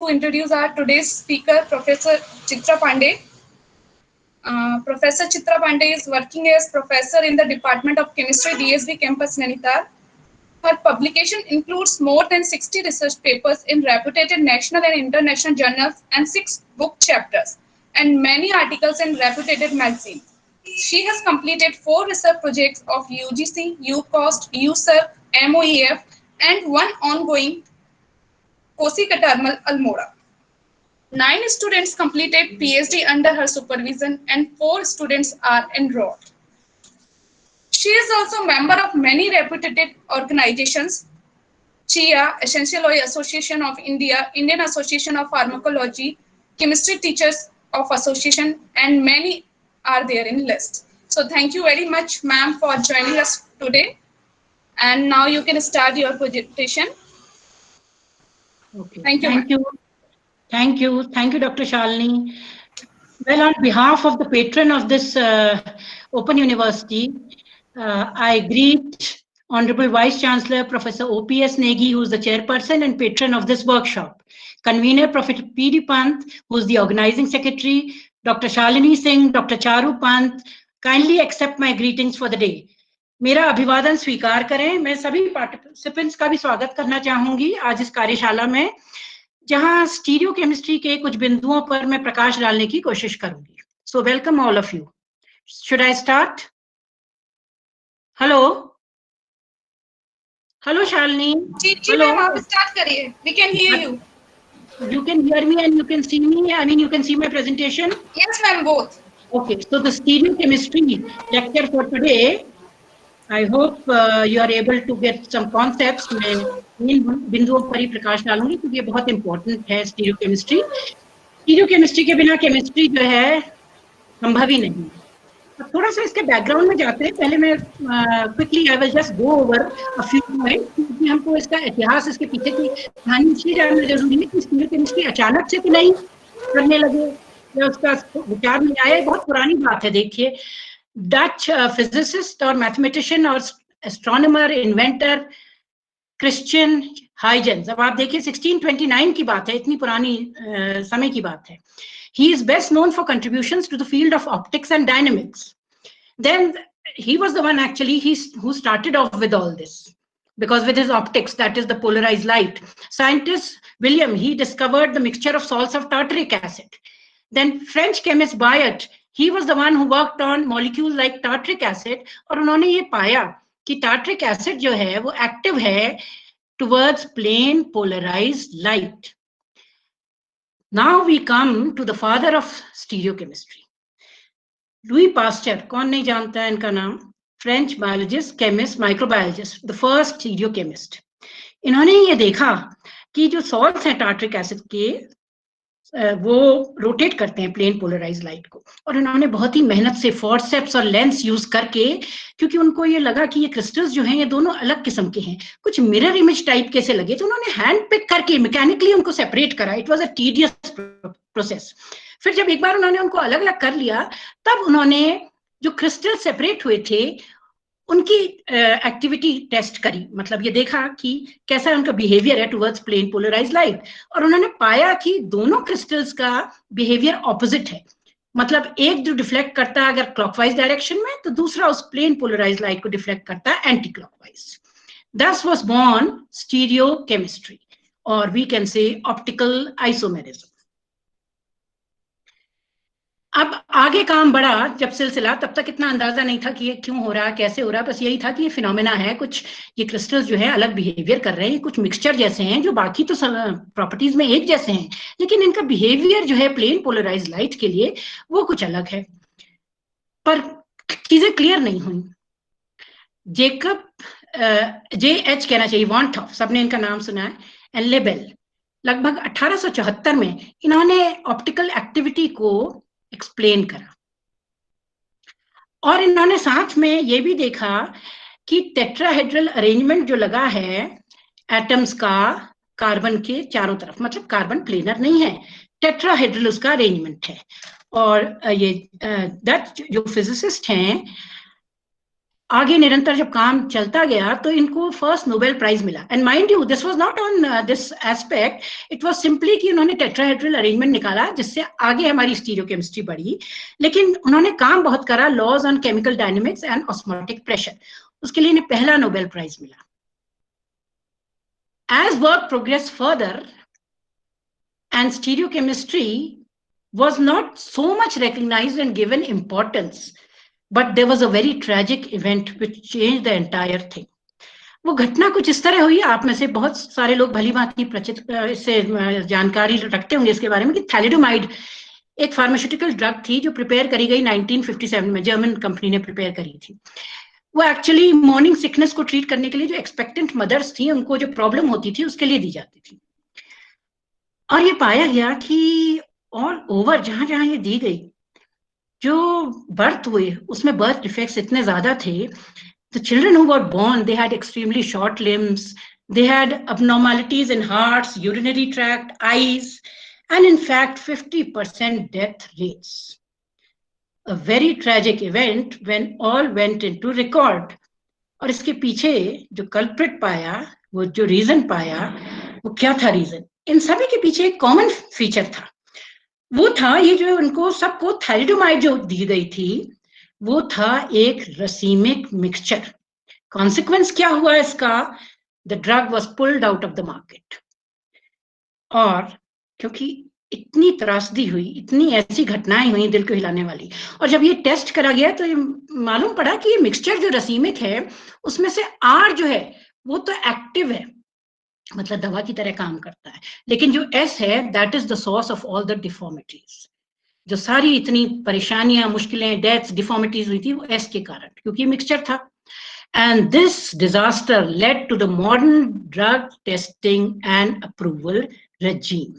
to introduce our today's speaker, Professor Chitra Pandey. Professor Chitra Pandey is working as professor in the Department of Chemistry, DSB Campus, Nainital. Her publication includes more than 60 research papers in reputed national and international journals and 6 book chapters and many articles in reputed magazines. She has completed 4 research projects of UGC, UCOST, USERC, MOEF, and 1 ongoing Kosika Thermal Almora. 9 students completed PhD under her supervision and 4 students are enrolled. She is also a member of many reputed organizations, CHIA, Essential Oil Association of India, Indian Association of Pharmacology, Chemistry Teachers of Association, and many are there in list. So thank you very much, ma'am, for joining us today. And now you can start your presentation. Okay. Thank you. Thank you, Dr. Shalini. Well, on behalf of the patron of this Open University, I greet Honorable Vice Chancellor Professor OPS Negi, who is the chairperson and patron of this workshop, convener Professor P.D. Pant, who is the organizing secretary, Dr. Shalini Singh, Dr. Charu Pant. Kindly accept my greetings for the day. मेरा अभिवादन स्वीकार करें. मैं सभी participants का भी स्वागत करना चाहूंगी आज इस कार्यशाला में, जहां स्टीरियो केमिस्ट्री के कुछ बिंदुओं पर मैं प्रकाश डालने की कोशिश करूंगी. So welcome all of you. Should I start? Hello Shalini. जी मैम, आप स्टार्ट करिए. We can hear you. You can hear me and you can see me. I mean, you can see my presentation. Yes ma'am, both. Okay, so the stereo chemistry lecture for today, I hope you are able to get some concepts. मैं इन बिंदुओं पर ही प्रकाश डालूंगी क्योंकि ये बहुत important है. Stereo chemistry के बिना केमिस्ट्री जो है संभव ही नहीं. अब थोड़ा सा इसके बैकग्राउंड में जाते हैं. पहले मैं quickly I will just go over a few points, क्योंकि हमको इसका इतिहास, इसके पीछे की कहानी इसलिए जानना जरूरी है कि स्टीरियो केमिस्ट्री अचानक से तो नहीं करने लगे या उसका विचार में आया. बहुत पुरानी बात है. देखिए, डच फिजिसिस्ट और मैथमेटिशियन और एस्ट्रोनॉमर इन्वेंटर क्रिश्चियन हाइजेंस, अब आप देखिए 1629 की बात है, इतनी पुरानी समय की बात है. He is best known for contributions to the field of optics and dynamics. Then he was the one actually who started off with all this, because with his optics, that is the polarized light. Scientist William, he discovered the mixture of salts of tartaric acid. Then French chemist Biot, he was the one who worked on molecules like tartaric acid, और उन्होंने ये पाया कि tartaric acid जो है वो active है towards plane polarized light. Now we come to the father of stereochemistry, Louis Pasteur. कौन नहीं जानता है इनका नाम? French biologist, chemist, microbiologist, the first stereochemist. इन्होंने ये देखा कि जो सॉल्ट्स हैं टार्टरिक एसिड के, वो रोटेट करते हैं प्लेन पोलराइज लाइट को, और इन्होंने बहुत ही मेहनत से फोर्सेप्स और लेंस यूज करके, क्योंकि उनको ये लगा कि ये क्रिस्टल्स जो हैं ये दोनों अलग किस्म के हैं, कुछ मिरर इमेज टाइप के से लगे, तो उन्होंने हैंड पिक करके मैकेनिकली उनको सेपरेट करा. It was a tedious process. फिर जब एक बार उन्होंने उनको अलग अलग कर लिया, तब उन्होंने जो क्रिस्टल सेपरेट हुए थे उनकी एक्टिविटी टेस्ट करी. मतलब ये देखा कि कैसा उनका बिहेवियर है टुवर्ड्स प्लेन पोलराइज लाइट, और उन्होंने पाया कि दोनों क्रिस्टल्स का बिहेवियर ऑपोजिट है. मतलब एक जो डिफ्लेक्ट करता है अगर क्लॉकवाइज डायरेक्शन में, तो दूसरा उस प्लेन पोलराइज लाइट को डिफ्लेक्ट करता है anti clockwise. Thus was born stereochemistry, or we can say optical isomerism. अब आगे काम बढ़ा जब सिलसिला, तब तक इतना अंदाजा नहीं था कि ये क्यों हो रहा, कैसे हो रहा. बस यही था कि ये फिनोमेना है, कुछ ये क्रिस्टल्स जो है अलग बिहेवियर कर रहे हैं, कुछ मिक्सचर जैसे हैं जो बाकी तो प्रॉपर्टीज में एक जैसे हैं, लेकिन इनका बिहेवियर जो है प्लेन पोलराइज लाइट के लिए वो कुछ अलग है. पर चीजें क्लियर नहीं हुई. जेकब JH कहना चाहिए, वॉन्टॉफ, सबने इनका नाम सुना है, एंड लेबेल, लगभग 1874 में इन्होंने ऑप्टिकल एक्टिविटी को एक्सप्लेन करा. और इन्होंने साथ में ये भी देखा कि टेट्राहेड्रल अरेंजमेंट जो लगा है एटम्स का कार्बन के चारों तरफ, मतलब कार्बन प्लेनर नहीं है, टेट्राहेड्रल उसका अरेंजमेंट है. और ये डच जो फिजिसिस्ट हैं आगे निरंतर जब काम चलता गया तो इनको फर्स्ट नोबेल प्राइज मिला। And mind you, this was not on this aspect, it was simply कि उन्होंने टेट्राहेड्रल अरेंजमेंट निकाला जिससे आगे हमारी स्टीरियोकेमिस्ट्री बढ़ी, लेकिन उन्होंने काम बहुत करा laws on chemical dynamics and osmotic pressure, उसके लिए इन्हें पहला नोबेल प्राइज मिला। As work progressed further and stereochemistry was not so much recognized and given importance, but there was a very tragic event which changed the entire thing. वो घटना कुछ इस तरह हुई, आप में से बहुत सारे लोग भली भांति इससे जानकारी रखते होंगे इसके बारे में, कि थैलिडोमाइड एक फार्मास्यूटिकल ड्रग थी जो प्रिपेयर करी गई 1957 में, जर्मन कंपनी ने प्रिपेयर करी थी। वो एक्चुअली मॉर्निंग सिकनेस को ट्रीट करने के लिए जो एक्सपेक्टेंट मदर्स थी उनको जो प्रॉब्लम होती थी उसके लिए दी जाती थी। और ये पाया गया कि ऑल ओवर जहां जहां ये दी गई, जो बर्थ हुए उसमें बर्थ डिफेक्ट्स इतने ज्यादा थे, the children who were born, they had extremely short limbs, they had abnormalities in hearts, urinary tract, eyes, and in fact 50% death rates. A very tragic event when all went into record. और इसके पीछे जो culprit पाया, वो जो reason पाया, वो क्या था रीजन? इन सभी के पीछे एक कॉमन फीचर था, वो था ये जो उनको सबको थैलिडोमाइड जो दी गई थी वो था एक रसीमिक मिक्सचर। कॉन्सिक्वेंस क्या हुआ इसका? The drug was pulled out of the market. और क्योंकि इतनी त्रासदी हुई, इतनी ऐसी घटनाएं हुई दिल को हिलाने वाली, और जब ये टेस्ट करा गया तो ये मालूम पड़ा कि ये मिक्सचर जो रसीमिक है उसमें से आर जो है वो तो एक्टिव है, मतलब दवा की तरह काम करता है, लेकिन जो एस है that is the source of all the deformities. जो सारी इतनी परेशानियां, मुश्किलें, डेथ्स, डिफॉर्मिटीज हुई थी वो एस के कारण, क्योंकि मिक्सचर था। And this disaster led to the modern drug testing and approval regime.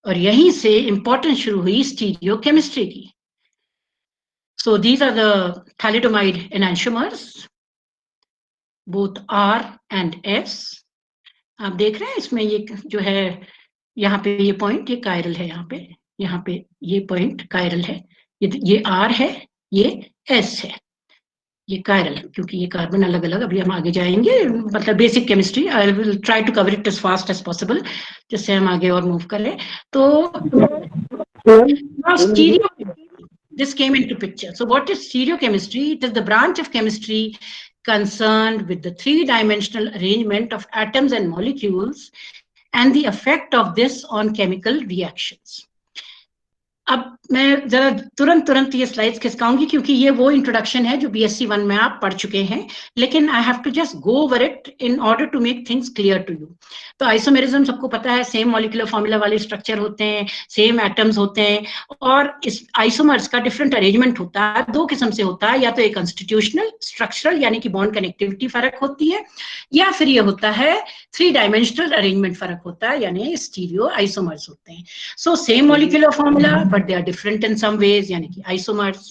और यहीं से इंपॉर्टेंस शुरू हुई स्टीरियोकेमिस्ट्री की। So these are the thalidomide enantiomers, both R and S. आप देख रहे हैं इसमें ये जो है, यहाँ पे ये पॉइंट, ये कायरल है, यहाँ पे ये पॉइंट कायरल है, ये आर है, ये एस है, ये कायरल, क्योंकि ये कार्बन अलग अलग, अभी हम आगे जाएंगे, मतलब basic chemistry I will try to cover it as fast as possible जिससे हम आगे और मूव करें। तो this came into picture. So what is stereochemistry? It is the branch of chemistry concerned with the three-dimensional arrangement of atoms and molecules and the effect of this on chemical reactions. अब मैं जरा तुरंत ये slides खिसकाऊंगी क्योंकि ये वो introduction है जो BSc 1 में आप पढ़ चुके हैं, लेकिन I have to just go over it in order to make things clear to you. तो आइसोमेरिज्म सबको पता है, सेम मॉलिक्यूलर फॉर्मूला वाले स्ट्रक्चर होते हैं, सेम एटम्स होते हैं, और इस आइसोमर्स का डिफरेंट अरेंजमेंट होता है, दो किस्म से होता है, या तो एक कंस्टिट्यूशनल स्ट्रक्चरल यानी कि बॉन्ड कनेक्टिविटी फर्क होती है, या फिर ये होता है 3 डायमेंशनल अरेंजमेंट फर्क होता है, यानी स्टीरियो आइसोमर्स होते हैं। So same molecular formula but they are different in some ways, यानी कि आइसोमर्स।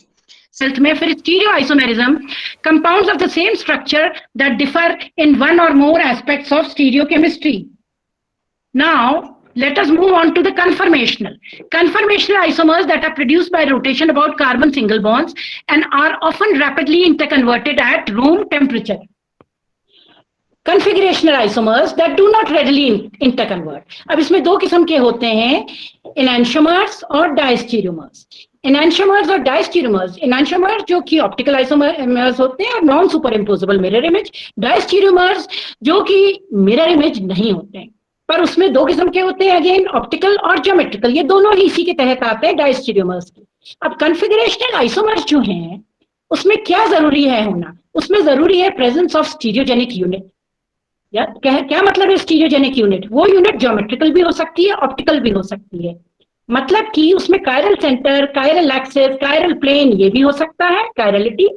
सिल्ट में फिर stereoisomerism, compounds of the same structure that differ in one or more aspects of stereochemistry. Now let us move on to the conformational. Conformational isomers that are produced by rotation about carbon single bonds and are often rapidly interconverted at room temperature. Configurational isomers that do not readily interconvert. अब इसमें दो किस्म के होते हैं, enantiomers और diastereomers. Enantiomers और diastereomers, enantiomers जो कि ऑप्टिकल आइसोमर्स होते हैं और non super imposable mirror image, diastereomers जो कि मिरर इमेज नहीं होते हैं, पर उसमें दो किस्म के होते हैं, अगेन ऑप्टिकल और ज्योमेट्रिकल, ये दोनों ही इसी के तहत आते हैं diastereomers के। अब कन्फिगरेशनल आइसोमर्स जो हैं उसमें क्या जरूरी है होना? उसमें जरूरी है प्रेजेंस ऑफ स्टीरियोजेनिक यूनिट। या क्या मतलब है स्टीरियोजेनिक यूनिट? वो यूनिट ज्योमेट्रिकल भी हो सकती है, ऑप्टिकल भी हो सकती है, मतलब कि उसमें chiral centre, chiral axis, chiral plane ये भी हो सकता है, कायरलिटी,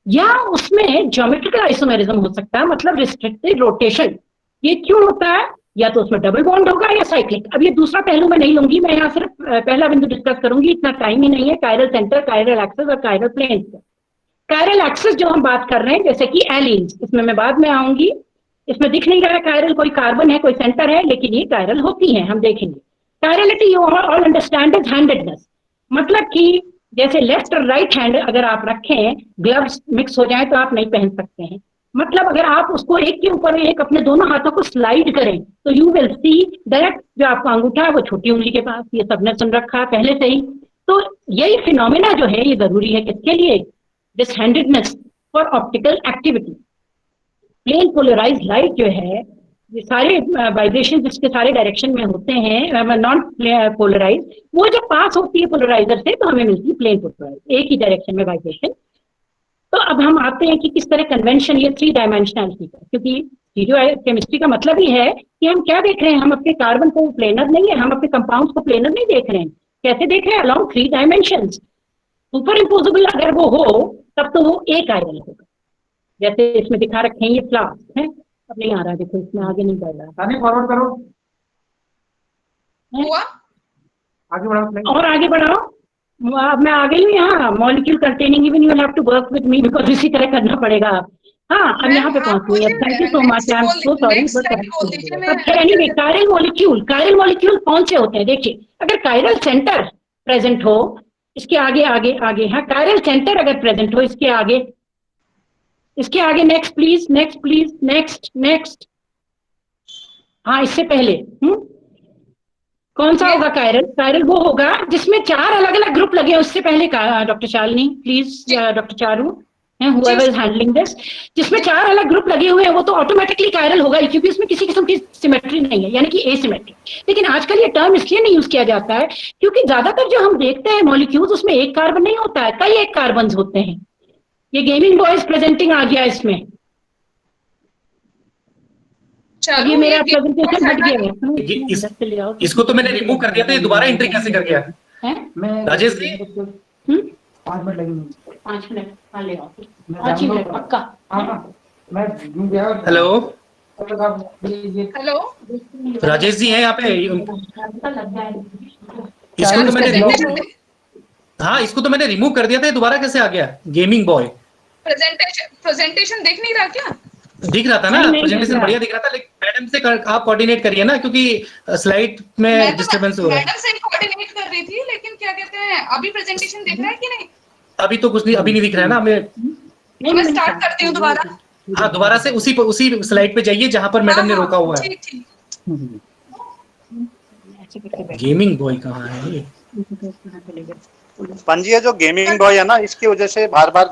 या उसमें ज्योमेट्रिकल आइसोमेरिज्म हो सकता है, मतलब रिस्ट्रिक्टेड रोटेशन। ये क्यों होता है? या तो उसमें डबल बॉन्ड होगा या साइक्लिक। अब ये दूसरा पहलू मैं नहीं लूंगी, मैं यहाँ सिर्फ पहला बिंदु डिस्कस करूंगी, इतना टाइम ही नहीं है। कायरल सेंटर, कायरल एक्सिस और कायरल प्लेन। कायरल एक्सिस जो हम बात कर रहे हैं, जैसे कि एलीन्स, इसमें मैं बाद में आऊंगी, इसमें दिख नहीं रहा है कायरल, कोई कार्बन है, कोई सेंटर है, लेकिन ये कायरल होती हैं, हम देखेंगे। Chirality you all understand is handedness, मतलब कि जैसे लेफ्ट और राइट हैंड अगर आप रखें, ग्लव्स मिक्स हो जाए तो आप नहीं पहन सकते हैं। मतलब अगर आप उसको एक के ऊपर एक अपने दोनों हाथों को स्लाइड करें तो यू विल सी दैट जो आपका अंगूठा है वो छोटी उंगली के पास, ये सबने सुन रखा है पहले से ही। तो यही फिनोमेना जो है ये जरूरी है किसके लिए, this handedness for optical activity. Plane polarise light जो है, ये सारे वाइब्रेशन जिसके सारे डायरेक्शन में होते हैं, नॉन पोलराइज, वो जब पास होती है पोलराइजर से तो हमें मिलती है प्लेन पोलराइज, एक ही डायरेक्शन में वाइब्रेशन। तो अब हम आते हैं कि किस तरह कन्वेंशन, ये 3 डायमेंशनलिटी का, क्योंकि स्टीरियो केमिस्ट्री का मतलब ही है कि हम क्या देख रहे हैं, हम अपने कार्बन को प्लेनर नहीं है, हम अपने कंपाउंड्स को प्लेनर नहीं देख रहे हैं, कैसे देख रहे हैं, अलॉन्ग 3 डायमेंशंस। सुपर इम्पोजेबल अगर वो हो तब तो वो एक आयरन होगा, जैसे इसमें दिखा रखे हैं ये फ्लास्क है। अब नहीं आ रहा, देखो इसमें आगे नहीं बढ़ रहा, फॉरवर्ड करो, हुआ? आगे बढ़ाओ और आगे बढ़ाओ। अब मैं आ गई हूँ यहाँ, molecule containing, even you will have to work with me because इसी तरह करना पड़ेगा। हाँ, अब यहाँ पे पहुंच गई। Thank you so much, I am so sorry. Anyway, chiral molecule कौन से होते हैं? देखिए, अगर कायरल सेंटर प्रेजेंट हो, इसके आगे आगे आगे, हाँ, कायरल सेंटर अगर प्रेजेंट हो, इसके आगे नेक्स्ट प्लीज, नेक्स्ट। हाँ, इससे पहले कौन सा होगा कायरल वो होगा जिसमें 4 अलग अलग ग्रुप लगे हैं। उससे पहले का doctor Shalini please, doctor Charu हैं, whoever is handling this, जिसमें 4 अलग ग्रुप लगे हुए हैं वो तो ऑटोमेटिकली कायरल होगा ही, क्योंकि उसमें किसी किस्म की सिमेट्री नहीं है, यानी कि एसिमेट्री। लेकिन आजकल ये टर्म इसलिए नहीं यूज किया जाता है क्योंकि ज्यादातर जो हम देखते हैं मॉलिक्यूल्स, उसमें एक कार्बन नहीं होता है, कई एक कार्बन होते हैं। ये गेमिंग बॉयज प्रेजेंटिंग आ गया इसमें। ये मेरा प्रेजेंटेशन हट गया है। इसको तो मैंने रिमूव कर दिया था, ये दोबारा एंट्री कैसे कर गया है? राजेश जी 5 मिनट लगेंगे। 5 मिनट, हाँ ले आओ, 5 मिनट पक्का। हेलो, हेलो, राजेश जी हैं यहाँ पे? इसको तो मैंने रिमूव, हाँ, इसको तो मैंने रिमूव कर दिया था, ये दोबारा कैसे आ गया? गेमिंग बॉय प्रेजेंटेशन देख नहीं रहा क्या? दिख रहा था ना, प्रेजेंटेशन बढ़िया दिख रहा था, लेकिन मैडम से आप कोऑर्डिनेट करिए ना, क्योंकि स्लाइड में डिस्टरबेंस हो रहा है। मैडम से कोऑर्डिनेट कर रही थी, लेकिन क्या कहते हैं, अभी प्रेजेंटेशन देख रहा है कि नहीं? अभी तो कुछ नहीं, अभी नहीं दिख रहा है ना मैं स्टार्ट करती हूँ दोबारा। हाँ, दोबारा से उसी स्लाइड पे जाइए जहां पर मैडम ने रोका हुआ है। ठीक। गेमिंग बॉय कहाँ है? पंजी, ये जो गेमिंग बॉय है ना, इसकी वजह से बार बार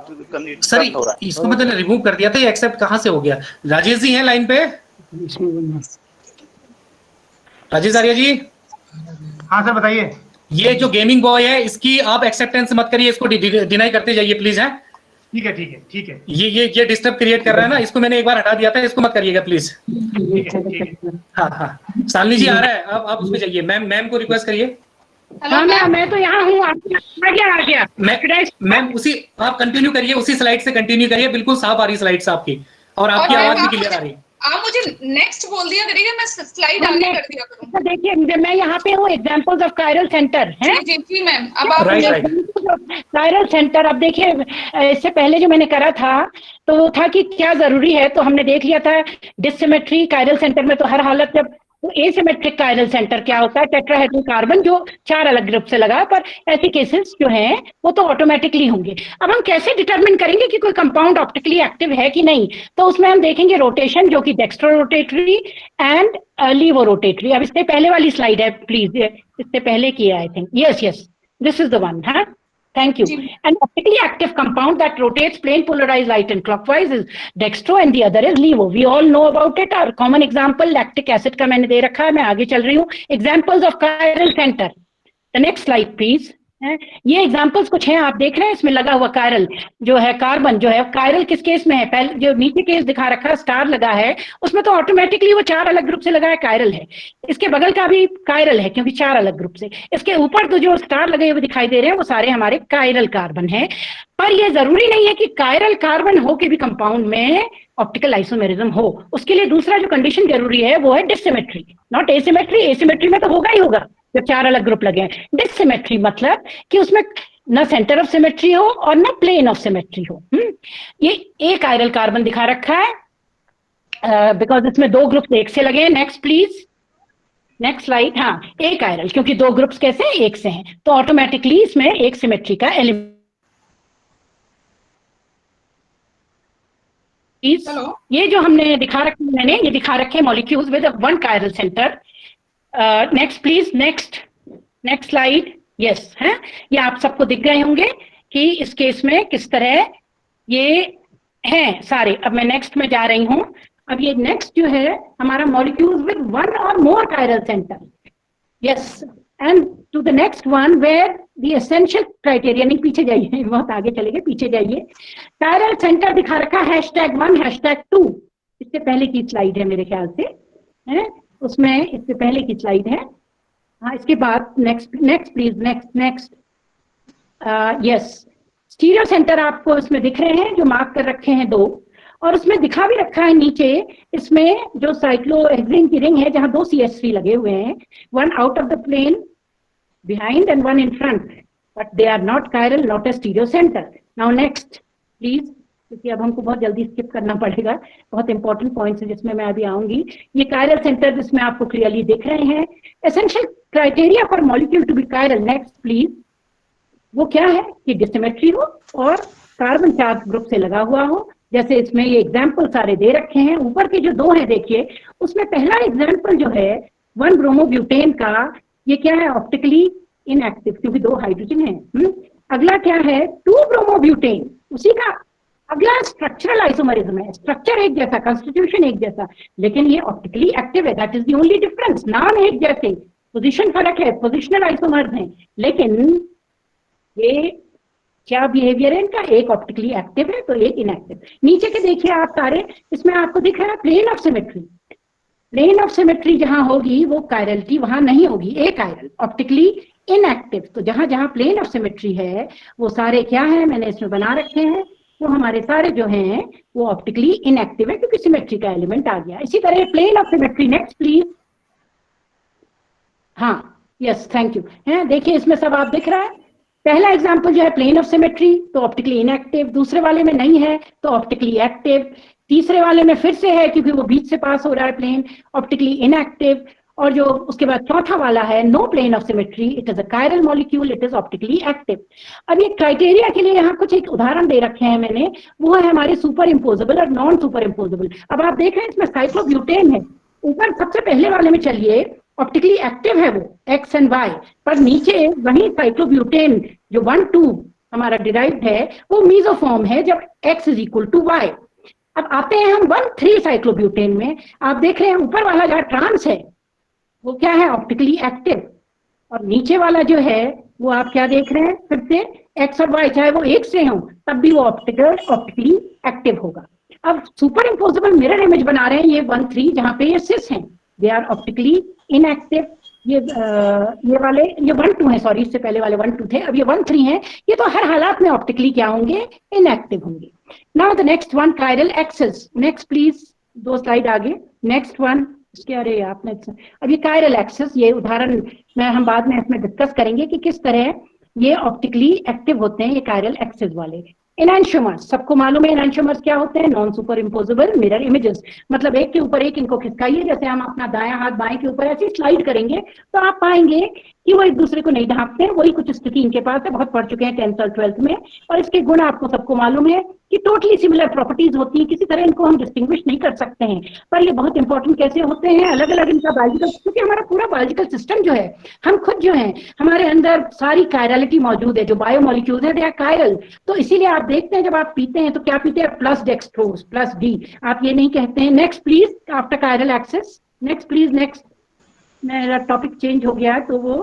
सर हो रहा है। इसको मैंने रिमूव कर दिया था, ये एक्सेप्ट कहाँ से हो गया? राजेश जी हैं लाइन पे? राजेश आर्या जी? हाँ सर, बताइए। ये जो गेमिंग बॉय है, इसकी आप एक्सेप्टेंस मत करिए, इसको डिनाई करते जाइए प्लीज। है ठीक है। ये डिस्टर्ब क्रिएट कर रहा है ना, इसको मैंने एक बार हटा दिया था, इसको मत करिएगा प्लीज। ठीक है। हाँ, शालिनी जी आ रहा है, अब आप उसमें जाइए, मैम को रिक्वेस्ट करिए। हाँ, मैं तो यहाँ हूँ, आ गया। मैम उसी आप कंटिन्यू करिए, उसी स्लाइड से कंटिन्यू करिए, बिल्कुल साफ आ रही स्लाइड्स आपकी, और आपकी आवाज भी क्लियर आ रही है। आप मुझे नेक्स्ट बोल दिया करिएगा, मैं स्लाइड आगे कर दिया करूँ। देखिए, मैं यहाँ पे हूँ, एग्जांपल्स ऑफ कायरल सेंटर है। जी मैम, अब आप कायरल सेंटर, अब देखिए, इससे पहले जो मैंने करा था तो वो था कि क्या जरूरी है, तो हमने देख लिया था डिसिमेट्री कायरल सेंटर में। तो हर हालत जब तो एसिमेट्रिक कायरल सेंटर क्या होता है, टेट्राहेड्रल कार्बन जो 4 अलग ग्रुप से लगा, पर ऐसे केसेस जो हैं वो तो ऑटोमेटिकली होंगे। अब हम कैसे डिटरमिन करेंगे कि कोई कंपाउंड ऑप्टिकली एक्टिव है कि नहीं? तो उसमें हम देखेंगे रोटेशन, जो कि dextrorotatory and levorotatory. अब इससे पहले वाली स्लाइड है प्लीज, इससे पहले की है I think, yes this is the one. हाँ, thank you. An optically active compound that rotates plane polarized light and clockwise is dextro and the other is levo. We all know about it. Our common example lactic acid का मैंने दे रखा है, मैं आगे चल रही हूँ। Examples of chiral center. The next slide please. ये एग्जाम्पल्स कुछ हैं, आप देख रहे हैं इसमें लगा हुआ कायरल जो है, कार्बन जो है, कायरल किस केस में है? पहले जो नीचे केस दिखा रखा है, स्टार लगा है, उसमें तो ऑटोमेटिकली वो 4 अलग ग्रुप से लगा है, कायरल है। इसके बगल का भी कायरल है क्योंकि 4 अलग ग्रुप से। इसके ऊपर तो जो स्टार लगे हुए दिखाई दे रहे हैं वो सारे हमारे कायरल कार्बन है। पर ये जरूरी नहीं है कि कायरल कार्बन हो के भी कंपाउंड में ऑप्टिकल आइसोमेरिज्म हो। उसके लिए दूसरा जो कंडीशन जरूरी है वो है डिसिमेट्री, नॉट एसिमेट्री। एसिमेट्री में तो होगा ही होगा जब 4 अलग ग्रुप लगे हैं। डिसिमेट्री मतलब कि उसमें ना सेंटर ऑफ सिमेट्री हो और ना प्लेन ऑफ सिमेट्री हो। ये एक कायरल कार्बन दिखा रखा है बिकॉज इसमें 2 ग्रुप एक से लगे हैं। Next please. Next slide. हाँ, एक कायरल, क्योंकि दो ग्रुप्स कैसे हैं, एक से हैं, तो ऑटोमेटिकली इसमें एक सिमेट्री का एलिमेंट। ये जो हमने दिखा रखे, मैंने ये दिखा रखे molecules with one chiral centre. Next please, next slide. Yes, है, ये आप सबको दिख गए होंगे कि इस केस में किस तरह ये हैं सारे। अब मैं नेक्स्ट में जा रही हूं। अब ये नेक्स्ट जो है हमारा molecules with one or more chiral centre. Yes, and to the next one where the essential criteria, नहीं पीछे जाइए, बहुत आगे चले गए, पीछे जाइए। कायरल सेंटर दिखा रखा #1 #2, इससे पहले की स्लाइड है मेरे ख्याल से, है उसमें, इससे पहले की स्लाइड है। हाँ, इसके बाद next please, next. Yes, stereo centre आपको इसमें दिख रहे हैं, जो मार्क कर रखे हैं 2, और उसमें दिखा भी रखा है नीचे इसमें जो साइक्लोहेक्सेन की रिंग है, जहां 2 CH3 लगे हुए हैं, one out of the plane behind and one in front, but they are not chiral, not a stereo center. Now next please, क्योंकि अब हमको बहुत जल्दी स्किप करना पड़ेगा, बहुत इंपॉर्टेंट पॉइंट्स है जिसमें मैं अभी आऊंगी। ये कायरल सेंटर जिसमें आपको क्लियरली दिख रहे हैं, essential criteria for molecule to be chiral, next please, वो क्या है कि डिसिमेट्री हो और कार्बन चार्ज ग्रुप से लगा हुआ हो। जैसे इसमें ये एग्जाम्पल सारे दे रखे हैं, ऊपर के जो 2 हैं देखिए, उसमें पहला एग्जाम्पल जो है 1 ब्रोमोब्यूटेन का, ये क्या है, ऑप्टिकली इनएक्टिव, क्योंकि 2 हाइड्रोजन है। अगला क्या है, 2 ब्रोमोब्यूटेन, उसी का अगला स्ट्रक्चरल आइसोमरिज्म है, स्ट्रक्चर एक जैसा, कॉन्स्टिट्यूशन एक जैसा, लेकिन ये ऑप्टिकली एक्टिव है, that is the only difference. नाम एक जैसे, पोजीशन फर्क है, पोजिशनल आइसोमर्स हैं, लेकिन ये क्या बिहेवियर है इनका, एक ऑप्टिकली एक्टिव है तो एक इनएक्टिव। नीचे के देखिए आप सारे, इसमें आपको दिख रहा है plane of symmetry. Plane of symmetry जहां होगी वो कायरलिटी वहां नहीं होगी, ए कायरल, ऑप्टिकली इनएक्टिव। तो जहां जहां प्लेन ऑफ सिमेट्री है वो सारे क्या है, मैंने इसमें बना रखे हैं, तो हमारे सारे जो हैं वो ऑप्टिकली इनएक्टिव है, क्योंकि सिमेट्री का एलिमेंट आ गया। इसी तरह plane of symmetry, next please. हाँ, यस, थैंक यू। है, देखिए इसमें सब आप दिख रहा है। पहला एग्जाम्पल जो है प्लेन ऑफ सिमेट्री, तो ऑप्टिकली इनएक्टिव, दूसरे वाले में नहीं है तो ऑप्टिकली एक्टिव, तीसरे वाले में फिर से है क्योंकि वो बीच से पास हो रहा है प्लेन, ऑप्टिकली इनएक्टिव, और जो उसके बाद चौथा वाला है no plane of symmetry, it is a chiral molecule, it is optically active. अब ये क्राइटेरिया के लिए यहाँ कुछ एक उदाहरण दे रखे हैं मैंने, वो है हमारे सुपर इम्पोजेबल और नॉन सुपर इम्पोजेबल। अब आप देख रहे हैं इसमें साइक्लोब्यूटेन है, ऊपर सबसे पहले वाले में चलिए ऑप्टिकली एक्टिव है वो X and Y, पर नीचे वही साइक्लोब्यूटेन जो 1,2 हमारा डिराइव्ड है वो मीजोफॉर्म है जब X = Y। अब आते हैं हम 1,3 साइक्लोब्यूटेन में, आप देख रहे हैं ऊपर वाला जहाँ ट्रांस है वो क्या है, ऑप्टिकली एक्टिव, और नीचे वाला जो है वो आप क्या देख रहे हैं, फिर से X और Y चाहे वो एक से हो तब भी वो ऑप्टिकली एक्टिव होगा। अब सुपर इम्पोजेबल मिरर इमेज बना रहे हैं ये 1,3 जहाँ पे ये सिस हैं, दे आर ऑप्टिकली इनएक्टिव। ये वाले ये 1,2 है, सॉरी इससे पहले वाले 1,2 थे, अब ये 1,3 है, ये तो हर हालात में ऑप्टिकली क्या होंगे, इनएक्टिव होंगे। Now the next one, chiral axis, next please, 2 slide आगे, नेक्स्ट वन। इसके अरे आपने, अब ये कायरल एक्सेस, ये उदाहरण मैं हम बाद में इसमें डिस्कस करेंगे कि किस तरह ये ऑप्टिकली एक्टिव होते हैं, ये कायरल एक्सेस वाले। एनांशियोमर्स, सबको मालूम है एनांशियोमर्स क्या होते हैं, non super imposable mirror images, मतलब एक के ऊपर एक इनको खिसकाइए, जैसे हम अपना दायां हाथ बाएं के ऊपर ऐसे स्लाइड करेंगे तो आप पाएंगे कि वो एक दूसरे को नहीं ढांकते हैं, वही कुछ स्थिति इनके पास है, बहुत पढ़ चुके हैं 10th और 12th में, और इसके गुण आपको सबको मालूम है कि टोटली सिमिलर प्रॉपर्टीज होती है, किसी तरह इनको हम डिस्टिंग्विश नहीं कर सकते हैं, पर ये बहुत इंपॉर्टेंट कैसे होते हैं, अलग अलग इनका बायोलॉजिकल, क्योंकि हमारा पूरा बायोलॉजिकल सिस्टम जो है, हम खुद जो है हमारे अंदर सारी कायरलिटी मौजूद है, जो बायोमोलिक्यूल्स है दे आर कायरल। तो इसीलिए आप देखते हैं जब आप पीते हैं तो क्या पीते हैं, प्लस डेक्सट्रोज प्लस डी, आप ये नहीं कहते हैं। Next please, after chiral axis, next please, next. मेरा टॉपिक चेंज हो गया है तो वो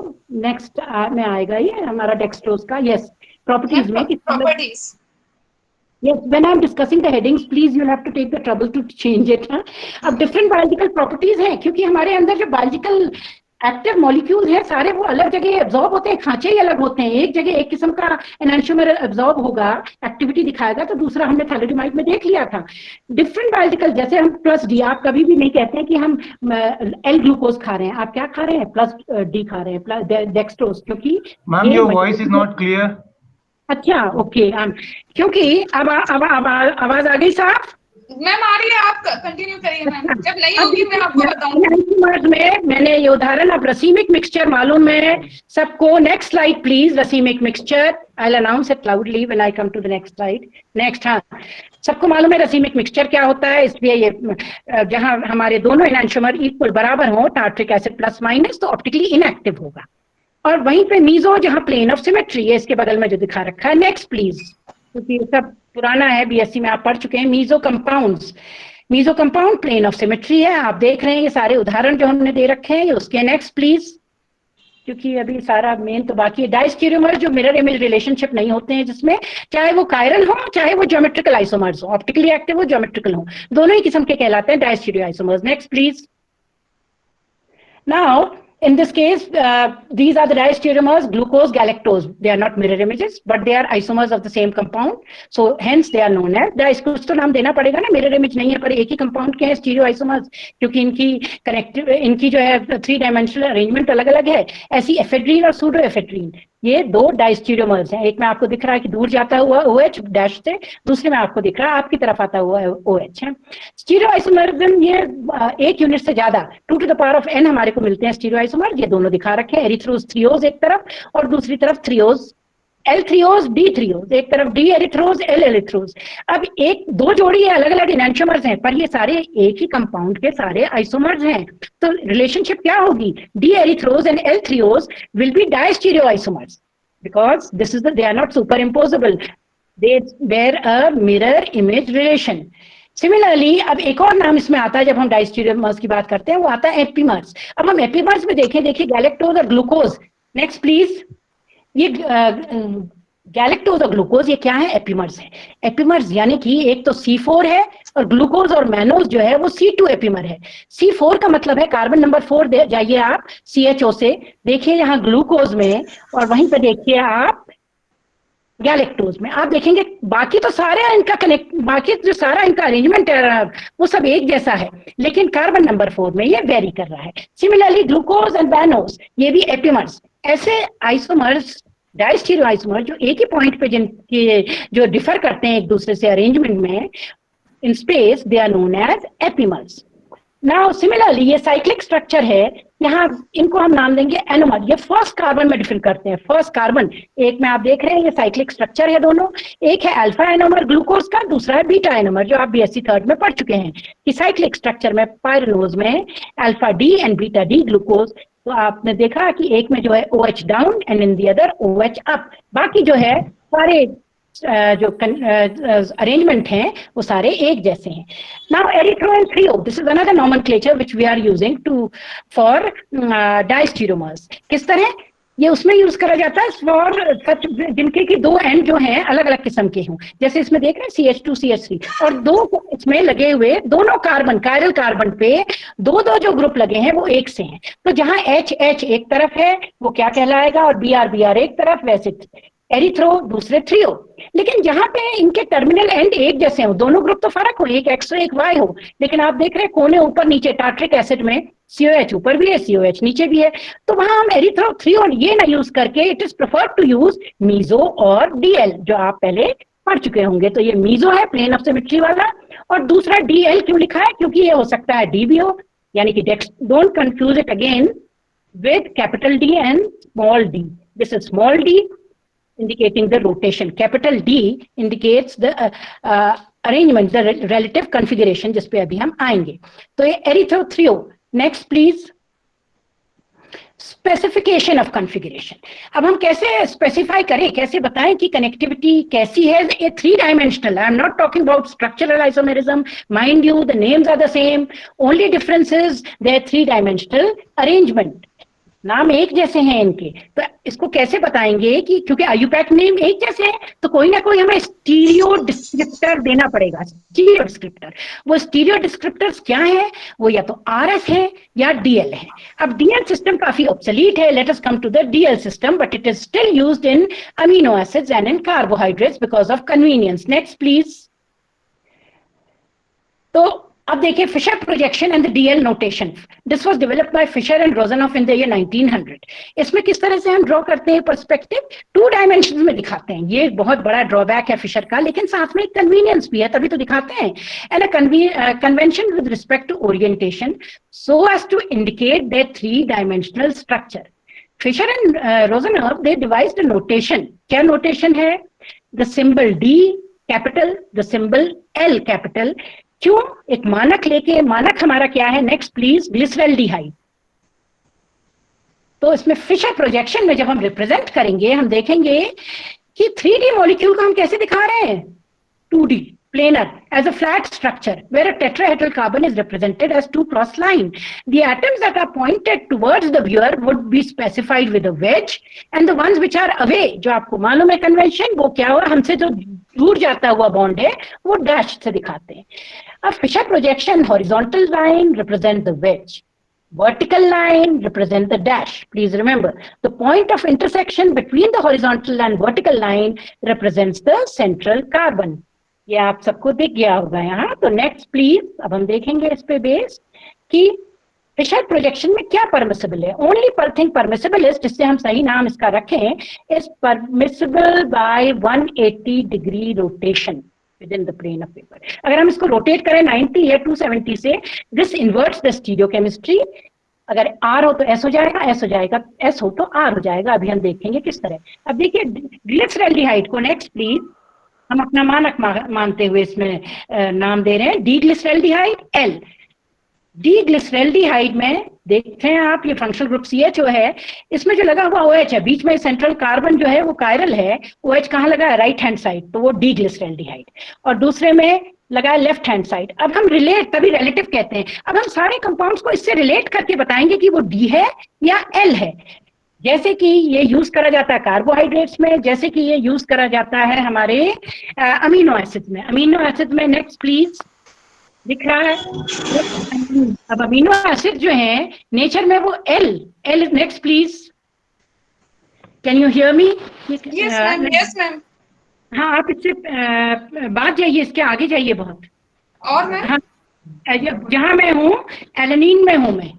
नेक्स्ट में आएगा ये हमारा डेक्सट्रोज का। यस, प्रॉपर्टीज में properties, yes, when I'm discussing the headings please you'll have to take the trouble to change it। अब डिफरेंट बायोलॉजिकल प्रॉपर्टीज हैं, क्योंकि हमारे अंदर जो बायोलॉजिकल एक्टिव मॉलिक्यूल है सारे वो अलग जगह एब्जॉर्ब होते हैं, खांचे ही अलग होते हैं, एक जगह एक किस्म का एनांशियोमर एब्जॉर्ब होगा, एक्टिविटी दिखाएगा, तो दूसरा हमने थैलेडोमाइड में देख लिया था। डिफरेंट बायोलॉजिकल, जैसे हम प्लस डी, आप कभी भी नहीं कहते हैं कि हम एल ग्लूकोज खा रहे हैं, आप क्या खा रहे हैं, प्लस डी खा रहे हैं, प्लस डेक्सट्रोज, क्योंकि ma'am your voice is not clear. अच्छा ओके, क्योंकि अब आवाज आ गई साफ, मैम आ रही है, आप कंटिन्यू करिए मैम, जब नहीं होगी मैं आपको बताऊंगी। में मैंने ये उदाहरण, अब रसीमिक मिक्सचर मालूम है सबको। Next slide please, racemic mixture, I will announce it loudly when I come to the next slide. Next, हाँ, सबको मालूम है रसीमिक मिक्सचर क्या होता है, इसलिए ये जहां हमारे दोनों एनांटियोमर इक्वल बराबर हो, टार्ट्रिक एसिड प्लस माइनस, तो ऑप्टिकली इनएक्टिव होगा। और वहीं पे मीजो जहां प्लेन ऑफ सिमेट्री है, इसके बगल में जो दिखा रखा है। नेक्स्ट प्लीज, क्योंकि ये सब पुराना है, बीएससी में आप पढ़ चुके हैं। Meso compounds, meso compound plane of symmetry है, आप देख रहे हैं ये सारे उदाहरण जो हमने दे रखे हैं। उसके नेक्स्ट प्लीज, क्योंकि अभी सारा मेन तो बाकी है। डायस्टीरियोमर जो मिरर इमेज रिलेशनशिप नहीं होते हैं, जिसमें चाहे वो कायरल हो चाहे वो ज्योमेट्रिकल आइसोमर्स हो, ऑप्टिकली एक्टिव हो ज्योमेट्रिकल हो, दोनों ही किस्म के कहलाते हैं diastereo isomers. Next please. Now, in this case, these are the diastereomers, glucose, galactose. They are not mirror images, but they are isomers of the same compound. So, hence they are known as, कुछ तो नाम देना पड़ेगा ना, mirror image नहीं है पर एक ही compound के हैं स्टीरियो आइसोमर्स, क्योंकि इनकी जो है 3 डायमेंशनल अरेंजमेंट अलग अलग है। ऐसी एफेड्रीन और सूडो एफेड्रीन, ये 2 डायस्टीरियोमर्स हैं। एक में आपको दिख रहा है कि दूर जाता हुआ OH डैश से, दूसरे में आपको दिख रहा है आपकी तरफ आता हुआ OH है। स्टीरियो आइसोमरिज्म, ये 1 यूनिट से ज्यादा 2 to the power of n हमारे को मिलते हैं स्टीरियो आइसोमर। ये दोनों दिखा रखे हैं, एरिथ्रोज थ्रियोज एक तरफ और दूसरी तरफ थ्रियोज, एल थ्रियोज डी थ्रियोज, एक तरफ डी एरिथ्रोज एल एरिथ्रोज। अब 1-2 जोड़ी अलग अलग एनांटियोमर्स हैं, पर ये सारे एक ही कंपाउंड के सारे आइसोमर्स हैं। तो रिलेशनशिप क्या होगी? D erythrose and L threose will be diastereoisomers because this is they are not superimposable, they bear a mirror image relation. Similarly, अब एक और नाम इसमें आता है जब हम डायस्टीरियोमर्स की बात करते हैं, वो आता है एपीमर्स। अब हम एपीमर्स में देखिए गैलेक्टोज और ग्लूकोज। Next please. ये गैलेक्टोज और ग्लूकोज ये क्या है? एपीमर्स है। एपीमर्स यानी कि एक तो C4 है और ग्लूकोज और मैनोज जो है वो C2 एपीमर है। C4 का मतलब है कार्बन नंबर 4 जाइए आप CHO से, देखिए यहाँ ग्लूकोज में, और वहीं पे देखिए आप गैलेक्टोज में, आप देखेंगे बाकी तो सारे इनका कनेक्ट, बाकी जो सारा इनका अरेंजमेंट है वो सब एक जैसा है, लेकिन कार्बन नंबर 4 में ये वेरी कर रहा है। सिमिलरली ग्लूकोज एंड मैनोज ये भी एपीमर्स। ऐसे आइसोमर्स, डायस्टीरियो आइसोमर जो एक ही पॉइंट पे जिनके जो डिफर करते हैं एक दूसरे से अरेंजमेंट में in space, they are known as epimers. Now similarly ये साइक्लिक स्ट्रक्चर है, यहाँ इनको हम नाम देंगे एनोमर। ये फर्स्ट कार्बन में डिफर करते हैं, फर्स्ट कार्बन एक में आप देख रहे हैं ये साइक्लिक स्ट्रक्चर है दोनों, एक है अल्फा एनोमर ग्लूकोज का, दूसरा है बीटा एनोमर जो आप बीएससी 3rd में पढ़ चुके हैं कि साइक्लिक स्ट्रक्चर में पायरनोज में alpha D and beta D glucose. तो आपने देखा कि एक में जो है OH down and in the other OH up, बाकी जो है सारे जो अरेंजमेंट हैं वो सारे एक जैसे हैं। Now erythro and threo, this is another nomenclature which we are using to for diastereomers. किस तरह ये उसमें यूज करा जाता है फॉर सच जिनके की 2 एंड जो हैं अलग अलग किस्म के हों, जैसे इसमें देख रहे हैं CH2 CH3 और 2 इसमें लगे हुए दोनों कार्बन, कायरल कार्बन पे 2 जो ग्रुप लगे हैं वो एक से हैं। तो जहां HH एक तरफ है वो क्या कहलाएगा और BR एक तरफ, वैसे एरिथ्रो दूसरे थ्रियो। लेकिन जहां पे इनके टर्मिनल एंड एक जैसे हो, दोनों ग्रुप तो फर्क हो, एक X हो एक Y हो, लेकिन आप देख रहे हैं कोने ऊपर नीचे टार्ट्रिक एसिड में COH ऊपर भी है COH नीचे भी है, तो वहां हम एरिथ्रो थ्रियो ये ना यूज करके it is preferred to use meso और DL जो आप पहले पढ़ चुके होंगे। तो ये मीजो है प्लेन ऑफ सिमेट्री वाला, और दूसरा DL क्यों लिखा है? क्योंकि ये हो सकता है D भी हो, यानी कि don't confuse it again with capital D and small d. This is small d indicating the rotation. Capital D indicates the arrangement, the relative configuration जिस पे अभी हम आएंगे। तो ये erythro threo. Next please. Specification of configuration. अब हम कैसे स्पेसिफाई करें, कैसे बताएं कि कनेक्टिविटी कैसी है? ये 3 dimensional, I am not talking about structural isomerism, mind you the names are the same, only difference is their 3 dimensional arrangement, नाम एक जैसे हैं इनके। तो इसको कैसे बताएंगे कि क्योंकि आईयूपैक नेम एक जैसे है तो कोई ना कोई हमें स्टीरियो डिस्क्रिप्टर देना पड़ेगा। स्टीरियो डिस्क्रिप्टर, वो स्टीरियो डिस्क्रिप्टर्स क्या है? वो या तो RS है या DL है। अब DL सिस्टम काफी ऑब्सोलीट है, let us come to the DL system, but it is still used in amino acids and in carbohydrates because of convenience. Next please. तो अब देखिए Fischer projection and the DL notation, this was developed by Fischer and Rosanoff in the year 1900। इसमें किस तरह से हम draw करते हैं पर्सपेक्टिव, 2 डायमेंशन में दिखाते हैं। ये बहुत बड़ा ड्रॉबैक है फिशर का, लेकिन साथ में एक कन्वीनियंस भी है, तभी तो दिखाते हैं। And a convention with respect to orientation so as to indicate their 3 dimensional structure. Fischer and Rosanoff they devised a notation. क्या नोटेशन है? The symbol D capital, the symbol L capital. क्यों? एक मानक लेके, मानक हमारा क्या है? Next please, glyceraldehyde. तो इसमें फिशर प्रोजेक्शन में जब हम रिप्रेजेंट करेंगे, हम देखेंगे कि 3D मॉलिक्यूल को हम कैसे दिखा रहे हैं, 2D planar as a flat structure where a tetrahedral carbon is represented as 2 cross line. The atoms that are pointed towards the viewer would be specified with a wedge, and the ones which are away, जो आपको मालूम है convention, वो क्या हुआ, हमसे जो दूर जाता हुआ बॉन्ड है वो डैश से दिखाते हैं। अब Fischer projection, horizontal line represent the wedge, vertical line represent the dash. Please remember, the point of intersection between the horizontal and vertical line represents the central carbon. ये आप सबको दिख गया होगा यहाँ। तो नेक्स्ट प्लीज, अब हम देखेंगे इस पे बेस कि फिशर प्रोजेक्शन में क्या परमिसिबल है। ओनली थिंग परमिसिबल इज, जिससे हम सही नाम इसका रखें, is permissible by 180 degree rotation within the plane of paper. अगर हम इसको रोटेट करें 90 या 270 से, दिस इन्वर्ट्स द स्टीरियोकेमिस्ट्री। अगर R हो तो S हो जाएगा, S हो जाएगा, S हो तो R हो जाएगा। अभी हम देखेंगे किस तरह। अब देखिए ग्लिसरल्डिहाइड को, नेक्स्ट प्लीज, हम अपना मानक मानते हुए इसमें नाम दे रहे हैं D glyceraldehyde L। D glyceraldehyde में देखते हैं आप, ये फंक्शनल ग्रुप CH है, इसमें जो लगा हुआ OH है, बीच में सेंट्रल कार्बन जो है वो कायरल है, OH कहाँ लगा है? राइट हैंड साइड, तो वो डी ग्लिसरल्डिहाइड। और दूसरे में लगा है लेफ्ट हैंड साइड। अब हम रिलेट, तभी रिलेटिव कहते हैं। अब हम सारे कंपाउंड्स को इससे रिलेट करके बताएंगे कि वो D है या L है। जैसे कि ये यूज करा जाता है कार्बोहाइड्रेट्स में, जैसे कि ये यूज करा जाता है हमारे अमीनो एसिड में। अमीनो एसिड में नेक्स्ट प्लीज, दिख रहा है। अब अमीनो एसिड जो है नेचर में वो L next please, can you hear me? Yes ma'am. हाँ, आप इससे बात जाइए, इसके आगे जाइए बहुत। और मैम? हाँ, जहां मैं हूँ एलेनिन में हूँ मैं,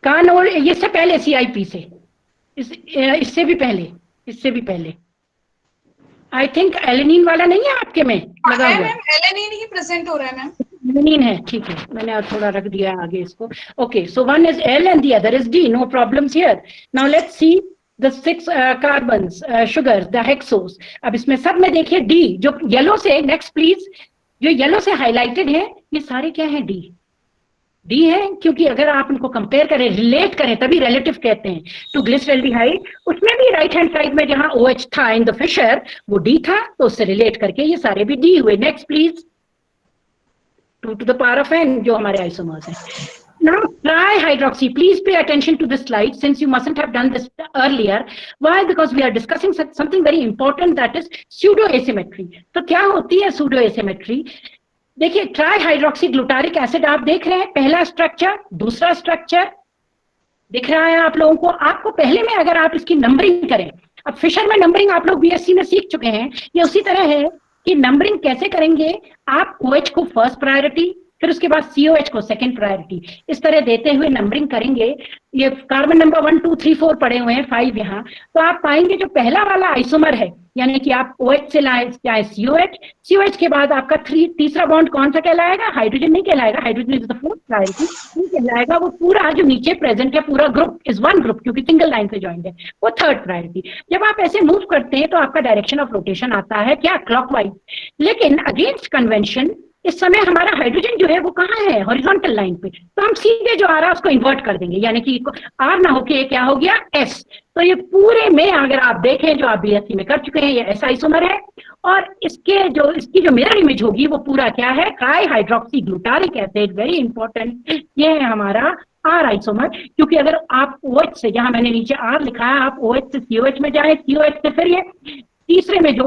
कान, और इससे पहले CIP से, इससे भी पहले आई थिंक एलेनिन वाला नहीं है आपके में लगा हुआ? मैम एलेनिन ही प्रेजेंट हो रहा है मैम। एलेनिन है, ठीक है, मैंने थोड़ा रख दिया आगे इसको। Okay, so one is L and the other is D, no problems here. Now let's see the 6 carbons, sugar, the hexoses. अब इसमें सब में देखिए D, जो येलो से, नेक्स्ट प्लीज, जो येलो से हाईलाइटेड है, ये सारे क्या है? D है, क्योंकि अगर आप इनको कंपेयर करें, रिलेट करें, तभी रिलेटिव कहते हैं, टू ग्लिसरल्डिहाइड। उसमें भी राइट हैंड साइड में जहां OH था इन द फिशर, वो D था, तो उससे रिलेट करके ये सारे भी D हुए। Next please, 2 to the power of n, जो हमारे आइसोमर्स हैं। Now trihydroxy, please pay attention to this slide since you mustn't have done this earlier. Why? Because we are discussing something very important, that is pseudo asymmetry. तो क्या होती है pseudo asymmetry? देखिए ट्राईहाइड्रोक्सी glutaric acid आप देख रहे हैं, पहला स्ट्रक्चर, दूसरा स्ट्रक्चर दिख रहा है आप लोगों को। आपको पहले में अगर आप इसकी नंबरिंग करें, अब फिशर में नंबरिंग आप लोग BSc में सीख चुके हैं, ये उसी तरह है कि नंबरिंग कैसे करेंगे। आप OH को फर्स्ट प्रायोरिटी, फिर उसके बाद COH को सेकंड प्रायोरिटी, इस तरह देते हुए नंबरिंग करेंगे। ये कार्बन नंबर 1 2 3 4 पड़े हुए हैं, 5 यहाँ, तो आप पाएंगे जो पहला वाला आइसोमर है, यानी कि आप OH से लाए चाहे COH के बाद आपका तीसरा बॉन्ड कौन सा कहलाएगा? हाइड्रोजन नहीं कहलाएगा, hydrogen is the fourth priority, नहीं कहलाएगा। वो पूरा जो नीचे प्रेजेंट है पूरा ग्रुप इज वन ग्रुप, क्योंकि सिंगल लाइन से ज्वाइंट है, वो थर्ड प्रायोरिटी। जब आप ऐसे मूव करते हैं तो आपका डायरेक्शन ऑफ रोटेशन आता है क्या? क्लॉकवाइज। लेकिन अगेंस्ट कन्वेंशन इस समय हमारा हाइड्रोजन जो है वो कहाँ है? हॉरिजॉन्टल लाइन पे, तो हम सीधे जो आ रहा है उसको इन्वर्ट कर देंगे, यानी कि R ना होके क्या हो गया? S। तो ये पूरे में अगर आप देखें, जो आप BSc में कर चुके हैं, ये ऐसा आइसोमर है, और इसकी जो मिरर इमेज होगी वो पूरा क्या है? ट्राईहाइड्रोक्सी ग्लूटारिक एसिड, वेरी इंपॉर्टेंट, ये है हमारा R आइसोमर। क्योंकि अगर आप OH से, जहां मैंने नीचे R लिखा है, आप OH से COH में जाए, COH से फिर ये तीसरे में जो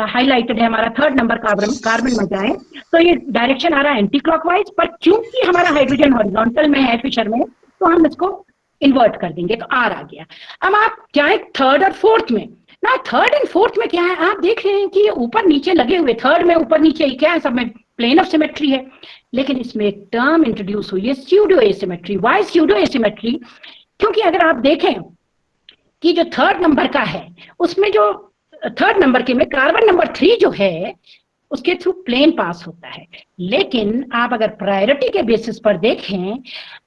हाईलाइटेड है हमारा थर्ड नंबर कार्बन में जाए, तो ये डायरेक्शन आ रहा है एंटी क्लॉकवाइज। पर क्योंकि हमारा हाइड्रोजन हॉरिजॉन्टल में है फिशर में, तो हम इसको इन्वर्ट कर देंगे, तो R आ गया। अब आप जाए थर्ड और फोर्थ में ना, थर्ड एंड फोर्थ में क्या है? आप देख रहे हैं कि ये ऊपर नीचे लगे हुए, थर्ड में ऊपर नीचे क्या है? सब में प्लेन ऑफ सिमेट्री है, लेकिन इसमें एक टर्म इंट्रोड्यूस हुई है pseudo asymmetry. Why pseudo asymmetry? क्योंकि अगर आप देखें कि जो थर्ड नंबर का है, उसमें जो थर्ड नंबर के में कार्बन नंबर 3 जो है उसके थ्रू प्लेन पास होता है, लेकिन आप अगर प्रायोरिटी के बेसिस पर देखें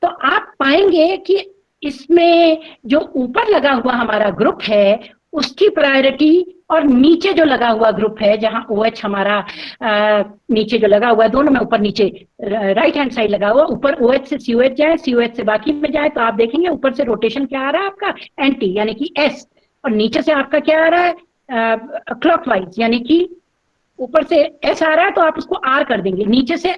तो आप पाएंगे कि इसमें जो ऊपर लगा हुआ हमारा ग्रुप है उसकी प्रायोरिटी और नीचे जो लगा हुआ ग्रुप है, जहां OH हमारा नीचे जो लगा हुआ है, दोनों में ऊपर नीचे राइट हैंड साइड लगा हुआ, ऊपर OH से COH जाए, COH से बाकी में जाए, तो आप देखेंगे ऊपर से रोटेशन क्या आ रहा है आपका एंटी यानी कि S, और नीचे से आपका क्या आ रहा है क्लॉकवाइज यानी कि ऊपर से S आ रहा है तो आप उसको R कर देंगे, नीचे से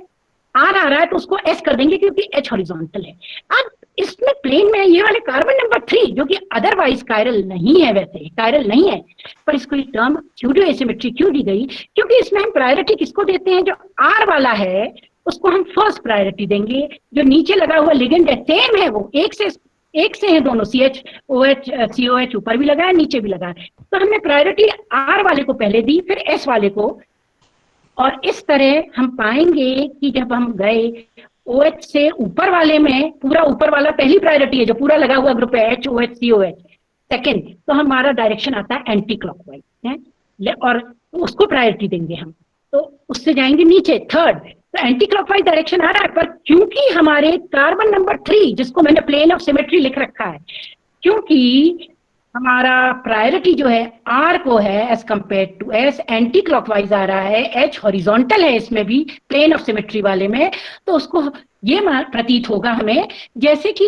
R आ रहा है तो उसको S कर देंगे क्योंकि H हॉरिजॉन्टल है। अब इसमें प्लेन में ये वाले कार्बन नंबर 3 जो कि अदरवाइज कायरल नहीं है, वैसे कायरल नहीं है, पर इसको ये टर्म स्यूडो एसिमेट्री क्यों दी गई? क्योंकि इसमें हम प्रायोरिटी किसको देते हैं? जो R वाला है उसको हम फर्स्ट प्रायोरिटी देंगे, जो नीचे लगा हुआ लिगेंड है सेम है, वो एक से है दोनों, CH OH COH ऊपर भी लगा है नीचे भी लगा है, तो हमने प्रायोरिटी R वाले को पहले दी फिर S वाले को, और इस तरह हम पाएंगे कि जब हम गए OH से ऊपर वाले में, पूरा ऊपर वाला पहली प्रायोरिटी है जो पूरा लगा हुआ ग्रुप है HOH COH सेकेंड, तो हमारा डायरेक्शन आता है एंटी क्लॉकवाइज है और उसको प्रायोरिटी देंगे हम, तो उससे जाएंगे नीचे थर्ड, तो एंटी क्लॉकवाइज डायरेक्शन आ रहा है, पर क्योंकि हमारे कार्बन नंबर 3 जिसको मैंने प्लेन ऑफ सिमेट्री लिख रखा है, क्योंकि हमारा प्रायोरिटी जो है R को है as compare to S, anticlockwise आ रहा है, H हॉरिजॉन्टल है इसमें भी प्लेन ऑफ सिमेट्री वाले में, तो उसको ये प्रतीत होगा हमें जैसे कि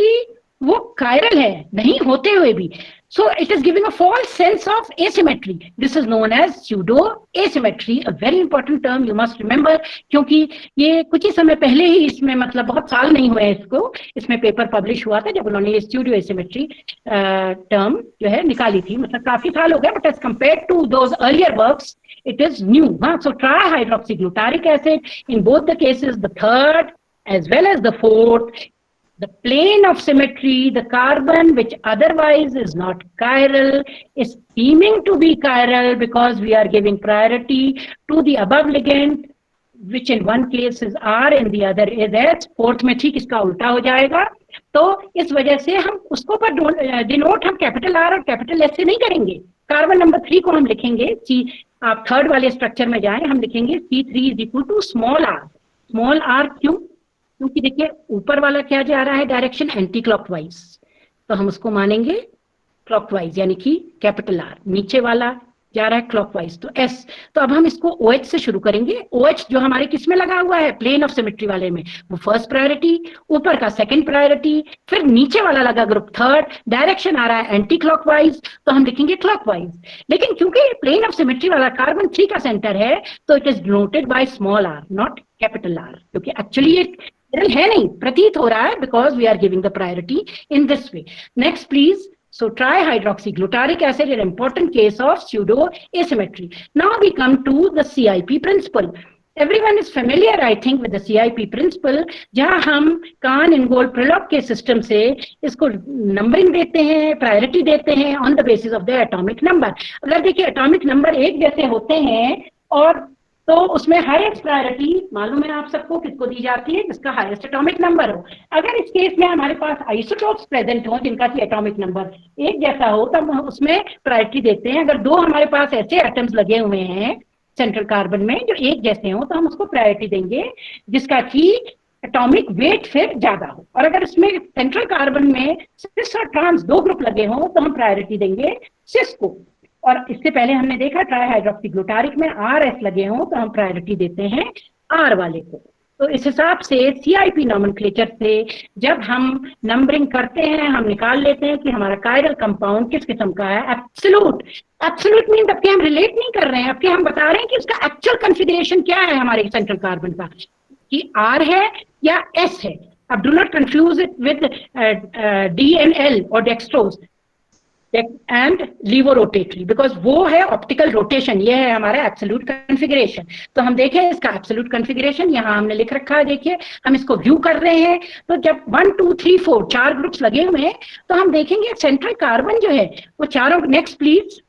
वो कायरल है नहीं होते हुए भी, so it is giving a false sense of asymmetry. This is known as pseudo asymmetry, a very important term you must remember, क्योंकि ये कुछ ही समय पहले ही इसमें मतलब बहुत साल नहीं हुए इसको, इसमें पेपर पब्लिश हुआ था जब उन्होंने ये स्यूडो एसिमेट्री टर्म जो है निकाली थी, मतलब काफी साल हो गया, but as compare to those earlier works it is new. So trihydroxyglutaric acid in both the cases, the third as well as the fourth, the plane of symmetry, the carbon which otherwise is not chiral is seeming to be chiral because we are giving priority to the above ligand, which in one case is R and the other is H, fourth में ठीक इसका उल्टा हो जाएगा, तो इस वजह से हम उसको पर डिनोट हम कैपिटल R और कैपिटल S से नहीं करेंगे। कार्बन नंबर 3 को हम लिखेंगे C, आप थर्ड वाले स्ट्रक्चर में जाएं, हम लिखेंगे C3 is equal to small r। क्यों? क्योंकि देखिए ऊपर वाला क्या जा रहा है डायरेक्शन एंटी क्लॉकवाइज, तो हम उसको मानेंगे क्लॉकवाइज यानी कि कैपिटल R, नीचे वाला जा रहा है क्लॉकवाइज तो S, तो अब हम इसको OH से शुरू करेंगे। OH जो हमारे किस में लगा हुआ है प्लेन ऑफ सिमेट्री वाले में, वो फर्स्ट प्रायोरिटी, ऊपर का सेकंड प्रायोरिटी, फिर नीचे वाला लगा ग्रुप थर्ड, डायरेक्शन आ रहा है एंटी क्लॉकवाइज, तो हम लिखेंगे क्लॉकवाइज। लेकिन क्योंकि प्लेन ऑफ सिमेट्री वाला कार्बन 3 का सेंटर है तो it is denoted by small r not capital R, क्योंकि एक्चुअली ये है नहीं, प्रतीत हो रहा है because we are giving the priority in this way. Next please. So trihydroxyglutaric acid is an important case of pseudo asymmetry. Now we come to the CIP principle. Everyone is familiar, I think, with the CIP principle, जहाँ हम कान इनगोल्ड प्रिलॉक के system से इसको numbering देते हैं, priority देते हैं on the basis of the atomic number. अगर देखिए एटॉमिक नंबर एक जैसे होते हैं और तो उसमें हाईएस्ट प्रायोरिटी मालूम है आप सबको किसको दी जाती है, जिसका हाईएस्ट एटॉमिक नंबर हो। अगर इस केस में हमारे पास आइसोटोप्स प्रेजेंट हो जिनका कि एटॉमिक नंबर एक जैसा हो तब हम उसमें प्रायोरिटी देते हैं। अगर दो हमारे पास ऐसे एटम्स लगे हुए हैं सेंट्रल कार्बन में जो एक जैसे हो तो हम उसको प्रायोरिटी देंगे जिसका कि एटॉमिक वेट फिर ज्यादा हो। और अगर इसमें सेंट्रल कार्बन में सिस और ट्रांस दो ग्रुप लगे हों तो हम प्रायोरिटी देंगे सिस को। और इससे पहले हमने देखा ट्राईहाइड्रोक्सीग्लूटारिक में RS लगे हों तो हम प्रायोरिटी देते हैं R वाले को। तो इस हिसाब से CIP नॉमेनक्लेचर से जब हम नंबरिंग करते हैं हम निकाल लेते हैं कि हमारा कायरल कंपाउंड किस किस्म का है। एब्सोल्यूट, एब्सोल्यूट मीन अब हम रिलेट नहीं कर रहे हैं, अब हम बता रहे हैं कि उसका एक्चुअल कॉन्फ़िगरेशन क्या है हमारे सेंट्रल कार्बन का, कि R है या S है। अब do not confuse it with DNL और डेक्सट्रोज एंड लीवोरोटेटरी, बिकॉज वो है ऑप्टिकल रोटेशन, ये है हमारा एब्सोल्यूट कॉन्फ़िगरेशन। तो हम देखें इसका एब्सोल्यूट कॉन्फ़िगरेशन यहाँ हमने लिख रखा है, देखिए हम इसको व्यू कर रहे हैं। तो जब 1 2 3 4 4 ग्रुप्स लगे हुए हैं तो हम देखेंगे सेंट्रल कार्बन जो है वो चारों, next please,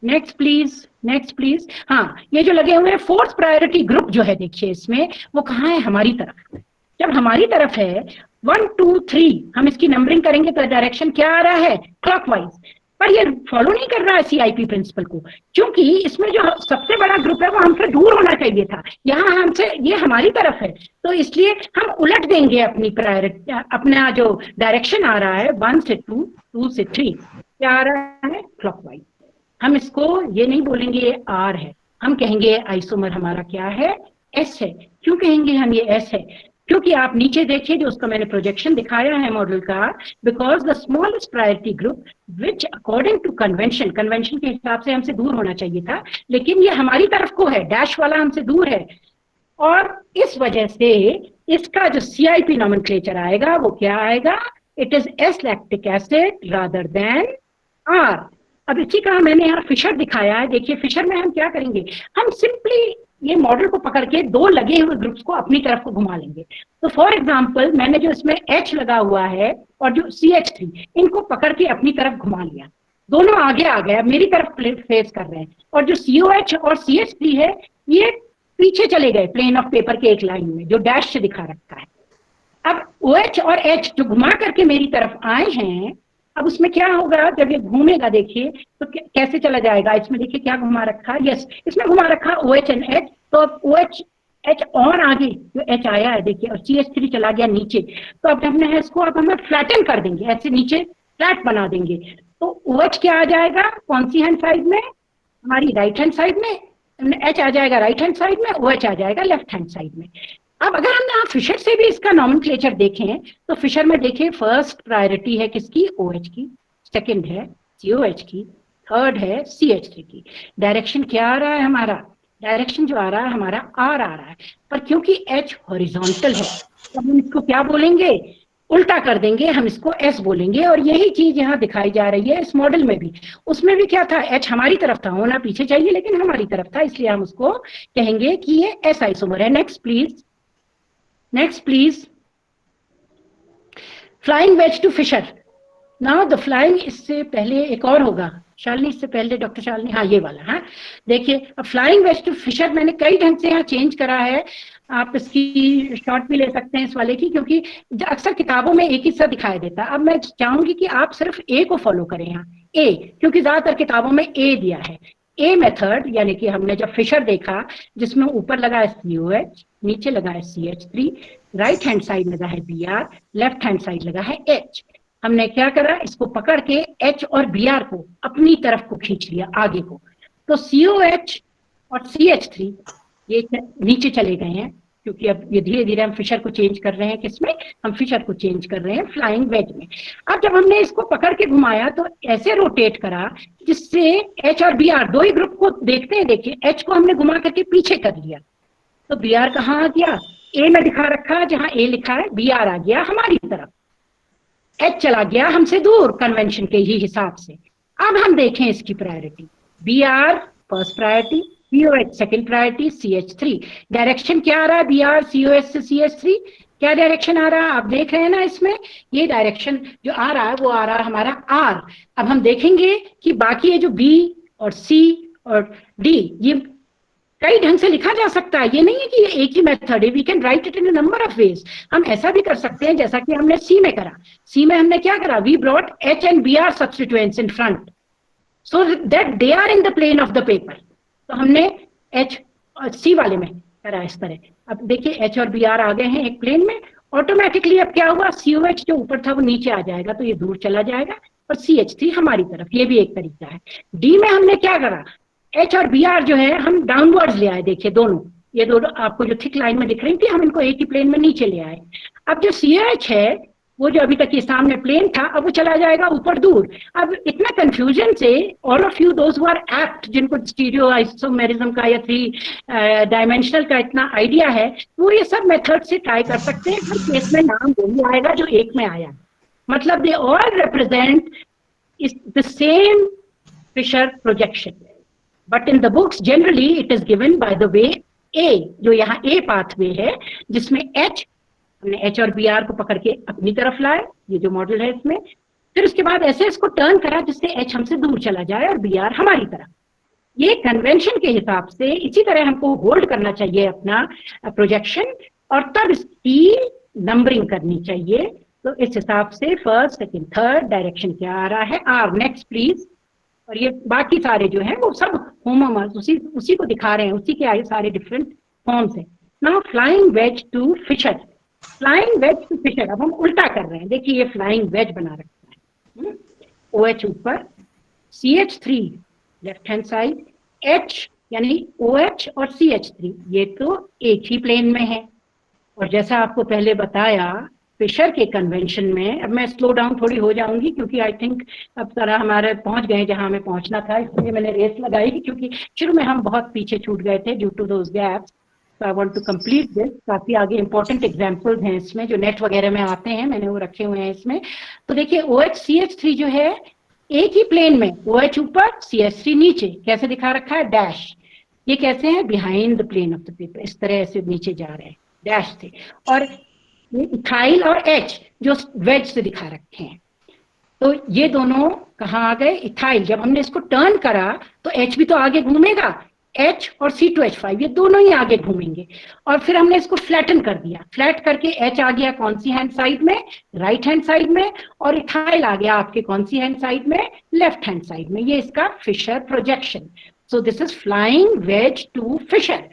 next please, next please. हाँ, ये जो लगे हुए हैं फोर्थ प्रायोरिटी ग्रुप जो है, देखिए इसमें वो कहाँ है, हमारी तरफ। जब हमारी तरफ है 1 2 3, हम इसकी नंबरिंग करेंगे तो डायरेक्शन क्या आ रहा है, क्लॉकवाइज। पर ये फॉलो नहीं कर रहा है सीआईपी प्रिंसिपल को, क्योंकि इसमें जो सबसे बड़ा ग्रुप है वो हमसे दूर होना चाहिए था, यहाँ हमसे, ये हमारी तरफ है, तो इसलिए हम उलट देंगे अपनी प्रायोरिटी, अपना जो डायरेक्शन आ रहा है 1 से 2, 2 से 3, क्या आ रहा है, क्लॉकवाइज। हम इसको ये नहीं बोलेंगे ये आर है, हम कहेंगे आइसोमर हमारा क्या है, एस है। क्यों कहेंगे हम ये एस है, क्योंकि आप नीचे देखिए जो उसका मैंने प्रोजेक्शन दिखाया है मॉडल का, because the smallest priority group which according to convention, convention के हिसाब से हमसे दूर होना चाहिए था, लेकिन ये हमारी तरफ को है, डैश वाला हमसे दूर है, और इस वजह से इसका जो सीआईपी नॉमेनक्लेचर आएगा वो क्या आएगा, it is S lactic acid rather than R. अब इसी का मैंने यहाँ फिशर दिखाया है, देखिए फिशर में हम क्या करेंगे, हम सिंपली ये मॉडल को पकड़ के दो लगे हुए ग्रुप्स को अपनी तरफ को घुमा लेंगे। तो फॉर एग्जांपल मैंने जो इसमें H लगा हुआ है और जो CH3, इनको पकड़ के अपनी तरफ घुमा लिया, दोनों आगे आ गए, मेरी तरफ फेस कर रहे हैं, और जो COH और CH3 है ये पीछे चले गए प्लेन ऑफ पेपर के एक लाइन में जो डैश से दिखा रखा है। अब OH और H जो घुमा करके मेरी तरफ आए हैं, अब उसमें क्या होगा, जब ये घूमेगा देखिए तो कैसे चला जाएगा, इसमें देखिए क्या घुमा रखा है, यस इसमें घुमा रखा OH एंड H, तो अब OH H और आगे जो H आया है देखिए, और CH3 चला गया नीचे, तो अब हमने इसको अब हमें फ्लैटन कर देंगे, ऐसे नीचे फ्लैट बना देंगे, तो OH क्या आ जाएगा कौन सी हैंड साइड में, हमारी राइट हैंड साइड में, H आ जाएगा राइट हैंड साइड में, OH आ जाएगा लेफ्ट हैंड साइड में। अब अगर हम यहाँ फिशर से भी इसका नॉमेनक्लेचर देखें तो फिशर में देखिए फर्स्ट प्रायोरिटी है किसकी, OH की, सेकंड है COH की, थर्ड है CH3 की। डायरेक्शन क्या आ रहा है हमारा, डायरेक्शन जो आ रहा है हमारा आर आ रहा है, पर क्योंकि H हॉरिजॉन्टल है तो हम इसको क्या बोलेंगे, उल्टा कर देंगे, हम इसको S बोलेंगे। और यही चीज यहाँ दिखाई जा रही है इस मॉडल में भी, उसमें भी क्या था, H हमारी तरफ था, होना पीछे चाहिए लेकिन हमारी तरफ था, इसलिए हम उसको कहेंगे कि ये S आइसोमर है। Next please, next please. Flying wedge to Fischer. Now the flying, इससे पहले एक और होगा शालिनी, इससे पहले डॉक्टर शालिनी, हाँ ये वाला, हाँ देखिए अब फ्लाइंग वेज टू फिशर मैंने कई ढंग से यहाँ चेंज करा है, आप इसकी शॉर्ट भी ले सकते हैं इस वाले की, क्योंकि अक्सर किताबों में एक ही सा दिखाई देता है। अब मैं चाहूंगी कि आप सिर्फ ए को फॉलो करें यहाँ, ए, क्योंकि ज्यादातर किताबों में ए दिया है। ए मेथड यानी कि हमने जब फिशर देखा जिसमें ऊपर लगा है COH, नीचे लगा है CH3, राइट हैंड साइड लगा है Br, लेफ्ट हैंड साइड लगा है H, हमने क्या करा, इसको पकड़ के H और Br को अपनी तरफ को खींच लिया आगे को, तो COH और CH3 ये नीचे चले गए हैं, क्योंकि अब ये धीरे धीरे हम फिशर को चेंज कर रहे हैं, किसमें, हम फिशर को चेंज कर रहे हैं फ्लाइंग वेज में। अब जब हमने इसको पकड़ के घुमाया तो ऐसे रोटेट करा जिससे H और Br दो ही ग्रुप को देखते हैं, देखिए H को हमने घुमा करके पीछे कर लिया, तो Br कहाँ आ गया, ए में दिखा रखा जहां ए लिखा है, Br आ गया हमारी तरफ, H चला गया हमसे दूर कन्वेंशन के ही हिसाब से। अब हम देखें इसकी priority, Br first priority, COH second priority, CH3 direction क्या आ रहा है, Br COH से CH3 क्या डायरेक्शन आ रहा है, आप देख रहे हैं ना इसमें, ये डायरेक्शन जो आ रहा है वो आ रहा है हमारा R। अब हम देखेंगे कि बाकी ये जो B और C और D ये कई ढंग से लिखा जा सकता है, ये नहीं है कि ये एक ही मेथड है, we can write it in a number of ways. हम ऐसा भी कर सकते हैं जैसा कि हमने C में करा, C में हमने क्या करा, we brought H and Br substituents in front so that they are in the plane of the paper, तो हमने H और C वाले में करा इस तरह। अब देखिए H और Br आ गए हैं एक प्लेन में, ऑटोमेटिकली अब क्या हुआ, COH जो ऊपर था वो नीचे आ जाएगा, तो ये दूर चला जाएगा, और CH3 हमारी तरफ, ये भी एक तरीका है। D में हमने क्या करा, H और Br जो है हम डाउनवर्ड्स ले आए, देखिए दोनों, ये दोनों आपको जो थिक लाइन में दिख रही थी हम इनको एक ही प्लेन में नीचे ले आए। अब जो CH है वो जो अभी तक ये सामने प्लेन था अब वो चला जाएगा ऊपर दूर। अब इतना कंफ्यूजन से all of you those who are apt, जिनको स्टीरियो आइसोमेरिज्म का या 3 डायमेंशनल का इतना आइडिया है, वो ये सब मेथड से ट्राई कर सकते हैं। हर केस में नाम वही आएगा जो एक में आया, मतलब they all represent the same Fischer projection, but in the books generally it is given by the way A, जो यहाँ A पाथवे है जिसमें H, हमने H और Br को पकड़ के अपनी तरफ लाए, ये जो मॉडल है इसमें, फिर उसके बाद ऐसे इसको टर्न करा जिससे H हमसे दूर चला जाए और Br हमारी तरफ, ये कन्वेंशन के हिसाब से इसी तरह हमको होल्ड करना चाहिए अपना प्रोजेक्शन, और तब इसकी नंबरिंग करनी चाहिए। तो इस हिसाब से फर्स्ट सेकंड थर्ड डायरेक्शन क्या आ रहा है, आर नेक्स्ट प्लीज। और ये बाकी सारे जो हैं वो सब होमोमर्स उसी को दिखा रहे हैं, उसी के आगे सारे डिफरेंट फॉर्म्स हैं। Now flying wedge to Fischer, flying wedge to Fischer, अब हम उल्टा कर रहे हैं। देखिए ये फ्लाइंग वेज बना रखा है, OH ऊपर, CH3 left hand side, H यानी OH और CH3 ये तो एक ही प्लेन में है। और जैसा आपको पहले बताया फिशर के कन्वेंशन में, अब मैं स्लो डाउन थोड़ी हो जाऊंगी क्योंकि आई थिंक अब सारा हमारे पहुंच गए जहां हमें पहुंचना था, इसलिए मैंने रेस लगाई क्योंकि शुरू में हम बहुत पीछे छूट गए थे due to those gaps. So I want to complete this। काफी आगे इंपॉर्टेंट एग्जाम्पल्स हैं इसमें जो नेट वगैरह में आते हैं, मैंने वो रखे हुए हैं इसमें। तो देखिए OH CH3 जो है एक ही प्लेन में, OH ऊपर CH3 नीचे, कैसे दिखा रखा है, डैश। ये कैसे हैं, behind the plane of the paper, इस तरह से नीचे जा रहे हैं डैश से। और इथाइल और H जो वेज से दिखा रखे हैं, तो ये दोनों कहाँ आ गए, इथाइल। जब हमने इसको टर्न करा तो H भी तो आगे घूमेगा, H और C2H5 ये दोनों ही आगे घूमेंगे। और फिर हमने इसको फ्लैटन कर दिया, फ्लैट करके H आ गया कौन सी हैंड साइड में, राइट हैंड साइड में, और इथाइल आ गया आपके कौन सी हैंड साइड में, लेफ्ट हैंड साइड में। ये इसका Fischer projection. So this is flying wedge to Fischer.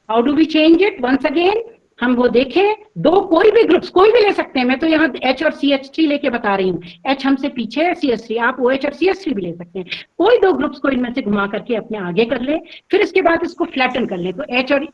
How do we change it, once again हम वो देखें, दो कोई भी ग्रुप्स कोई भी ले सकते हैं, मैं तो यहाँ H और CH3 लेके बता रही हूँ, H हमसे पीछे है, CH3, आप OH और CH3 भी ले सकते हैं। कोई दो ग्रुप्स को इनमें से घुमा करके अपने आगे कर ले, फिर इसके बाद इसको फ्लैटन कर ले। तो H और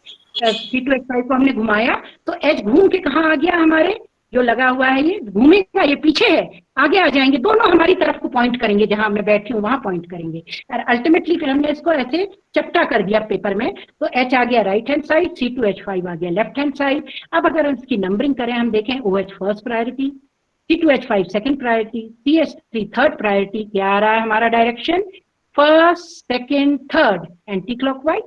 C2H5 को हमने घुमाया तो H घूम के कहाँ आ गया, हमारे जो लगा हुआ है ये घूमेगा, ये पीछे है, आगे आ जाएंगे, दोनों हमारी तरफ को पॉइंट करेंगे, जहां मैं बैठी हूँ वहां पॉइंट करेंगे। और अल्टीमेटली फिर हमने इसको ऐसे चपटा कर दिया पेपर में, तो H आ गया राइट हैंड साइड, C2H5 आ गया लेफ्ट हैंड साइड। अब अगर इसकी नंबरिंग करें, हम देखें OH first priority, C2H5 second priority, CH3 third priority. क्या आ रहा है हमारा direction, first second third, anti clockwise.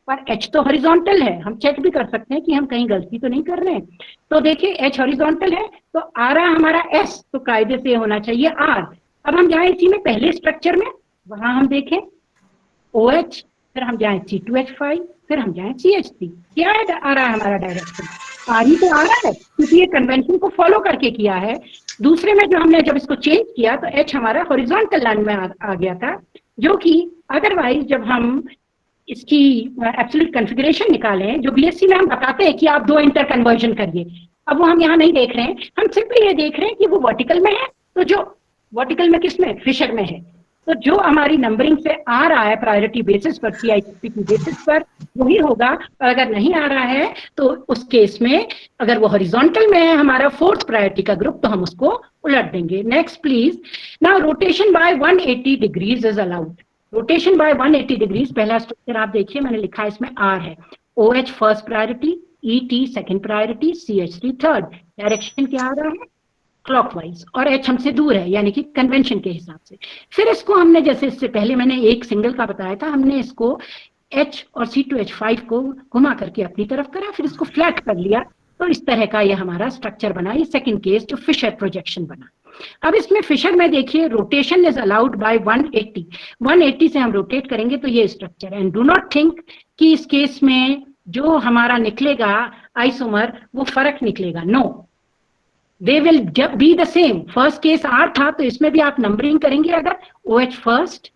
पर H तो हॉरिजॉन्टल है, हम चेक भी कर सकते हैं कि हम कहीं गलती तो नहीं कर रहे हैं। तो देखिए H हॉरिजॉन्टल है तो आ रहा हमारा S, तो कायदे से होना चाहिए R। अब हम जाएं इसी में पहले स्ट्रक्चर में, वहां हम देखें OH, फिर हम जाएं C2H5, फिर हम जाएं CH3। क्या आ रहा है हमारा डायरेक्शन, R ही तो आ रहा है क्योंकि ये कन्वेंशन को फॉलो करके किया है। दूसरे में जो हमने जब इसको चेंज किया तो H हमारा हॉरिजॉन्टल लाइन में आ गया था, जो कि अदरवाइज जब हम इसकी एब्सोल्यूट कॉन्फ़िगरेशन निकालें, जो BSc में हम बताते हैं कि आप दो इंटर कन्वर्जन करिए, अब वो हम यहाँ नहीं देख रहे हैं, हम सिंपली ये देख रहे हैं कि वो वर्टिकल में है, तो जो वर्टिकल में किसमें, फिशर में है, तो जो हमारी नंबरिंग से आ रहा है प्रायोरिटी बेसिस पर, CIP की बेसिस पर वही होगा। और अगर नहीं आ रहा है तो उस केस में अगर वो हॉरिजॉन्टल में है हमारा फोर्थ प्रायोरिटी का ग्रुप, तो हम उसको उलट देंगे। Next please. Now rotation bye 180 degrees is allowed. Rotation bye 180 degrees, पहला स्ट्रक्चर आप देखिए मैंने लिखा है इसमें R है, OH first priority, ET second priority, CH3 third. Direction क्या आ रहा है, क्लॉकवाइज, और H हमसे दूर है यानी कि कन्वेंशन के हिसाब से। फिर इसको हमने, जैसे इससे पहले मैंने एक सिंगल का बताया था, हमने इसको H और C2H5 को घुमा करके अपनी तरफ करा, फिर इसको फ्लैट कर लिया, तो इस तरह का ये हमारा स्ट्रक्चर बना। ये सेकंड केस जो फिशर प्रोजेक्शन बना। अब इसमें फिशर में देखिए रोटेशन इज अलाउड बाय 180 से हम रोटेट करेंगे तो ये स्ट्रक्चर है। एंड डू नॉट थिंक कि इस केस में जो हमारा निकलेगा आइसोमर वो फर्क निकलेगा, no, they will be the same. First case R था तो इसमें भी आप नंबरिंग करेंगे, अगर OH first,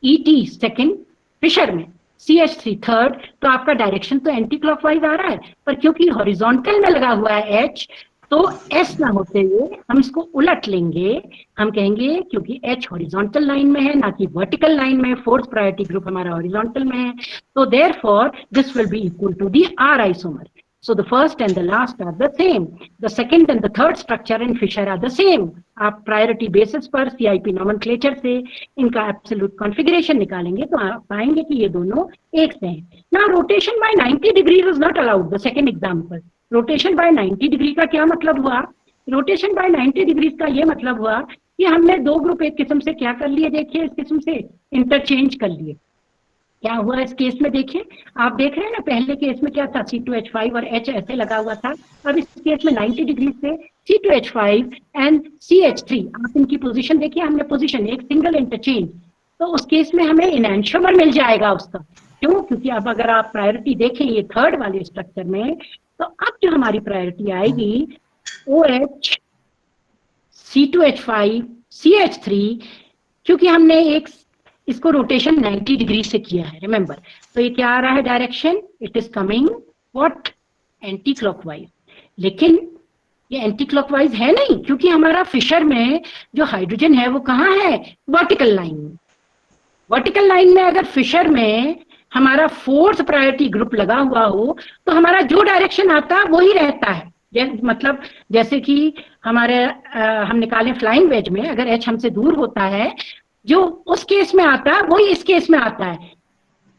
ET second, Fischer में CH3 थर्ड, तो आपका डायरेक्शन तो एंटी क्लॉकवाइज आ रहा है, पर क्योंकि हॉरिजॉन्टल में लगा हुआ है H, तो S ना होते हुए हम इसको उलट लेंगे। हम कहेंगे क्योंकि H हॉरिजॉन्टल लाइन में है ना कि वर्टिकल लाइन में, फोर्थ प्रायोरिटी ग्रुप हमारा हॉरिजॉन्टल में है, तो therefore this will be equal to the R isomer. So the first and the last are the same. The second and the third structure in Fisher are the same. आप priority basis पर CIP nomenclature से इनका absolute configuration निकालेंगे तो आप पाएंगे कि ये दोनों एक से हैं। Now rotation by 90 degrees is not allowed. The second example. Rotation bye 90 degree का क्या मतलब हुआ, रोटेशन बाय 90 डिग्री का ये मतलब हुआ कि हमने दो ग्रुप एक किस्म से क्या कर लिए, देखिए इस किस्म से इंटरचेंज कर लिए। क्या हुआ इस केस में, देखिए आप देख रहे हैं ना, पहले केस में क्या था, C2H5 और H ऐसे लगा हुआ था, अब इस केस में 90 डिग्री से C2H5 एंड CH3, आप इनकी पोजीशन देखिए, हमने पोजीशन एक सिंगल इंटरचेंज तो उस केस में हमें इनैंशियोमर मिल जाएगा उसका। क्यों? क्योंकि अब अगर आप प्रायोरिटी देखें ये थर्ड वाले स्ट्रक्चर में, तो अब जो हमारी प्रायोरिटी आएगी OH C2H5 CH3, क्योंकि हमने एक इसको रोटेशन 90 डिग्री से किया है, रिमेंबर। तो ये क्या आ रहा है direction? It is coming what? Anti clockwise. लेकिन ये एंटी क्लॉकवाइज है नहीं, क्योंकि हमारा फिशर में जो हाइड्रोजन है वो कहाँ है? वर्टिकल लाइन में। वर्टिकल लाइन में अगर फिशर में हमारा फोर्थ प्रायोरिटी ग्रुप लगा हुआ हो तो हमारा जो डायरेक्शन आता है वही रहता है। मतलब जैसे कि हमारे हम निकालें फ्लाइंग वेज में, अगर H हमसे दूर होता है, जो उस केस में आता है वही इस केस में आता है।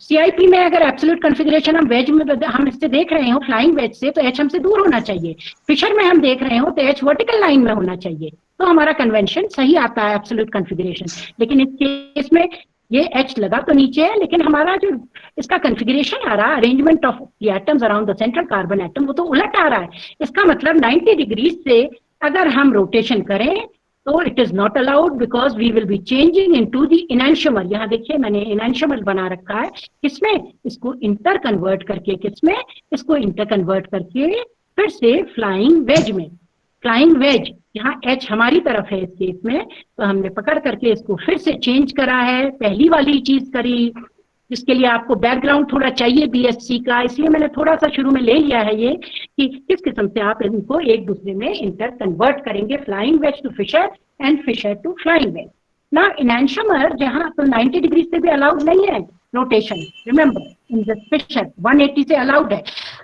CIP में अगर एब्सोल्यूट कॉन्फ़िगरेशन हम वेज में हम इससे देख रहे हो फ्लाइंग वेज से, तो H हमसे दूर होना चाहिए। फिशर में हम देख रहे हो तो H वर्टिकल लाइन में होना चाहिए, तो हमारा कन्वेंशन सही आता है एब्सोल्यूट कॉन्फ़िगरेशन। लेकिन इस केस में ये H लगा तो नीचे है, लेकिन हमारा जो इसका कॉन्फ़िगरेशन आ रहा है, arrangement of the atoms around the central carbon atom, वो तो उलट आ रहा है। इसका मतलब 90 डिग्री से अगर हम रोटेशन करें तो it is not allowed, because we will be changing into the enantiomer. यहाँ देखिए मैंने इनैंशियोमर बना रखा है, किसमें? इसको इंटर कन्वर्ट करके, किसमें? इसको इंटर कन्वर्ट करके फिर से फ्लाइंग वेज में। फ्लाइंग वेज यहाँ H हमारी तरफ है इस केस में, तो हमने पकड़ करके इसको फिर से चेंज करा है, पहली वाली चीज करी, जिसके लिए आपको बैकग्राउंड थोड़ा चाहिए BSc का, इसलिए मैंने थोड़ा सा शुरू में ले लिया है ये कि किस किस्म से आप इनको एक दूसरे में इंटर कन्वर्ट करेंगे, flying wedge to Fischer and Fischer to flying wedge. ना इनैंशियोमर जहां तो 90 डिग्री से भी अलाउड नहीं है rotation, remember in the Fischer 180 से अलाउड है।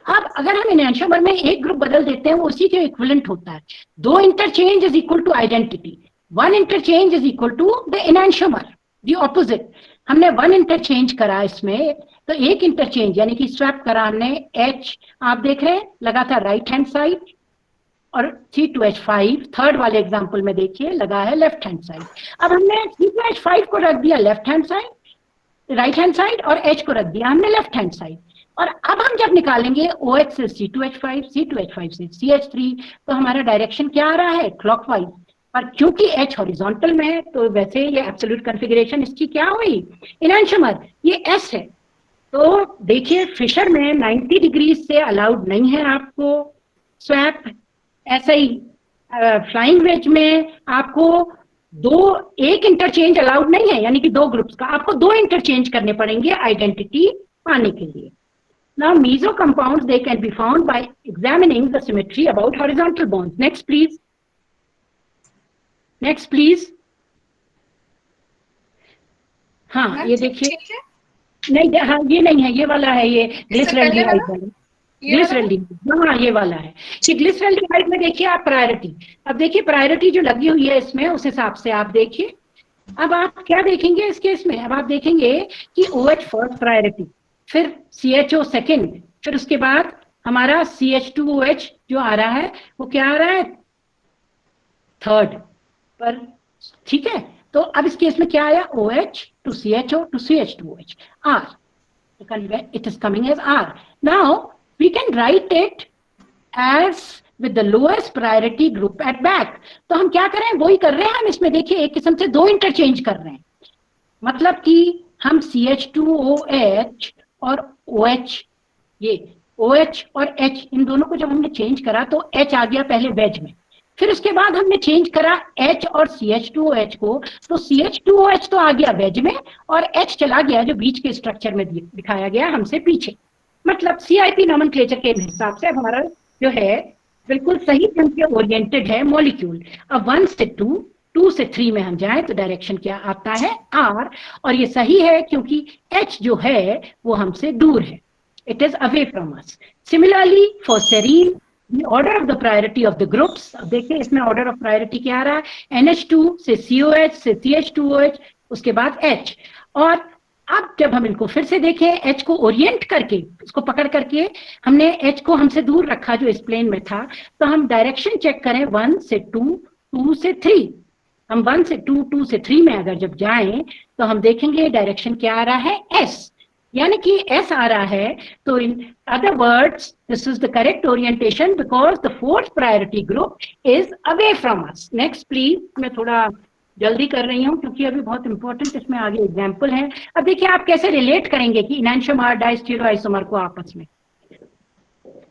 अब अगर हम इनैंशियोमर में एक ग्रुप बदल देते हैं, वो उसी के इक्विवेलेंट होता है। 2 interchange is equal to identity, 1 interchange is equal to the enantiomer, the opposite. हमने 1 इंटरचेंज करा इसमें, तो एक इंटरचेंज यानी कि स्वैप करा हमने H, आप देख रहे हैं लगा था राइट हैंड साइड, और C2H5 थर्ड वाले एग्जांपल में देखिए लगा है लेफ्ट हैंड साइड। अब हमने C2H5 को रख दिया left hand side, right hand side, और H को रख दिया हमने लेफ्ट हैंड साइड। और अब हम जब निकालेंगे OH से C2H5, C2H5 से CH3, तो हमारा डायरेक्शन क्या आ रहा है? क्लॉकवाइज। पर क्योंकि H हॉरिजॉन्टल में है, तो वैसे ये एब्सोल्यूट कॉन्फ़िगरेशन इसकी क्या हुई? इनैंशियोमर। ये S है, तो देखिए फिशर में 90 डिग्री से अलाउड नहीं है आपको स्वैप। ऐसा ही फ्लाइंग वेज में आपको एक इंटरचेंज अलाउड नहीं है, यानी कि 2 ग्रुप्स का आपको 2 इंटरचेंज करने पड़ेंगे आइडेंटिटी पाने के लिए। Now meso compounds, they can be found by examining the symmetry about horizontal bonds. Next please. Next please. हाँ ये देखिए, नहीं हाँ ये नहीं है, ये वाला है, ये ग्लिसरल्डिहाइड वाला, ग्लिसरल्डिहाइड, हाँ ये वाला है। ग्लिसरल्डिहाइड में देखिए आप प्रायोरिटी, अब देखिए प्रायोरिटी जो लगी हुई है इसमें, उस हिसाब से आप देखिए। अब आप क्या देखेंगे इस केस में? अब आप देखेंगे कि OH फर्स्ट प्रायोरिटी, फिर CHO सेकेंड, फिर उसके बाद हमारा CH2OH जो आ रहा है वो क्या आ रहा है? थर्ड पर, ठीक है। तो अब इस केस में क्या आया? OH to CHO to CH2OH, R. It is coming as R. Now we can write it as with the lowest priority group at back. तो हम क्या कर रहे हैं? वही कर रहे हैं हम इसमें, देखिए एक किस्म से 2 इंटरचेंज कर रहे हैं। मतलब कि हम CH2OH और OH, ये OH और H इन दोनों को जब हमने चेंज करा तो H आ गया पहले वेज में, फिर उसके बाद हमने चेंज करा H और CH2OH को, तो CH2OH तो आ गया वेज में और H चला गया जो बीच के स्ट्रक्चर में दिखाया गया हमसे पीछे। मतलब CIP नोमेनक्लेचर के हिसाब से अब हमारा जो है बिल्कुल सही ढंग से ओरिएंटेड है मॉलिक्यूल। अब 1 से 2, 2 से 3 में हम जाएं तो डायरेक्शन क्या आता है? R। और ये सही है क्योंकि H जो है वो हमसे दूर है, it is away from us. Similarly for serine, the order of the priority of the groups, अब देखिए इसमें order of priority क्या आ रहा है? NH2 से COH से CH2OH, उसके बाद H। और अब जब हम इनको फिर से देखें, H को ओरिएंट करके, इसको पकड़ करके हमने H को हमसे दूर रखा जो इस प्लेन में था, तो हम डायरेक्शन चेक करें 1 से 2, 2 से 3। हम 1 से 2, 2 से 3 में अगर जब जाएं तो हम देखेंगे डायरेक्शन क्या आ रहा है? S, यानी कि S आ रहा है। तो इन other words this is the correct orientation because the 4th priority group is away from us. Next please, मैं थोड़ा जल्दी कर रही हूँ क्योंकि अभी बहुत इंपॉर्टेंट इसमें आगे एग्जाम्पल है। अब देखिए आप कैसे रिलेट करेंगे कि इनैंशियोमर डायस्टीरियोआइसोमर को आपस में।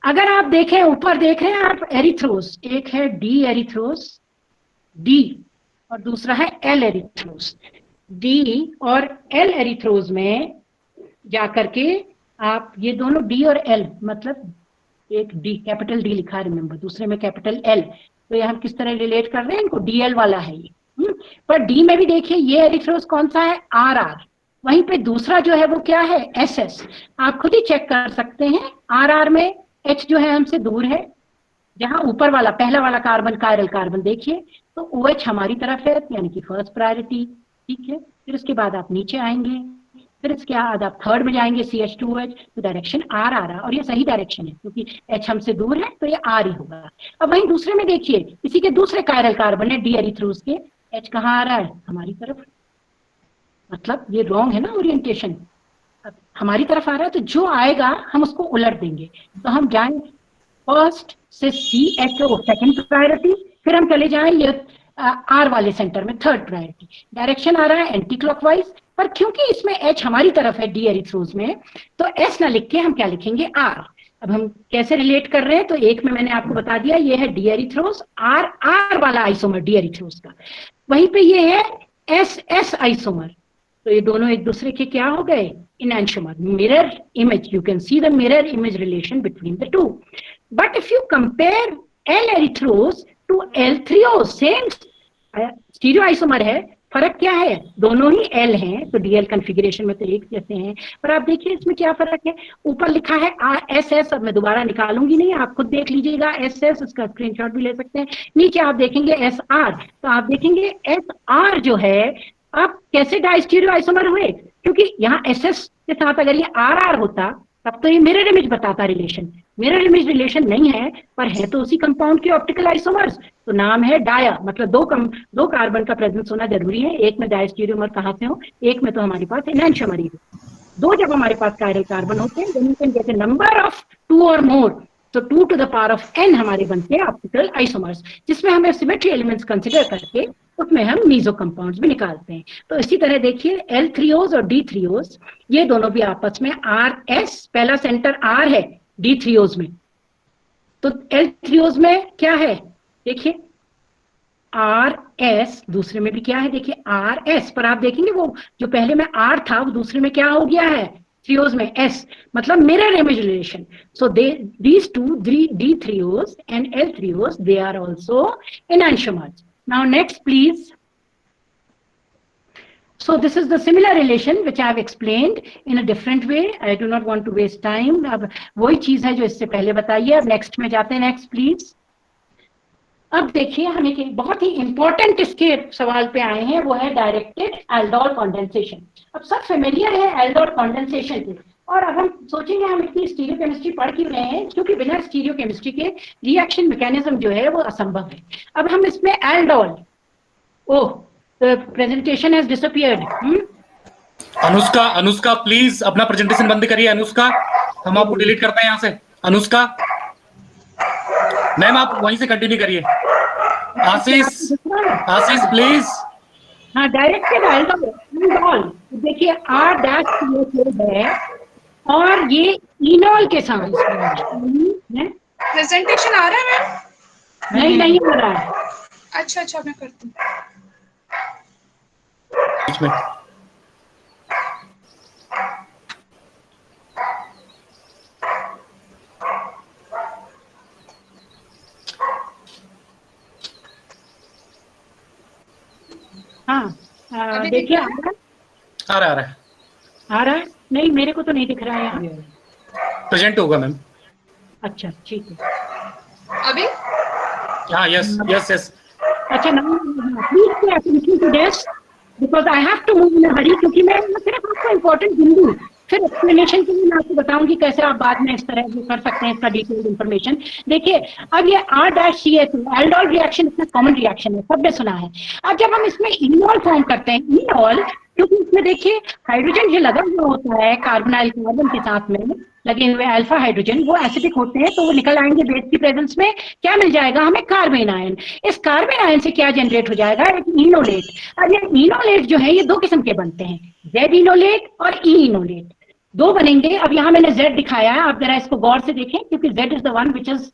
अगर आप देखें, ऊपर देख रहे हैं आप एरिथ्रोस, एक है डी एरिथ्रोस, डी, और दूसरा है एल एरिथ्रोस। डी और एल एरिथ्रोस में जाकर के आप ये दोनों डी और एल, मतलब एक डी कैपिटल डी लिखा है रिमेंबर, दूसरे में कैपिटल एल, तो ये हम किस तरह रिलेट कर रहे हैं इनको, डीएल वाला है ये। पर डी में भी देखिए ये एरिथ्रोस कौन सा है, आर आर, वहीं पे दूसरा जो है वो क्या है, एस एस। आप खुद ही चेक कर सकते हैं, आर आर में एच जो है हमसे दूर है, जहां ऊपर वाला पहला वाला कार्बन कायरल कार्बन देखिए तो OH हमारी तरफ है, यानी कि फर्स्ट प्रायोरिटी, ठीक है। फिर उसके बाद आप नीचे आएंगे, फिर इसके बाद आप थर्ड में जाएंगे CH2OH, तो डायरेक्शन आर आ रहा, और ये सही डायरेक्शन है क्योंकि H हमसे दूर है तो ये आर ही होगा। अब वहीं दूसरे में देखिए, इसी के दूसरे कायरल कार्बन है डी एरिथ्रोस के, H कहाँ आ रहा है, हमारी तरफ, मतलब ये रॉन्ग है ना ओरिएंटेशन, हमारी तरफ आ रहा है, तो जो आएगा हम उसको उलट देंगे। तो हम जाएं फर्स्ट से CHO सेकंड प्रायोरिटी, फिर हम चले जाएं ये आर वाले सेंटर में थर्ड प्रायोरिटी। डायरेक्शन आ रहा है एंटी क्लॉकवाइज, पर क्योंकि इसमें H हमारी तरफ है डी एरिथ्रोस में, तो S ना लिख के हम क्या लिखेंगे, R। अब हम कैसे रिलेट कर रहे हैं, तो एक में मैंने आपको बता दिया ये है डी एरिथ्रोस, आर आर वाला आइसोमर डी एरिथ्रोस का, वहीं पे ये है SS आइसोमर, तो ये दोनों एक दूसरे के क्या हो गए, enantiomer, mirror image. You can see the mirror image relation between the two. But if you compare L-erythros to L-threos, same stereoisomer है, फर्क क्या है, दोनों ही L हैं, तो DL कॉन्फ़िगरेशन में तो एक जैसे हैं, पर आप देखिए इसमें क्या फर्क है। ऊपर लिखा है SS, अब मैं दोबारा निकालूंगी नहीं, आप खुद देख लीजिएगा, SS, उसका स्क्रीनशॉट भी ले सकते हैं। नीचे आप देखेंगे SR, तो आप देखेंगे SR जो है, अब कैसे डायस्टीरियोआइसोमर हुए, क्योंकि यहाँ SS के साथ अगर ये RR होता तब तो ये मिरर इमेज बताता रिलेशन, मिरर इमेज रिलेशन नहीं है, पर है तो उसी कंपाउंड के ऑप्टिकल आइसोमर्स, तो नाम है डाया, मतलब दो कार्बन का प्रेजेंस होना जरूरी है, एक में डायस्टीरियोमर कहाँ से हो, एक में तो हमारे पास एनैंशियोमर ही हो। दो जब हमारे पास कायरल कार्बन होते हैं, then you can get a number of 2 or more, तो 2 to the power of n हमारे बनते हैं ऑप्टिकल आइसोमर्स, जिसमें हमें सिमेट्री एलिमेंट्स कंसिडर करके उसमें हम मीजो कंपाउंड्स भी निकालते हैं। तो इसी तरह देखिए L-threos और D-threos, ये दोनों भी आपस में RS, पहला सेंटर R है D-threos में, तो L-threos में क्या है, देखिए RS, दूसरे में भी क्या है, देखिए RS, पर आप देखेंगे वो जो पहले में R था वो दूसरे में क्या हो गया है, threos में S, मतलब mirror image relation. So these two, D-threos and L-threos, they are also enantiomers. Now next please. So this is the similar relation which I have explained in a different way. I do not want to waste time. अब वही चीज है जो इससे पहले बताइए। अब next में जाते हैं, नेक्स्ट प्लीज। अब देखिए हम एक बहुत ही इंपॉर्टेंट इसके सवाल पे आए हैं, वो है डायरेक्टेड एल्डोल कंडेंसेशन। अब सब फेमिलियर है एल्डोल कंडेंसेशन से, और अब हम सोचेंगे हम इतनी स्टीरियोकेमिस्ट्री पढ़ क्यों रहे हैं, क्योंकि बिना स्टीरियोकेमिस्ट्री के रिएक्शन मैकेनिज्म जो है वो असंभव है। अब हम इसमें aldol, oh presentation has disappeared. Anushka please अपना प्रेजेंटेशन बंद करिए। अनुष्का, हम आपको डिलीट करते हैं यहाँ से। अनुष्का मैम आप वहीं से कंटिन्यू करिए। आशीष प्लीज। हाँ, डायरेक्टेड एल्डोल देखिए R डैश है और ये इनॉल के साथ प्रेजेंटेशन आ रहा है मैम? नहीं आ रहा है। अच्छा मैं करती हूँ। हाँ देखिए आ रहा है। नहीं मेरे को तो नहीं दिख रहा है यहाँ। प्रेजेंट होगा मैम। अच्छा ठीक है। अभी हाँ यस। अच्छा please to this because I have to move in a hurry, क्योंकि मैं सिर्फ आपको इम्पोर्टेंट बिंदु फिर एक्सप्लेनेशन के लिए मैं आपको बताऊंगी कैसे आप बाद में इस तरह कर सकते हैं इसका डिटेल्ड इन्फॉर्मेशन। देखिए अब ये R-CH2 एल्डोल रिएक्शन इतना कॉमन रिएक्शन है, सबने सुना है। अब जब हम इसमें इनॉल फॉर्म करते हैं, इनॉल क्योंकि इसमें देखिए हाइड्रोजन जो लगा हुआ होता है कार्बोनाइल कार्बन के साथ में लगे हुए अल्फा हाइड्रोजन, वो एसिडिक होते हैं तो वो निकल आएंगे बेस की प्रेजेंस में, क्या मिल जाएगा हमें कार्बन आयन। इस कार्बन आयन से क्या जनरेट हो जाएगा, एक इनोलेट। अब ये इनोलेट जो है ये दो किस्म के बनते हैं, जेड इनोलेट और ई इनोलेट, दो बनेंगे। अब यहाँ मैंने Z दिखाया है, आप जरा इसको गौर से देखें क्योंकि Z is the one which is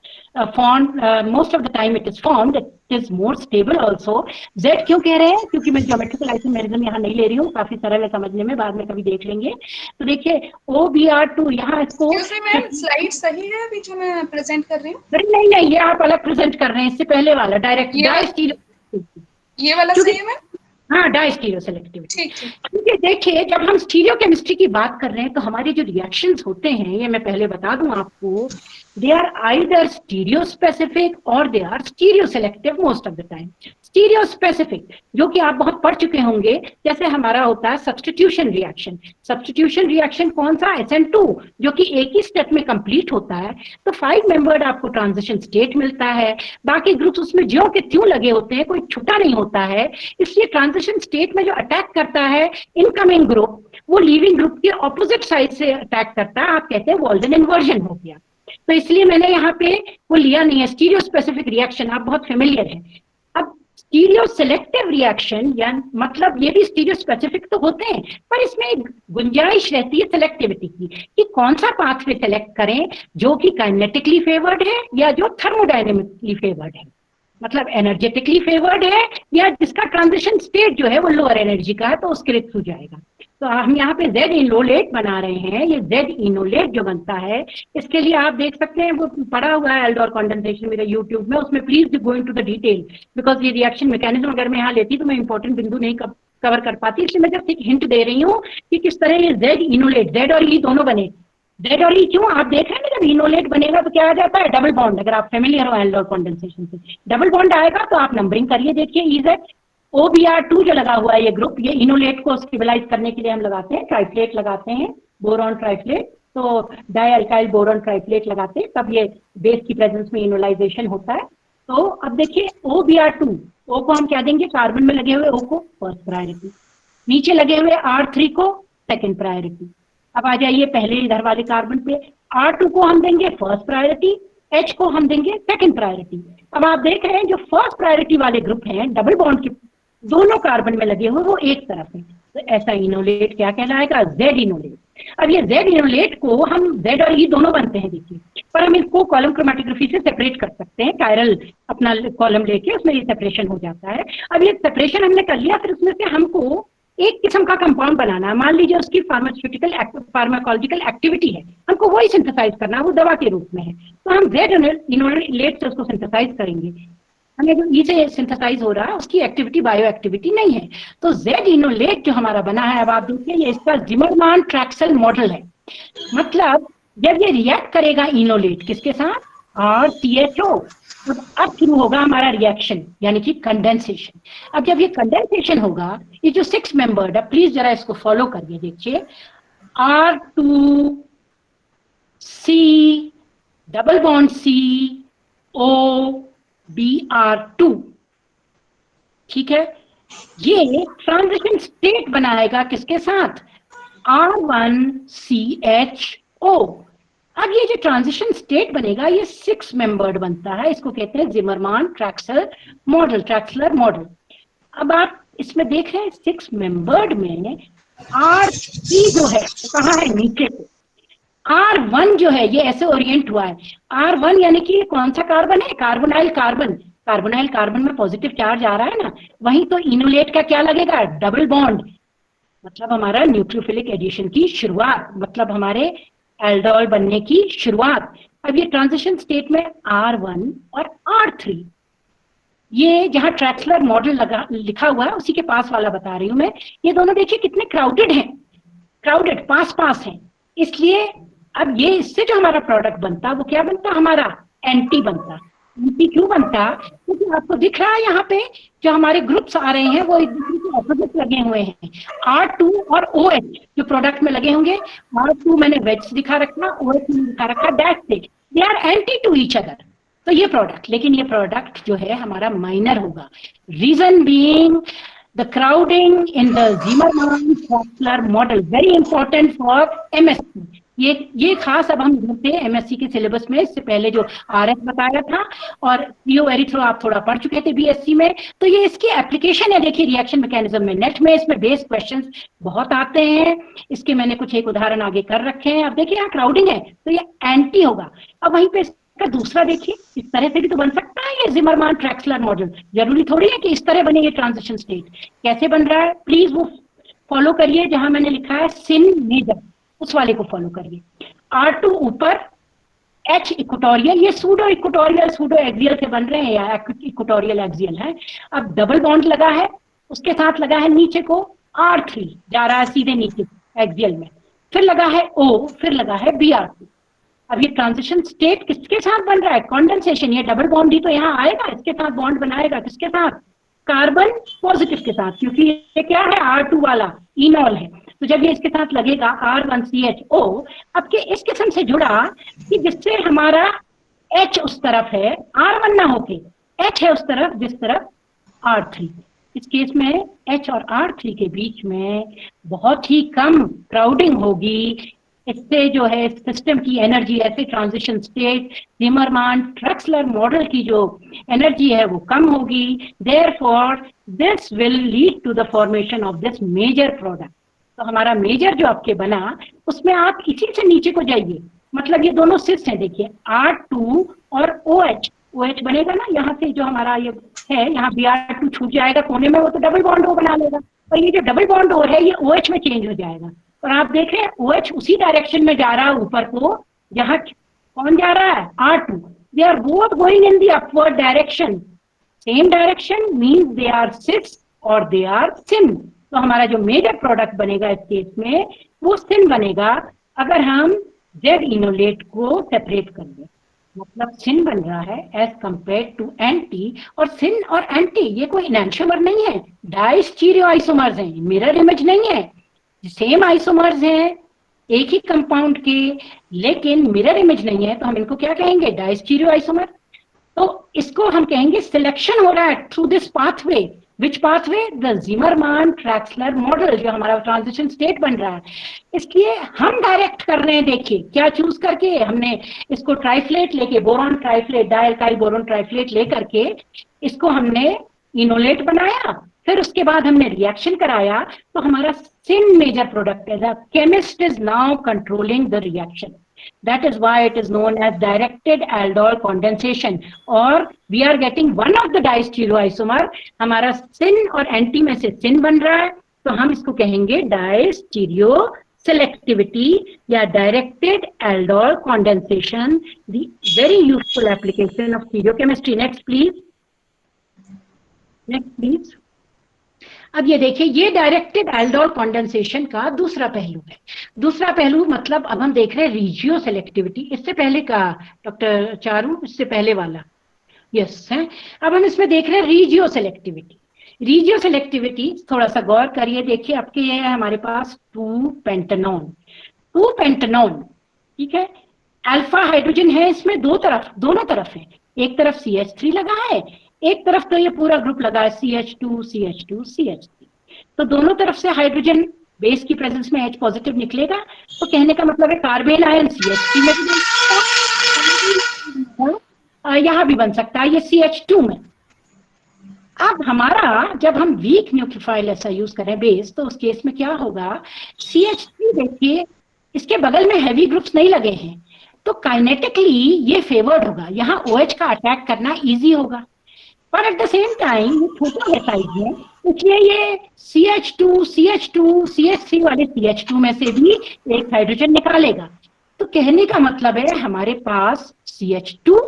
formed most of the time, it is formed, it is more stable also. Z क्यों कह रहे हैं, क्योंकि मैं ज्योमेट्रिकल आइसोमेरिज्म यहाँ नहीं ले रही हूँ, काफी सरल है समझने में, बाद में कभी देख लेंगे। तो देखिए OBr2 यहाँ इसको स्लाइड सही है अभी जो मैं प्रेजेंट कर रही हूँ? नहीं, ये आप अलग प्रेजेंट कर रहे हैं, इससे पहले वाला डायरेक्ट ये वाला सही है मैम? हाँ, डाइस्टीरियो सेलेक्टिविटी। ठीक है। देखिए जब हम स्टीरियो केमिस्ट्री की बात कर रहे हैं तो हमारे जो रिएक्शंस होते हैं, ये मैं पहले बता दूं आपको, they are either stereospecific or they are stereoselective most of the time. Stereospecific जो कि आप बहुत पढ़ चुके होंगे, जैसे हमारा होता है सब्स्टिट्यूशन रिएक्शन। सब्स्टिट्यूशन रिएक्शन कौन सा, SN2, जो कि एक ही स्टेप में कंप्लीट होता है, तो 5 मेंबर्ड आपको ट्रांजिशन स्टेट मिलता है, बाकी ग्रुप्स उसमें ज्यों के त्यों लगे होते हैं, कोई छुटा नहीं होता है। इसलिए ट्रांजिशन स्टेट में जो अटैक करता है इनकमिंग ग्रुप, वो लीविंग ग्रुप के ऑपोजिट साइड से अटैक करता है, आप कहते हैं वॉल्डन इन्वर्जन हो गया। तो इसलिए मैंने यहाँ पे वो लिया नहीं है, स्टीरियो स्पेसिफिक रिएक्शन आप बहुत फेमिलियर है। अब स्टीरियो सेलेक्टिव रिएक्शन या मतलब ये भी स्टीरियो स्पेसिफिक तो होते हैं, पर इसमें एक गुंजाइश रहती है सेलेक्टिविटी की कि कौन सा पाथवे सेलेक्ट करें जो कि काइनेटिकली फेवर्ड है या जो थर्मोडायनेमिकली फेवर्ड है, मतलब एनर्जेटिकली फेवर्ड है, या जिसका ट्रांजिशन स्टेट जो है वो लोअर एनर्जी का है तो उसके लिए हो जाएगा। तो हम यहाँ पे Z इनोलेट बना रहे हैं, ये Z इनोलेट जो बनता है इसके लिए आप देख सकते हैं वो पड़ा हुआ है एल्डोर कंडेंसेशन मेरे यूट्यूब में, उसमें please go into the detail because ये रिएक्शन मैकेनिज्म अगर मैं यहाँ लेती तो मैं इंपॉर्टेंट बिंदु नहीं कवर कर पाती, इसलिए मैं जस्ट एक हिंट दे रही हूँ कि किस तरह ये Z इनोलेट, Z और E दोनों बने। Z और E क्यों, आप देख रहे हैं जब इनोलेट बनेगा तो क्या आ जाता है, डबल बॉन्ड। अगर आप फेमिलियर हो एल्डोर कंडेंसेशन से, डबल बॉन्ड आएगा तो आप नंबरिंग करिए, देखिए EZ OBr2 जो लगा हुआ है ये ग्रुप, ये इनोलेट को स्टेबलाइज करने के लिए हम लगाते हैं, ट्राइफ्लेट लगाते हैं, बोरॉन ट्राइफ्लेट, तो डाइअल्काइल बोरॉन ट्राइफ्लेट लगाते हैं, तब ये बेस की प्रेजेंस में इनोलाइजेशन होता है। तो अब देखिए OBr2, O को हम क्या देंगे, कार्बन में लगे हुए O को फर्स्ट प्रायोरिटी, नीचे लगे हुए R3 को सेकेंड प्रायोरिटी। अब आ जाइए पहले इधर वाले कार्बन पे, R2 को हम देंगे फर्स्ट प्रायोरिटी, H को हम देंगे सेकेंड प्रायोरिटी। अब आप देख रहे हैं जो फर्स्ट प्रायोरिटी वाले ग्रुप हैं डबल बॉन्ड के दोनों कार्बन में लगे हुए वो एक तरफ है, तो ऐसा इनोलेट क्या कहलाएगा, Z इनोलेट। अब ये Z इनोलेट को हम Z और E दोनों बनते हैं देखिए, पर हम इसको कॉलम क्रोमेटोग्राफी से सेपरेट कर सकते हैं, कायरल अपना कॉलम लेके उसमें ये सेपरेशन हो जाता है। अब ये सेपरेशन हमने कर लिया, फिर उसमें से हमको एक किस्म का कंपाउंड बनाना, मान लीजिए उसकी फार्माकोलॉजिकल एक्टिविटी है, हमको वही सिंथेसाइज करना, वो दवा के रूप में है, तो हम Z इनोलेट से उसको सिंथेसाइज करेंगे। हमें जो E से सिंथेसाइज हो रहा है उसकी एक्टिविटी बायो एक्टिविटी नहीं है, तो Z इनोलेट जो हमारा बना है, अब आप देखिए ये इसका जिमरमान ट्रैक्सल मॉडल है, मतलब जब ये रिएक्ट करेगा इनोलेट किसके साथ, RCHO, अब शुरू होगा हमारा रिएक्शन यानी कि कंडेंसेशन। अब जब ये कंडेंसेशन होगा, ये जो 6 मेंबर्ड है, प्लीज जरा इसको फॉलो करिए, देखिए R2C double bond C O Br2, ठीक है, ये ट्रांजिशन स्टेट बनाएगा किसके साथ, R1CHO। अब ये जो ट्रांजिशन स्टेट बनेगा ये 6 मेंबर्ड बनता है, इसको कहते हैं जिमरमान ट्रैक्सलर मॉडल। अब आप इसमें देख रहे हैं 6 मेंबर्ड में R3 जो है कहाँ है, नीचे पे, R1 जो है ये ऐसे ओरिएंट हुआ है, R1 यानी कि कौन सा कार्बन है, कार्बोनाइल कार्बन में पॉजिटिव चार्ज आ रहा है ना, वहीं तो इनोलेट का क्या लगेगा, डबल बॉन्ड, मतलब हमारा न्यूक्लियोफिलिक एडिशन की शुरुआत, मतलब हमारे एल्डोल बनने की शुरुआत। अब ये ट्रांजिशन स्टेट में R1 और R3, ये जहां ट्रैक्सलर मॉडल लिखा हुआ है उसी के पास वाला बता रही हूं मैं, ये दोनों देखिए कितने क्राउडेड हैं, क्राउडेड पास हैं, इसलिए अब ये इससे जो हमारा प्रोडक्ट बनता वो क्या बनता, हमारा एंटी बनता। एंटी क्यों बनता, क्योंकि आपको दिख रहा है यहाँ पे जो हमारे ग्रुप्स आ रहे हैं वो एक दूसरे ऑपोजिट लगे हुए हैं। R2 और OH जो प्रोडक्ट में लगे होंगे, R2 मैंने वेज दिखा रखा, OH मैंने दिखा रखा डैश से, they are anti to each other. तो ये प्रोडक्ट, लेकिन ये प्रोडक्ट जो है हमारा माइनर होगा। Reason being the crowding in the Zimmerman Traxler model, very important for MSc। ये खास अब हम ढूंढते हैं MSc के सिलेबस में, इससे पहले जो RS बताया था और CO एरिथ्रो आप थोड़ा पढ़ चुके थे BSc में, तो ये इसकी एप्लीकेशन है। देखिए रिएक्शन मैकेनिज्म में, नेट में इसमें बेस क्वेश्चंस बहुत आते हैं, इसके मैंने कुछ एक उदाहरण आगे कर रखे हैं। अब देखिए यहाँ क्राउडिंग है तो ये एंटी होगा। अब वहीं पे इसका दूसरा देखिए, इस तरह से भी तो बन सकता है ये ज़ीमरमान-ट्रैक्सलर मॉडल, जरूरी थोड़ी है कि इस तरह बने ये ट्रांजिशन स्टेट। कैसे बन रहा है प्लीज वो फॉलो करिए, जहां मैंने लिखा है सिन मेजर, उस वाले को फॉलो करिए। R2 ऊपर, H इक्वेटोरियल, ये सूडो इक्वेटोरियल सूडो एक्सियल से बन रहे हैं या इक्वेटोरियल एक्सियल है। अब डबल बॉन्ड लगा है, उसके साथ लगा है नीचे को R3, जा रहा है सीधे नीचे एक्सियल में, फिर लगा है O, फिर लगा है Br2। अब ये ट्रांजिशन स्टेट किसके साथ बन रहा है? कंडेंसेशन। ये डबल बॉन्ड ही तो यहाँ आएगा, इसके साथ बॉन्ड बनाएगा, किसके साथ? कार्बन पॉजिटिव के साथ, क्योंकि ये क्या है R2 वाला इनॉल है। तो जब ये इसके साथ लगेगा R1CHO, अब के इस किस्म से जुड़ा कि जिससे हमारा H उस तरफ है, R1 ना होके H है उस तरफ जिस तरफ R3। इस केस में H और R3 के बीच में बहुत ही कम क्राउडिंग होगी। इससे जो है सिस्टम की एनर्जी, ऐसे ट्रांजिशन स्टेट ज़ीमरमान-ट्रैक्सलर मॉडल की जो एनर्जी है वो कम होगी। Therefore this will lead to the formation of this major product. तो हमारा मेजर जो आपके बना, उसमें आप इसी से नीचे को जाइए, मतलब ये दोनों सिस हैं। देखिए R2 और OH बनेगा ना, यहाँ से जो हमारा ये है, यहाँ Br2 छूट जाएगा कोने में, वो तो डबल बॉन्ड O बना लेगा, और ये जो डबल बॉन्ड O है ये OH में चेंज हो जाएगा। और आप देख रहे हैं OH उसी डायरेक्शन में जा रहा है ऊपर को, जहाँ कौन जा रहा है? R2। They are both going in the upward direction, same direction means they are cis or they are सिन। तो हमारा जो मेजर प्रोडक्ट बनेगा इस केस में वो सिन बनेगा अगर हम Z इनोलेट को सेपरेट कर दें। मतलब सिन बन रहा है एज कंपेयर टू एंटी, और सिन और एंटी ये कोई एनैंटियोमर नहीं है, डाइस्टीरियो आइसोमर्स हैं, मिरर इमेज नहीं है। सेम आइसोमर्स हैं एक ही कंपाउंड के, लेकिन मिरर इमेज नहीं है, तो हम इनको क्या कहेंगे? Diastereoisomer. तो इसको हम कहेंगे सिलेक्शन हो रहा है through this pathway. Which pathway? The Zimmerman Traxler model, जो हमारा ट्रांजिशन स्टेट बन रहा है। इसलिए हम डायरेक्ट कर रहे हैं, देखिए क्या चूज करके हमने इसको ट्राइफ्लेट लेके, बोरॉन ट्राइफ्लेट, डायल्काइल बोरॉन ट्राइफ्लेट लेकर के इसको हमने इनोलेट बनाया, फिर उसके बाद हमने रिएक्शन कराया, तो हमारा सिन मेजर प्रोडक्ट है। The chemist is now controlling the reaction, that is why it is known as directed aldol condensation, और we are getting one of the distereoisomer। हमारा सिन और एंटी में से सिन बन रहा है, तो हम इसको कहेंगे डाइस्टीरियो selectivity या directed aldol condensation, the very useful application of stereochemistry। next please। अब ये देखिए, ये डायरेक्टेड एल्डोल कंडेंसेशन का दूसरा पहलू है। दूसरा पहलू मतलब अब हम देख रहे हैं रीजियो सेलेक्टिविटी। इससे पहले का डॉक्टर चारू, इससे पहले वाला यस है। अब हम इसमें देख रहे हैं रीजियो सेलेक्टिविटी। रीजियो सेलेक्टिविटी थोड़ा सा गौर करिए, देखिए आपके ये है हमारे पास 2 पेंटेनॉन, ठीक है। अल्फा हाइड्रोजन है इसमें दोनों तरफ है, एक तरफ CH3 लगा है, एक तरफ तो ये पूरा ग्रुप लगा है CH2 CH2 CH3। तो दोनों तरफ से हाइड्रोजन बेस की प्रेजेंस में H पॉजिटिव निकलेगा, तो कहने का मतलब है कार्बन आयन CH3 में भी बन सकता है, यहाँ भी बन सकता है ये CH2 में। अब हमारा जब हम वीक न्यूक्लियोफाइल ऐसा यूज करें बेस, तो उस केस में क्या होगा? CH3 देखिए इसके बगल में हैवी ग्रुप्स नहीं लगे हैं, तो काइनेटिकली ये फेवर्ड होगा, यहाँ OH का अटैक करना इजी होगा, पर एट द सेम टाइम ये छोटा है साइज में, इसलिए ये CH3 वाले CH2 में से भी एक हाइड्रोजन निकालेगा। तो कहने का मतलब है हमारे पास CH2,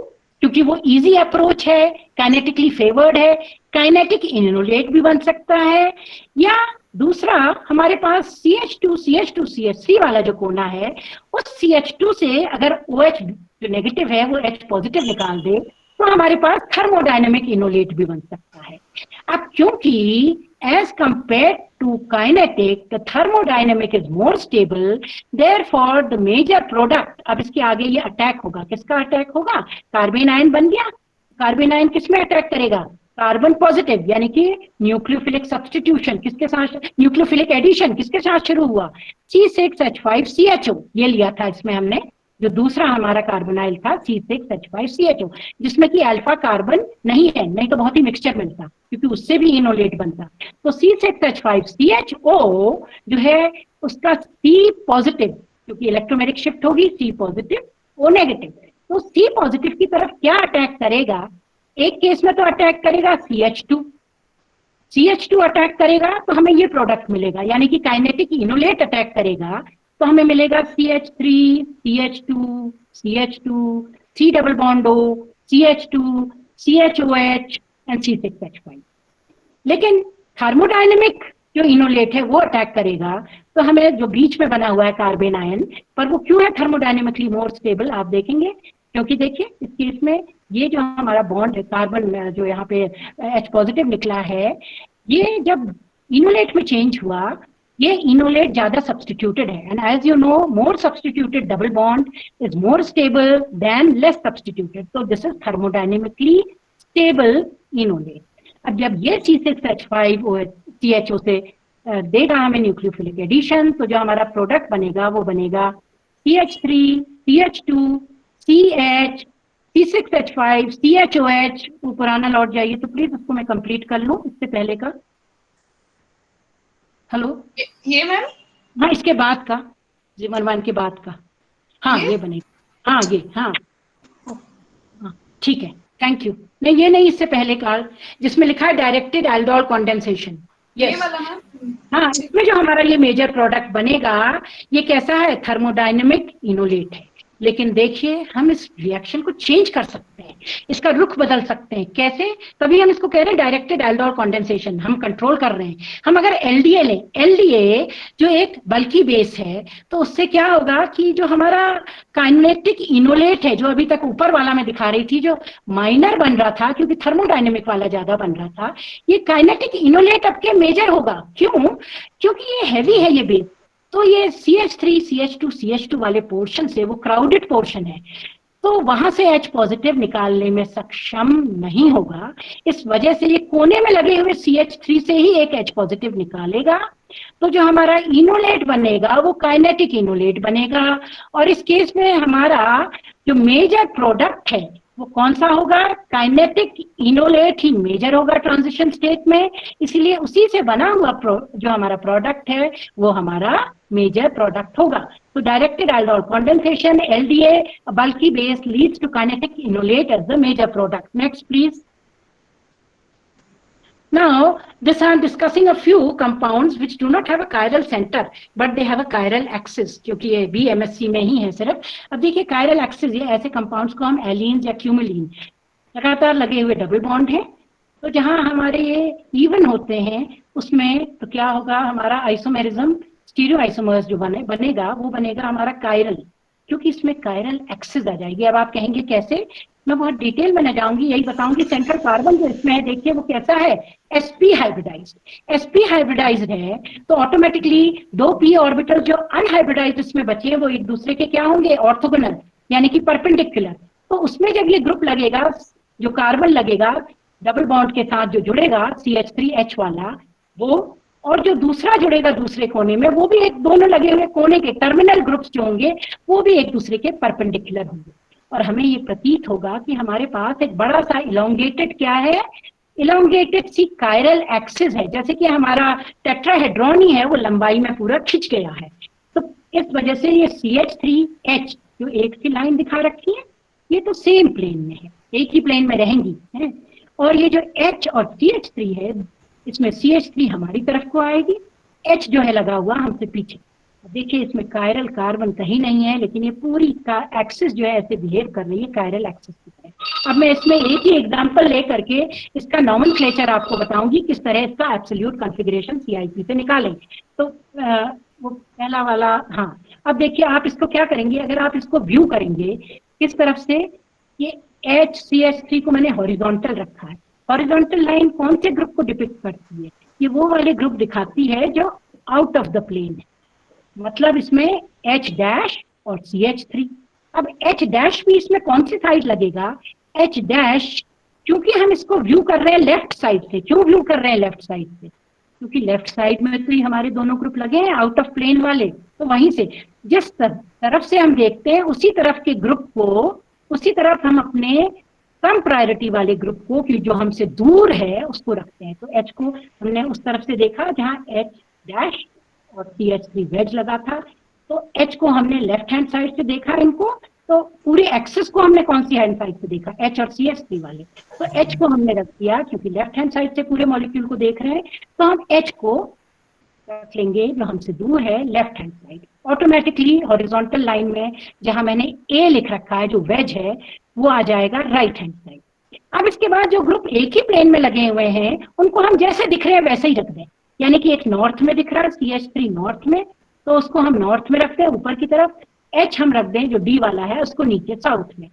क्योंकि वो इजी अप्रोच है, काइनेटिकली फेवर्ड है, काइनेटिक इनोलेट भी बन सकता है, या दूसरा हमारे पास CH3 वाला जो कोना है, उस CH2 से अगर OH जो नेगेटिव है वो H पॉजिटिव निकाल दे, तो हमारे पास थर्मोडायनेमिक इनोलेट भी बन सकता है। अब क्योंकि as compare to kinetic the thermodynamic is more stable, therefore the major product, अब इसके आगे ये अटैक होगा, किसका अटैक होगा? कार्बन आयन बन गया, कार्बन आयन किसमें अटैक करेगा? कार्बन पॉजिटिव, यानी कि न्यूक्लियोफिलिक सब्स्टिट्यूशन किसके साथ, न्यूक्लियोफिलिक एडिशन किसके साथ शुरू हुआ? C6H5CHO, ये लिया था इसमें हमने, जो दूसरा हमारा कार्बोनाइल था C6H5CHO, जिसमें कि अल्फा कार्बन नहीं है, नहीं तो बहुत ही मिक्सचर मिलता, क्योंकि उससे भी इनोलेट बनता। तो C6H5CHO जो है उसका C पॉजिटिव, क्योंकि इलेक्ट्रोमेरिक शिफ्ट होगी, C पॉजिटिव O नेगेटिव, तो C पॉजिटिव की तरफ क्या अटैक करेगा? एक केस में तो अटैक करेगा CH2 अटैक करेगा तो हमें ये प्रोडक्ट मिलेगा, यानी कि काइनेटिक इनोलेट अटैक करेगा तो हमें मिलेगा CH3, CH2, C double bond O, CH2, CHOH and C6H5। लेकिन थर्मोडायनेमिक जो इनोलेट है वो अटैक करेगा तो हमें जो बीच में बना हुआ है कार्बन आयन, पर वो क्यों है थर्मोडायनेमिकली मोर स्टेबल, आप देखेंगे, क्योंकि देखिए इस केस में ये जो हमारा बॉन्ड है, कार्बन जो यहाँ पे H पॉजिटिव निकला है, ये जब इनोलेट में चेंज हुआ, ये इनोलेट ज्यादा सब्स्टिट्यूटेड है, and as you know more substituted double bond is more stable than less substituted, तो this is thermodynamically stable enolate. अब जब ये C6H5CHO से देगा हमें न्यूक्लियोफिलिक एडिशन, तो जो हमारा प्रोडक्ट बनेगा वो बनेगा CH3, CH2, CH, C6H5, CHOH। वो पुराना लौट जाइए तो प्लीज उसको मैं कंप्लीट कर लूं इससे पहले का। हेलो, ये मैम, हाँ इसके बाद का, Zimmermann के बाद का, हाँ ये बनेगा, हाँ ये, हाँ ठीक है, थैंक यू। नहीं ये नहीं, इससे पहले का जिसमें लिखा है डायरेक्टेड एल्डोल कंडेंसेशन, ये वाला मैम, हाँ इसमें जो हमारा ये मेजर प्रोडक्ट बनेगा ये कैसा है? थर्मोडायनेमिक इनोलेट है। लेकिन देखिए हम इस रिएक्शन को चेंज कर सकते हैं, इसका रुख बदल सकते हैं। कैसे? तभी हम इसको कह रहे हैं डायरेक्टेड एल्डोल कंडेंसेशन, हम कंट्रोल कर रहे हैं। हम अगर एलडीए लें, एलडीए जो एक बल्की बेस है, तो उससे क्या होगा कि जो हमारा काइनेटिक इनोलेट है, जो अभी तक ऊपर वाला मैं दिखा रही थी, जो माइनर बन रहा था क्योंकि थर्मोडायनेमिक वाला ज्यादा बन रहा था, ये काइनेटिक इनोलेट अब के मेजर होगा। क्यों? क्योंकि ये हैवी है ये बेस, तो ये CH3, CH2 वाले पोर्शन से, वो क्राउडेड पोर्शन है, तो वहां से H पॉजिटिव निकालने में सक्षम नहीं होगा। इस वजह से ये कोने में लगे हुए CH3 से ही एक H पॉजिटिव निकालेगा, तो जो हमारा इनोलेट बनेगा वो काइनेटिक इनोलेट बनेगा। और इस केस में हमारा जो मेजर प्रोडक्ट है वो कौन सा होगा? काइनेटिक इनोलेट ही मेजर होगा ट्रांजिशन स्टेट में, इसलिए उसी से बना हुआ जो हमारा प्रोडक्ट है वो हमारा मेजर प्रोडक्ट होगा। तो directed aldol condensation, LDA, bulky base leads to kinetic inolate as the major product. Next please. Now, this I am discussing a few compounds which do not have a chiral center, but they have a chiral axis, क्योंकि ये भी MSc में ही है सिर्फ। अब देखिए chiral axis, ये ऐसे compounds को हम एलिन्स या क्यूमुलिन, लगातार लगे हुए डबल बॉन्ड है, तो जहां हमारे ये इवन होते हैं उसमें तो क्या होगा? हमारा आइसोमेरिज्म, स्टीरियो आइसोमर्स जो बनेगा वो बनेगा हमारा कायरल, क्योंकि इसमें कायरल एक्सिस आ जाएगी। अब आप कहेंगे कैसे? मैं बहुत डिटेल में न जाऊंगी, यही बताऊंगी। सेंट्रल कार्बन जो इसमें है, देखिए वो कैसा है? sp हाइब्रिडाइज्ड है, तो ऑटोमेटिकली दो p ऑर्बिटल जो अनहाइब्रिडाइज्ड इसमें बचे वो एक दूसरे के क्या होंगे? ऑर्थोगोनल, यानी कि परपेंडिकुलर। तो उसमें जब ये ग्रुप लगेगा, जो कार्बन लगेगा डबल बॉन्ड के साथ जो जुड़ेगा CH3H वाला, वो और जो दूसरा जुड़ेगा दूसरे कोने में, वो भी एक, दोनों लगे हुए कोने के टर्मिनल ग्रुप्स जो होंगे वो भी एक दूसरे के परपेंडिकुलर होंगे। और हमें ये प्रतीत होगा कि हमारे पास एक बड़ा सा इलोंगेटेड क्या है? इलोंगेटेड सी कायरल एक्सिस है, जैसे कि हमारा टेट्राहेड्रॉन ही है, वो लंबाई में पूरा खिंच गया है। तो इस वजह से ये CH3H जो एक सी लाइन दिखा रखी है, ये तो सेम प्लेन में है, एक ही प्लेन में रहेंगी है। और ये जो H और CH3 है, इसमें CH3 हमारी तरफ को आएगी, H जो है लगा हुआ हमसे पीछे। देखिए इसमें कायरल कार्बन कहीं नहीं है, लेकिन ये पूरी एक्सिस जो है ऐसे बिहेव कर रही है कायरल एक्सिस की तरह। अब मैं इसमें एक ही एग्जांपल लेकर के इसका नॉमेनक्लेचर आपको बताऊंगी, किस तरह इसका एब्सोल्यूट कॉन्फ़िगरेशन CIP से निकालें। तो वो पहला वाला, हाँ। अब देखिए आप इसको क्या करेंगे, अगर आप इसको व्यू करेंगे किस तरफ से, ये HCH3 को मैंने हॉरिजॉन्टल रखा है। हॉरिजॉन्टल लाइन कौन से ग्रुप को डिपिक्ट करती है? ये वो वाले ग्रुप दिखाती है जो आउट ऑफ द प्लेन है, मतलब इसमें H डैश और CH3। अब H डैश भी इसमें कौन सी साइड लगेगा? H डैश, क्योंकि हम इसको व्यू कर रहे हैं लेफ्ट साइड से। क्यों व्यू कर रहे हैं लेफ्ट साइड से? क्योंकि लेफ्ट साइड में तो ही हमारे दोनों ग्रुप लगे हैं आउट ऑफ प्लेन वाले, तो वहीं से जिस तरफ से हम देखते हैं उसी तरफ के ग्रुप को, उसी तरफ हम अपने कम प्रायोरिटी वाले ग्रुप को, कि जो हमसे दूर है, उसको रखते हैं। तो H को हमने उस तरफ से देखा जहां H डैश और CH3 वेज लगा था, तो H को हमने लेफ्ट हैंड साइड से देखा इनको, तो पूरे एक्सिस को हमने कौन सी हैंड साइड से देखा? H और CH3 वाले। तो H को हमने रख दिया, क्योंकि लेफ्ट हैंड साइड से पूरे मॉलिक्यूल को देख रहे हैं, तो हम H को रख लेंगे जो हमसे दूर है left hand side. Automatically horizontal line में जहां मैंने A लिख रखा है जो वेज है, वो आ जाएगा राइट हैंड साइड। अब इसके बाद जो ग्रुप एक ही प्लेन में लगे हुए हैं उनको हम जैसे दिख रहे हैं वैसे ही रख दें। यानी कि एक नॉर्थ में दिख रहा है CH3 नॉर्थ में, तो उसको हम नॉर्थ में रखते हैं ऊपर की तरफ। H हम रख दें जो D वाला है उसको नीचे साउथ में।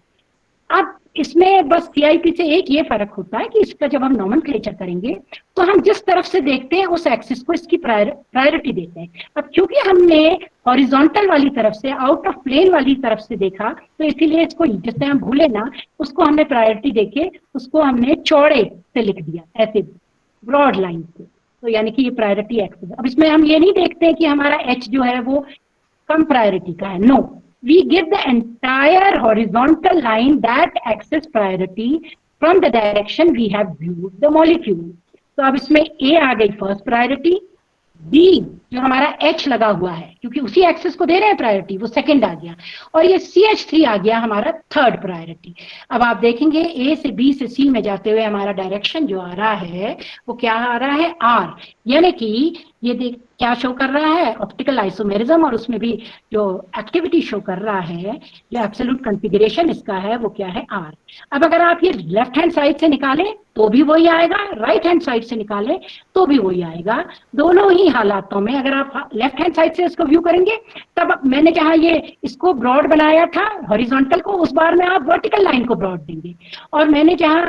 अब इसमें बस CIP से एक ये फर्क होता है कि इसका जब हम नॉमेनक्लेचर करेंगे तो हम जिस तरफ से देखते हैं उस एक्सिस को इसकी प्रायोरिटी देते हैं। अब क्योंकि हमने हॉरिजॉन्टल वाली तरफ से, आउट ऑफ प्लेन वाली तरफ से देखा, तो इसीलिए इसको जिससे हम भूले ना, उसको हमने प्रायोरिटी देके उसको हमने चौड़े से लिख दिया, ऐसे ब्रॉड लाइन से। तो यानी कि ये प्रायोरिटी एक्सिस। अब इसमें हम ये नहीं देखते कि हमारा H जो है वो कम प्रायोरिटी का है। No, we give the entire horizontal line that axis priority from the direction we have viewed the molecule. तो अब इसमें A आ गई फर्स्ट प्रायोरिटी, B जो हमारा H लगा हुआ है क्योंकि उसी एक्सेस को दे रहे हैं प्रायोरिटी, वो सेकंड आ गया, और ये CH3 आ गया हमारा थर्ड प्रायोरिटी। अब आप देखेंगे A से B से C में जाते हुए हमारा डायरेक्शन जो आ रहा है वो क्या आ रहा है? R। यानी कि ये देख क्या शो कर रहा है? ऑप्टिकल आइसोमेरिज्म, और उसमें भी जो एक्टिविटी शो कर रहा है, जो एब्सोल्यूट कॉन्फ़िगरेशन इसका है वो क्या है? R। अब अगर आप ये लेफ्ट हैंड साइड से निकालें तो भी वही आएगा, राइट हैंड साइड से निकालें तो भी वही आएगा। दोनों ही हालातों में अगर आप लेफ्ट हैंड साइड से इसको व्यू करेंगे, तब मैंने जहां ये इसको ब्रॉड बनाया था हॉरिजॉन्टल को, उस बार में आप वर्टिकल लाइन को ब्रॉड देंगे, और मैंने जहां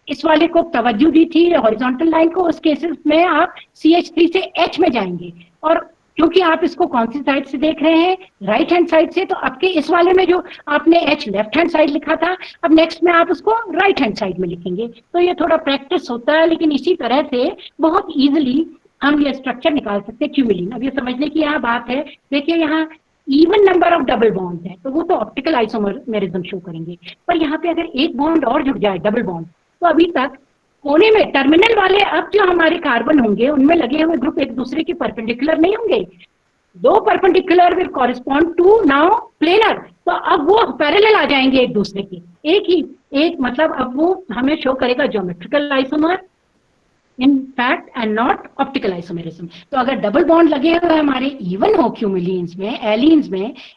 इस वाले को तवज्जो दी थी हॉरिजॉन्टल लाइन को, उस केसेस में आप CH3 से H में जाएंगे। और क्योंकि आप इसको कौन सी साइड से देख रहे हैं? राइट हैंड साइड से, तो आपके इस वाले में जो आपने H लेफ्ट हैंड साइड लिखा था, अब नेक्स्ट में आप उसको राइट हैंड साइड में लिखेंगे। तो ये थोड़ा प्रैक्टिस होता है, लेकिन इसी तरह से बहुत इजीली हम ये स्ट्रक्चर निकाल सकते हैं क्यूमिलिन। अब ये समझने की यहाँ बात है, देखिए यहाँ even number of double bond है, तो वो तो ऑप्टिकल आइसोमेरिज्म शो करेंगे, पर यहाँ पे अगर एक बॉन्ड और जुड़ जाए डबल बॉन्ड, तो अभी तक कोने में टर्मिनल वाले अब जो हमारे कार्बन होंगे उनमें लगे हुए ग्रुप एक दूसरे के परपेंडिकुलर नहीं होंगे। दो perpendicular will correspond to now planar, तो अब वो पैरेलल आ जाएंगे एक दूसरे के, एक मतलब अब वो हमें शो करेगा geometrical isomer in fact and not optical isomerism. तो अगर डबल बॉन्ड लगे हुए हमारे इवन हो क्यूमिलीन्स में,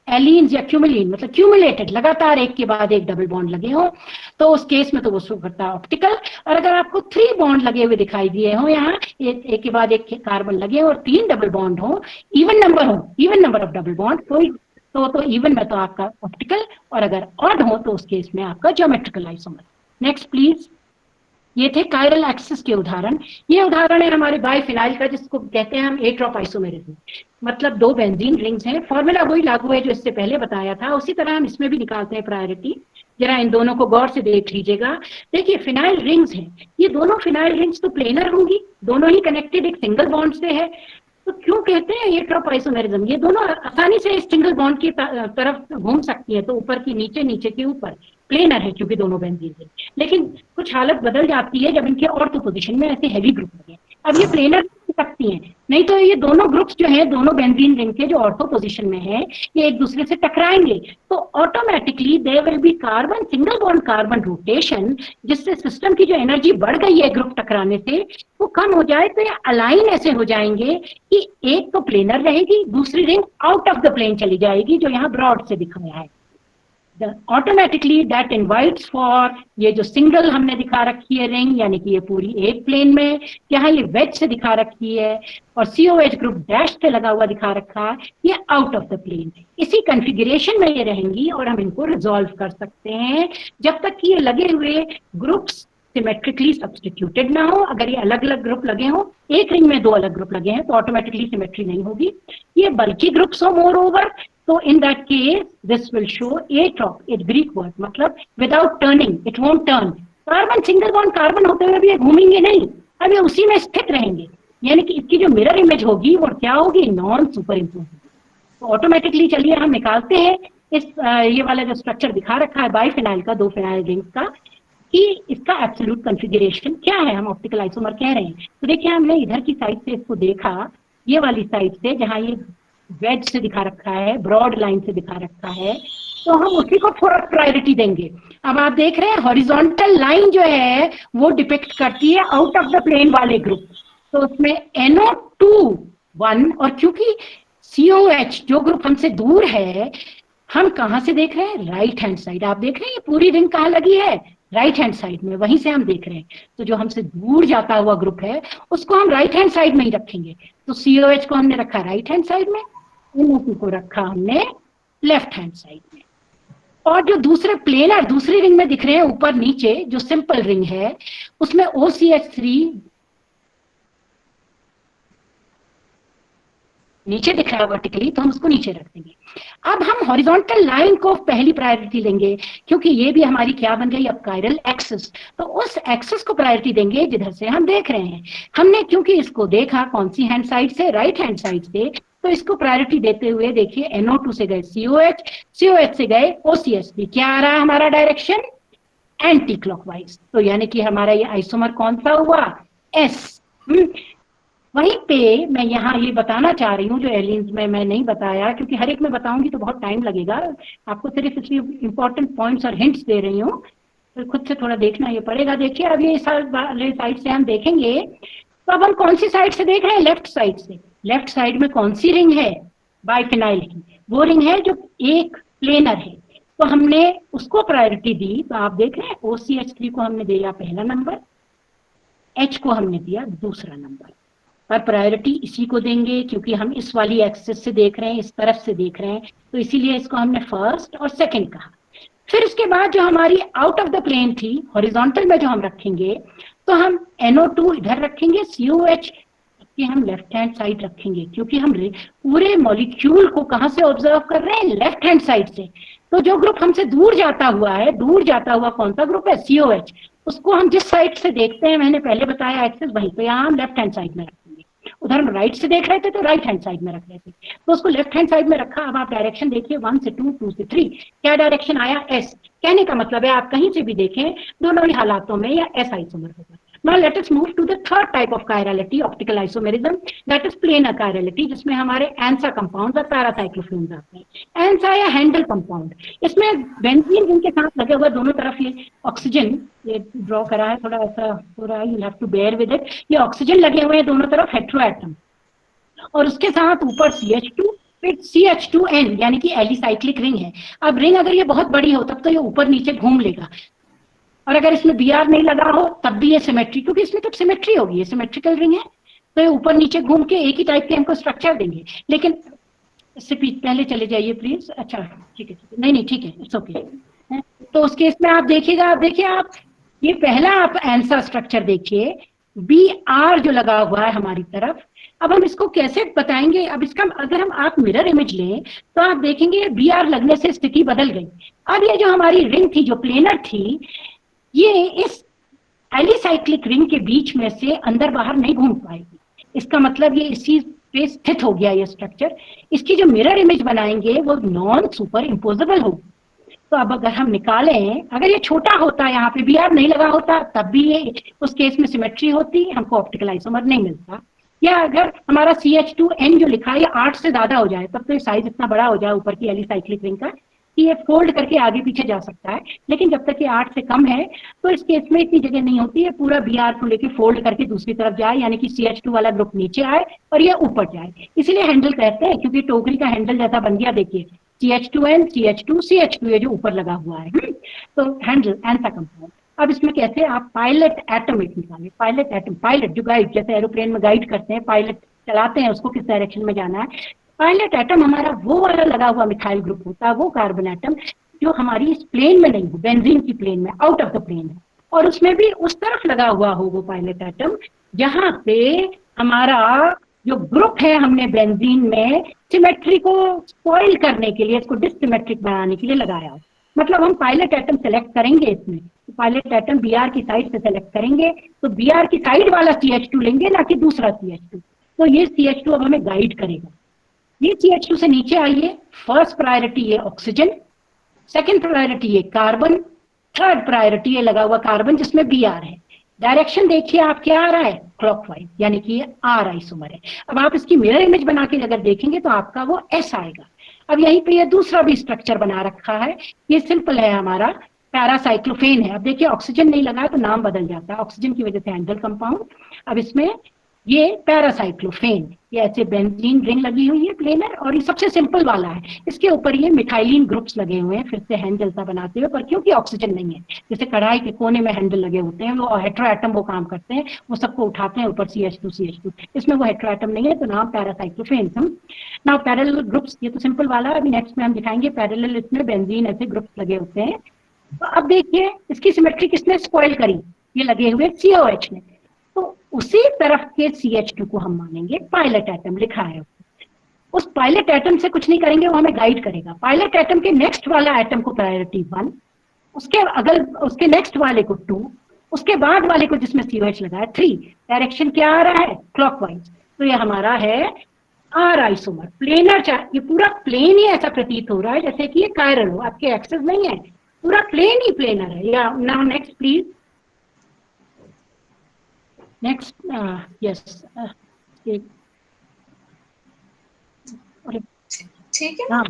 एलीन्स या क्यूमिलीन मतलब क्यूमुलेटेड, लगातार एक के बाद एक डबल बॉन्ड लगे हो, तो उस केस में तो वो शो करता है ऑप्टिकल। और अगर आपको 3 बॉन्ड लगे हुए दिखाई दिए हो, यहाँ एक के बाद एक कार्बन लगे हो और 3 डबल बॉन्ड हो, even number of double bond, तो इवन में तो आपका ऑप्टिकल, और अगर ऑड हो तो उस केस में आपका ज्योमेट्रिकल आइसोमर। Next please. ये थे कायरल एक्सिस के उदाहरण। ये उदाहरण है हमारे बाइफिनाइल का, जिसको कहते हैं हम एट्रोप आइसोमेरिज्म, मतलब 2 बेंजीन रिंग्स हैं। फॉर्मूला वही लागू है जो इससे पहले बताया था, उसी तरह हम इसमें भी निकालते हैं प्रायोरिटी। जरा इन दोनों को गौर से देख लीजिएगा। देखिए फिनाइल रिंग्स हैं, ये दोनों फिनाइल रिंग्स तो प्लेनर होंगी, दोनों ही कनेक्टेड एक सिंगल बॉन्ड से है। तो क्यों कहते हैं ये एट्रोप आइसोमेरिज्म? ये दोनों आसानी से इस सिंगल बॉन्ड की तरफ घूम सकती है, तो ऊपर की नीचे, नीचे के ऊपर, प्लेनर है क्योंकि दोनों बेंजीन है। लेकिन कुछ हालत बदल जाती है जब इनके ऑर्थो पोजीशन में ऐसे हैवी ग्रुप लगे। अब ये प्लेनर सकती हैं, नहीं तो ये दोनों ग्रुप्स जो हैं, दोनों बेंजीन रिंग के जो ऑर्थो पोजीशन में है, ये एक दूसरे से टकराएंगे, तो automatically there will be carbon single bond carbon rotation, जिससे सिस्टम की जो एनर्जी बढ़ गई है ग्रुप टकराने से वो कम हो जाए। तो ये अलाइन ऐसे हो जाएंगे कि एक तो प्लेनर रहेगी, दूसरी ring out of the plane चली जाएगी, जो यहाँ ब्रॉड से दिखाया है। ऑटोमेटिकली दैट इनवाइट्स फॉर, ये जो सिंगल हमने दिखा रखी है रिंग, यानी कि ये पूरी एक प्लेन में, यहाँ ये वेज से दिखा रखी है और COH ग्रुप डैश से लगा हुआ दिखा रखा है, ये आउट ऑफ द प्लेन। इसी कॉन्फ़िगरेशन में ये रहेंगी और हम इनको रिजॉल्व कर सकते हैं जब तक कि ये लगे हुए ग्रुप्स सिमेट्रिकली सब्स्टिट्यूटेड ना हो। अगर ये अलग अलग ग्रुप लगे हों, एक रिंग में दो अलग ग्रुप लगे हैं, तो ऑटोमेटिकली सिमेट्री नहीं होगी। ये बल्कि ग्रुप्स हो मोर ओवर, तो in that case this will show atop, it Greek word, मतलब without turning, it won't turn। Carbon single bond carbon होते हुए भी ये घूमेंगे नहीं, अब ये उसी में स्थित रहेंगे, यानी कि इसकी जो मिरर इमेज होगी वो क्या होगी, नॉन सुपर इम्पोज होगी। तो ऑटोमेटिकली चलिए हम निकालते हैं इस ये वाला जो स्ट्रक्चर दिखा रखा है बाइफिनाइल का, दो फिनाइल रिंग्स का, कि इसका एब्सोल्यूट कॉन्फ़िगरेशन क्या है, हम ऑप्टिकल आइसोमर कह रहे हैं। तो देखिए हमने इधर की साइड से इसको देखा, ये वाली साइड से जहाँ ये वेज से दिखा रखा है, ब्रॉड लाइन से दिखा रखा है, तो हम उसी को थोड़ा प्रायोरिटी देंगे। अब आप देख रहे हैं हॉरिजॉन्टल लाइन जो है वो डिपिक्ट करती है आउट ऑफ द प्लेन वाले ग्रुप, तो उसमें NO2 1, और क्योंकि COH जो ग्रुप हमसे दूर है, हम कहाँ से देख रहे हैं, राइट हैंड साइड। आप देख रहे हैं ये पूरी रिंग कहाँ लगी है, राइट हैंड साइड में, वहीं से हम देख रहे हैं। तो जो हमसे दूर जाता हुआ ग्रुप है उसको हम राइट हैंड साइड में ही रखेंगे। तो COH को हमने रखा राइट हैंड साइड में, NO2 को रखा हमने लेफ्ट हैंड साइड में। और जो दूसरे प्लेनर दूसरी रिंग में दिख रहे हैं ऊपर नीचे, जो सिंपल रिंग है उसमें OCH3 नीचे दिख रहा है वर्टिकली, तो हम उसको नीचे रख देंगे। अब हम हॉरिजॉन्टल लाइन को पहली प्रायोरिटी लेंगे, क्योंकि ये भी हमारी क्या बन गई अब, कायरल एक्सिस। तो उस एक्सिस को प्रायोरिटी देंगे जिधर से हम देख रहे हैं। हमने क्योंकि इसको देखा कौन सी हैंड साइड से, राइट हैंड साइड से, तो इसको प्रायोरिटी देते हुए देखिए NO2 से गए COH, COH से गए OCH3। क्या आ रहा है हमारा डायरेक्शन, एंटी क्लॉकवाइज। तो यानी कि हमारा ये आइसोमर कौन सा हुआ, S। वहीं पे मैं यहाँ ये बताना चाह रही हूँ, जो एलियंस में मैं नहीं बताया, क्योंकि हर एक में बताऊंगी तो बहुत टाइम लगेगा, आपको सिर्फ इसलिए इंपॉर्टेंट पॉइंट्स और हिंट्स दे रही हूँ, तो खुद से थोड़ा देखना ये पड़ेगा। देखिए अब ये साइड से हम देखेंगे, तो अब हम कौन सी साइड से देख रहे हैं, लेफ्ट साइड से। लेफ्ट साइड में कौन सी रिंग है, बाइफिनाइल की, वो रिंग है जो एक प्लेनर है, तो हमने उसको प्रायोरिटी दी। तो आप देख रहे हैं OCH3 को हमने दिया पहला नंबर, H को हमने दिया दूसरा नंबर। पर प्रायोरिटी इसी को देंगे क्योंकि हम इस वाली एक्सिस से देख रहे हैं, इस तरफ से देख रहे हैं, तो इसीलिए इसको हमने फर्स्ट और सेकंड कहा। फिर उसके बाद जो हमारी आउट ऑफ द प्लेन थी, हॉरिजॉन्टल में जो हम रखेंगे, तो हम NO2 इधर रखेंगे, COH कि हम लेफ्ट हैंड साइड रखेंगे, क्योंकि हम पूरे मॉलिक्यूल को कहाँ से ऑब्जर्व कर रहे हैं, लेफ्ट हैंड साइड से। तो जो ग्रुप हमसे दूर जाता हुआ है, दूर जाता हुआ कौन सा ग्रुप है, COH, उसको हम जिस साइड से देखते हैं, मैंने पहले बताया एक्सेस, वहीं पे यहाँ हम लेफ्ट हैंड साइड में रखेंगे। उधर हम राइट से देख रहे थे तो राइट हैंड साइड में रख रहे थे, तो उसको लेफ्ट हैंड साइड में रखा। अब आप डायरेक्शन देखिए 1 से 2, 2 से 3, क्या डायरेक्शन आया, S। कहने का मतलब है आप कहीं से भी देखें, दोनों ही हालातों में या S आइसोमर होगा। Now let us move to the third type of chirality, optical isomerism, that is planar chirality, जिसमें हमारे ANSA compounds और पैरासाइक्लोफेन्स आते हैं। ANSA या हैंडल कंपाउंड, इसमें बेंजीन जिनके साथ लगे हुए दोनों तरफ ये ऑक्सीजन, ये ड्रॉ करा है थोड़ा ऐसा पूरा, you have to bear with it, ये ऑक्सीजन लगे हुए हैं दोनों तरफ, हेट्रोएटम, और उसके साथ ऊपर CH2, फिर CH2N, यानी कि एलिसाइक्लिक रिंग है। अब रिंग अगर ये बहुत बड़ी हो तब तो ये ऊपर नीचे घूम लेगा, और अगर इसमें BR नहीं लगा हो तब भी ये सिमेट्री, क्योंकि इसमें तो सिमेट्री होगी, ये सिमेट्रिकल रिंग है, तो ये ऊपर नीचे घूम के एक ही टाइप के हमको स्ट्रक्चर देंगे। लेकिन इससे पहले चले जाइए प्लीज। अच्छा ठीक है, नहीं ठीक है, इट्स ओके। तो उस केस में आप देखिएगा, आप देखिए, आप ये पहला आप ANSA स्ट्रक्चर देखिए, BR जो लगा हुआ है हमारी तरफ। अब हम इसको कैसे बताएंगे, अब इसका अगर हम आप मिरर इमेज लें तो आप देखेंगे BR लगने से स्थिति बदल गई। अब ये जो हमारी रिंग थी, जो प्लेनर थी, ये इस एलिसाइक्लिक रिंग के बीच में से अंदर बाहर नहीं घूम पाएगी। इसका मतलब ये इसी पे स्थित हो गया ये स्ट्रक्चर। इसकी जो मिरर इमेज बनाएंगे वो नॉन सुपर इम्पोजेबल होगी। तो अब अगर हम निकालें, अगर ये छोटा होता, यहाँ पे BR नहीं लगा होता, तब भी ये उस केस में सिमेट्री होती, हमको ऑप्टिकल आइसोमर नहीं मिलता। या अगर हमारा CH2N जो लिखा है 8 से ज्यादा हो जाए, तब तो ये साइज इतना बड़ा हो जाए ऊपर की एलिसाइक्लिक रिंग का कि ये फोल्ड करके आगे पीछे जा सकता है। लेकिन जब तक ये 8 से कम है तो इस केस में इतनी जगह नहीं होती है, पूरा BR को लेके फोल्ड करके दूसरी तरफ जाए, यानी कि CH2 वाला ग्रुप नीचे आए और ये ऊपर जाए। इसीलिए हैंडल कहते हैं, क्योंकि टोकरी का हैंडल जैसा बन गया। देखिए CH2N, CH2, CH2 ये जो ऊपर लगा हुआ है। तो हैंडल एंसा कंपाउंड। अब इसमें कैसे आप पायलट एटम एक निकालें, पायलट एटम, पायलट जो गाइड, जैसे एरोप्लेन में गाइड करते हैं, पायलट चलाते हैं उसको किस डायरेक्शन में जाना है। पायलट एटम हमारा वो वाला लगा हुआ मिथाइल ग्रुप होता है, वो कार्बन एटम जो हमारी इस प्लेन में नहीं हो, बेंजीन की प्लेन में, आउट ऑफ द प्लेन है, और उसमें भी उस तरफ लगा हुआ हो वो पायलट एटम जहां पे हमारा जो ग्रुप है हमने बेंजीन में सिमेट्री को स्पॉइल करने के लिए, इसको डिससिमेट्रिक बनाने के लिए लगाया हो। मतलब हम पायलट एटम सेलेक्ट करेंगे इसमें, तो पायलट एटम Br की साइड से सेलेक्ट करेंगे, तो Br की साइड वाला CH2 लेंगे, ना कि दूसरा CH2। तो ये CH2 अब हमें गाइड करेगा। ये CH2 से नीचे आइए, फर्स्ट प्रायोरिटी ये ऑक्सीजन, सेकंड प्रायोरिटी ये कार्बन, थर्ड प्रायोरिटी ये लगा हुआ कार्बन जिसमें Br है। डायरेक्शन देखिए आप क्या आ रहा है, क्लॉकवाइज, यानी कि ये R आइसोमर है। अब आप इसकी मिरर इमेज बना के अगर देखेंगे तो आपका वो S आएगा। अब यहीं पे ये दूसरा भी स्ट्रक्चर बना रखा है, ये सिंपल है, हमारा पैरासाइक्लोफेन है। अब देखिए ऑक्सीजन नहीं लगा तो नाम बदल जाता है, ऑक्सीजन की वजह से हैंडल कंपाउंड। अब इसमें ये पैरासाइक्लोफेन, ये ऐसे बेंजीन रिंग लगी हुई है प्लेनर, और ये सबसे सिंपल वाला है, इसके ऊपर ये मिथाइलिन ग्रुप्स लगे हुए हैं, फिर से हैंडल सा बनाते हुए, पर क्योंकि ऑक्सीजन नहीं है, जैसे कढ़ाई के कोने में हैंडल लगे होते हैं, वो हेट्रोएटम वो काम करते हैं, वो सबको उठाते हैं ऊपर CH2, इसमें वो हेट्रोएटम नहीं है, तो नाम पैरासाइक्लोफेन। नाउ पैरेलल ग्रुप्स, ये तो सिंपल वाला, अभी नेक्स्ट में हम दिखाएंगे पैरेलल, इसमें बेंजीन ऐसे ग्रुप्स लगे होते हैं। तो अब देखिए इसकी सिमेट्री किसने स्पॉइल करी, ये लगे हुए COH ने, तो उसी तरफ के CH2 को हम मानेंगे पायलट एटम, लिखा है उस पायलट एटम से कुछ नहीं करेंगे, वो हमें गाइड करेगा। पायलट एटम के नेक्स्ट वाला एटम को प्रायोरिटी 1, उसके अगल उसके नेक्स्ट वाले को 2, उसके बाद वाले को जिसमें COH लगा है 3। डायरेक्शन क्या आ रहा है, क्लॉकवाइज। तो ये हमारा है R आइसोमर, प्लेनर। ये पूरा प्लेन ही ऐसा प्रतीत हो रहा है जैसे कि ये कायरल हो, आपके एक्सेस नहीं है, पूरा प्लेन ही प्लेनर है। या now next please, next, yes, ठीक है। हाँ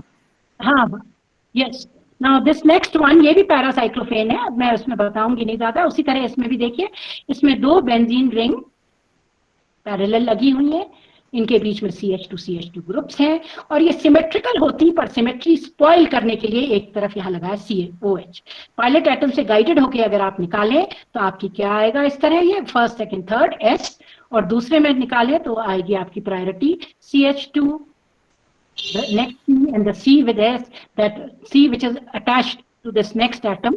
हाँ, yes. Now this next one, ये भी पैरासाइक्लोफेन है, अब मैं उसमें बताऊंगी नहीं ज्यादा। उसी तरह इसमें भी देखिए, इसमें 2 बेंजीन रिंग पैरेलल लगी हुई है, इनके बीच में CH2 ग्रुप्स हैं, और ये सिमेट्रिकल होती, पर सिमेट्री स्पॉइल करने के लिए एक तरफ यहाँ लगा है COH। पायलट एटम से गाइडेड होके अगर आप निकालें तो आपकी क्या आएगा, इस तरह ये फर्स्ट सेकंड थर्ड S, और दूसरे में निकालें तो आएगी आपकी priority CH2, the next C, and the C with S, that C which is attached to this next atom,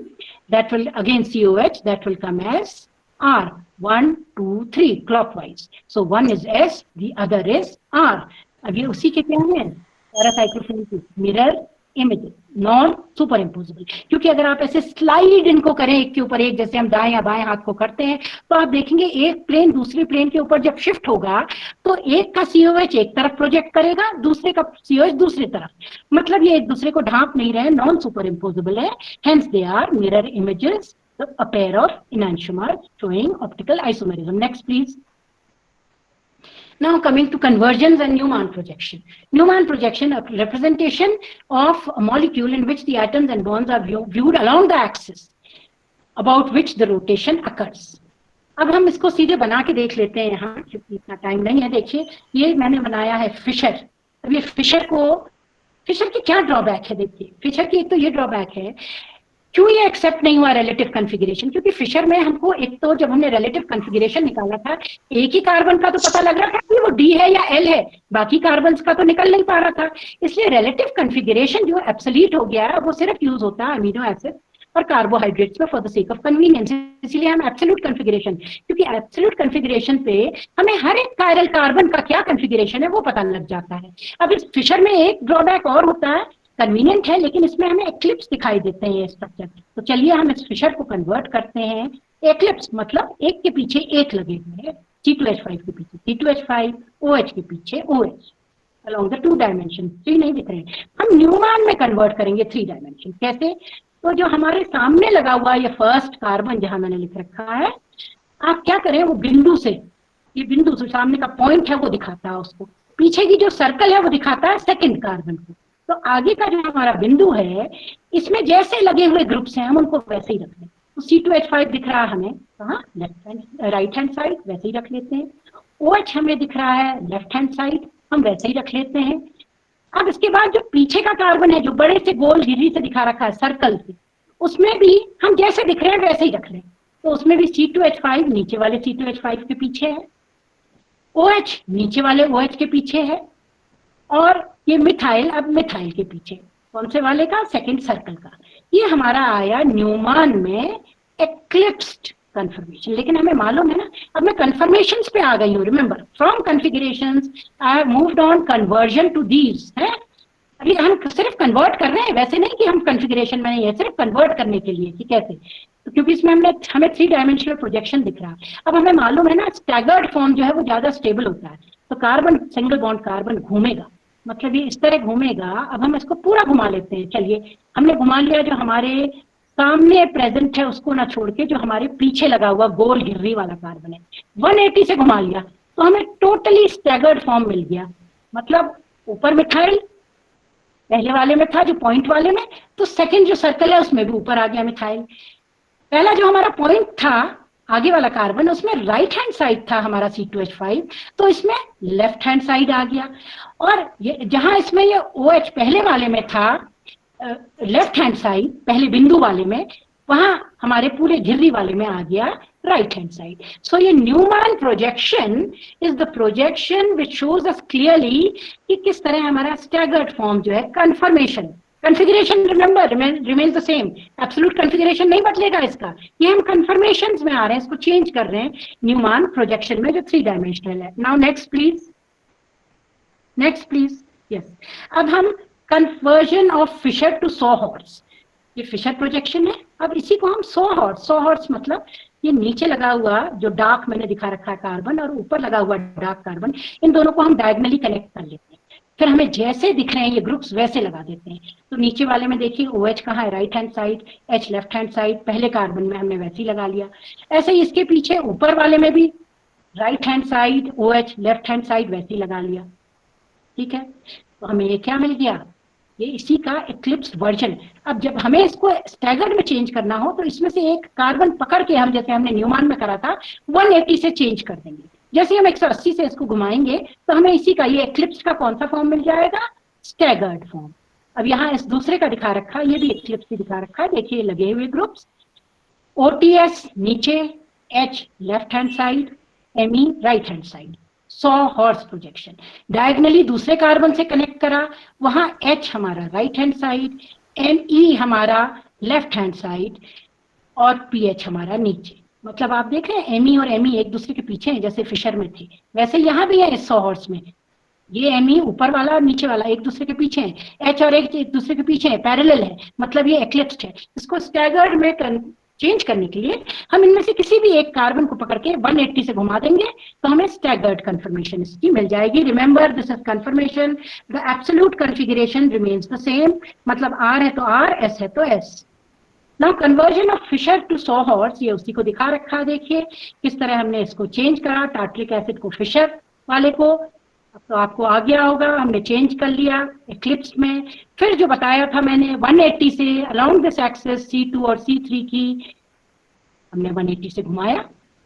that will again COH, that will come as R, 1 2 3 clockwise. So one is S, the other is R. अब ये उसी के क्या है, पैरासाइक्लोफेन की mirror image, non super imposable. क्योंकि अगर आप ऐसे स्लाइड इनको करें एक के ऊपर एक, जैसे हम दाएं या बाएं हाथ को करते हैं, तो आप देखेंगे एक प्लेन दूसरे प्लेन के ऊपर जब शिफ्ट होगा तो एक का COH एक तरफ प्रोजेक्ट करेगा, दूसरे का COH दूसरी तरफ, मतलब ये एक दूसरे को ढांप नहीं रहे, नॉन सुपर इम्पोजिबल है, hence they are mirror images, a pair of enantiomers showing optical isomerism. Next, please. Now coming to convergence and Newman projection. Newman projection, a representation of a molecule in which the atoms and bonds are viewed along the axis about which the rotation occurs. अब हम इसको सीधे बना के देख लेते हैं यहाँ, क्योंकि इतना टाइम नहीं है। देखिए ये मैंने बनाया है फिशर। अब ये फिशर की क्या ड्रॉबैक है, देखिए फिशर की एक तो ये ड्रॉबैक है, क्यों ये एक्सेप्ट नहीं हुआ रिलेटिव कॉन्फ़िगरेशन, क्योंकि फिशर में हमको एक तो जब हमने रिलेटिव कॉन्फ़िगरेशन निकाला था, एक ही कार्बन का तो पता लग रहा था कि वो D है या L है, बाकी कार्बन का तो निकल नहीं पा रहा था। इसलिए रिलेटिव कॉन्फ़िगरेशन जो एब्सोल्यूट हो गया है वो सिर्फ यूज होता है अमीनो एसिड और कार्बोहाइड्रेट्स में for the sake of convenience. इसलिए हम एब्सोल्यूट कॉन्फ़िगरेशन, क्योंकि एब्सोल्यूट कॉन्फ़िगरेशन पे हमें हर एक कायरल कार्बन का क्या कॉन्फ़िगरेशन है वो पता लग जाता है। अब इस फिशर में एक ड्रॉबैक और होता है, कन्वीनियंट है लेकिन इसमें हमें एक्लिप्स दिखाई देते हैं ये स्ट्रक्चर। तो चलिए हम इस फिशर को कन्वर्ट करते हैं। एक्लिप्स मतलब एक के पीछे एक लगे हुए हैं, C2H5 के पीछे C2H5, OH के पीछे OH along the 2 dimension, 3 नहीं दिख रहे, हम न्यूमैन में कन्वर्ट करेंगे 3 डायमेंशन। कैसे, तो जो हमारे सामने लगा हुआ ये फर्स्ट कार्बन जहां मैंने लिख रखा है, आप क्या करें, वो बिंदु से, ये बिंदु से सामने का पॉइंट है वो दिखाता है उसको, पीछे की जो सर्कल है वो दिखाता है सेकंड कार्बन को। तो आगे का जो हमारा बिंदु है, इसमें जैसे लगे हुए ग्रुप्स हैं हम उनको वैसे ही रख लें। तो C2H5 दिख रहा है हमें कहाँ, राइट हैंड साइड, वैसे ही रख लेते हैं। OH हमें दिख रहा है लेफ्ट हैंड साइड, हम वैसे ही रख लेते हैं। अब इसके बाद जो पीछे का कार्बन है, जो बड़े से गोल घिरी से दिखा रखा है सर्कल से, उसमें भी हम जैसे दिख रहे हैं वैसे ही रख रहे हैं। तो उसमें भी C2H5 नीचे वाले C2H5 के पीछे है, OH नीचे वाले OH के पीछे है, और ये मिथाइल अब मिथाइल के पीछे। कौन से वाले का? सेकंड सर्कल का। ये हमारा आया न्यूमैन में एक्लिप्स्ड कन्फर्मेशन। लेकिन हमें मालूम है ना, अब मैं कन्फर्मेशंस पे आ गई हूँ। Remember, from configurations I have moved on conversion to these है। अभी हम सिर्फ कन्वर्ट कर रहे हैं, वैसे नहीं कि हम कॉन्फ़िगरेशन में नहीं है, सिर्फ कन्वर्ट करने के लिए कि कैसे, तो क्योंकि इसमें हमें 3 डायमेंशनल प्रोजेक्शन दिख रहा है। अब हमें मालूम है ना, स्टैगर्ड फॉर्म जो है वो ज्यादा स्टेबल होता है। तो कार्बन, सिंगल बॉन्ड कार्बन घूमेगा, मतलब ये इस तरह घूमेगा। अब हम इसको पूरा घुमा लेते हैं। चलिए, हमने घुमा लिया, जो हमारे सामने प्रेजेंट है उसको ना छोड़ के, जो हमारे पीछे लगा हुआ गोल घिर्री वाला कार्बन है, 180 से घुमा लिया, तो हमें टोटली स्टैगर्ड फॉर्म मिल गया। मतलब ऊपर मिथाइल पहले वाले में था, जो पॉइंट वाले में, तो सेकंड जो सर्कल है उसमें भी ऊपर आ गया मिथाइल। पहला जो हमारा पॉइंट था आगे वाला कार्बन, उसमें राइट हैंड साइड था हमारा C2H5, तो इसमें लेफ्ट हैंड साइड आ गया। और ये जहां इसमें ये OH पहले वाले में था लेफ्ट हैंड साइड, पहले बिंदु वाले में, वहां हमारे पूरे घिर्री वाले में आ गया राइट हैंड साइड। सो ये Newman projection is the projection which shows us clearly कि किस तरह हमारा स्टैगर्ड फॉर्म जो है, conformation, configuration remember remains the same, absolute configuration नहीं बदलेगा इसका। ये हम कन्फर्मेशंस में आ रहे हैं, इसको चेंज कर रहे हैं न्यूमैन प्रोजेक्शन में, जो 3 डायमेंशनल है। Now next please, next please. Yes, अब हम conversion of Fischer to sawhorse, ये फिशर प्रोजेक्शन है। अब इसी को हम सॉहॉर्स मतलब ये नीचे लगा हुआ जो डार्क मैंने दिखा रखा है कार्बन, और ऊपर लगा हुआ डार्क कार्बन, इन दोनों को हम डायगनली कनेक्ट कर लेते हैं। फिर हमें जैसे दिख रहे हैं ये ग्रुप्स वैसे लगा देते हैं। तो नीचे वाले में देखिए OH कहाँ है, right hand side, H left hand side, पहले कार्बन में हमने वैसे ही लगा लिया। ऐसे ही इसके पीछे ऊपर वाले में भी right hand side, OH left hand side वैसे ही लगा लिया। ठीक है, तो हमें ये क्या मिल गया, ये इसी का एक्लिप्स्ड वर्जन। अब जब हमें इसको स्टैगर्ड में चेंज करना हो, तो इसमें से एक कार्बन पकड़ के हम, जैसे हमने न्यूमैन में करा था, 180 से चेंज कर देंगे। जैसे हम 180 से इसको घुमाएंगे तो हमें इसी का, ये एक्लिप्स का कौन सा फॉर्म मिल जाएगा, स्टैगर्ड फॉर्म। अब यहाँ इस दूसरे का दिखा रखा है, ये भी एक्लिप्स ही दिखा रखा है, देखिए लगे हुए ग्रुप्स, OTS नीचे, H left hand side, Me right hand side, sawhorse projection. Diagonally दूसरे कार्बन से कनेक्ट करा, वहां H हमारा राइट हैंड साइड, Me हमारा लेफ्ट हैंड साइड, और PH हमारा नीचे। मतलब आप देख रहे हैं Me और Me एक दूसरे के पीछे हैं, जैसे फिशर में थे वैसे यहाँ भी है इस सॉहॉर्स में। ये Me ऊपर वाला और नीचे वाला एक दूसरे के पीछे है, H और H एक दूसरे के पीछे है, पैरेलल है, मतलब ये एक्लिप्स्ड है। इसको स्टैगर्ड में चेंज करने के लिए हम इनमें से किसी भी एक कार्बन को पकड़ के 180 से घुमा देंगे, तो हमें स्टैगर्ड कन्फर्मेशन इसकी मिल जाएगी। Remember, this is conformation, the absolute configuration remains the same, मतलब R है तो R, S है तो S। Now conversion of Fischer to sawhorse, ये उसी को दिखा रखा है, देखिए किस तरह हमने इसको चेंज करा, टार्टरिक एसिड को फिशर वाले को। अब तो आपको आ गया होगा, हमने चेंज कर लिया एक्लिप्स में। फिर जो बताया था मैंने 180 से अलाउंग दिस एक्सेस C2 और C3 की हमने 180 से घुमाया।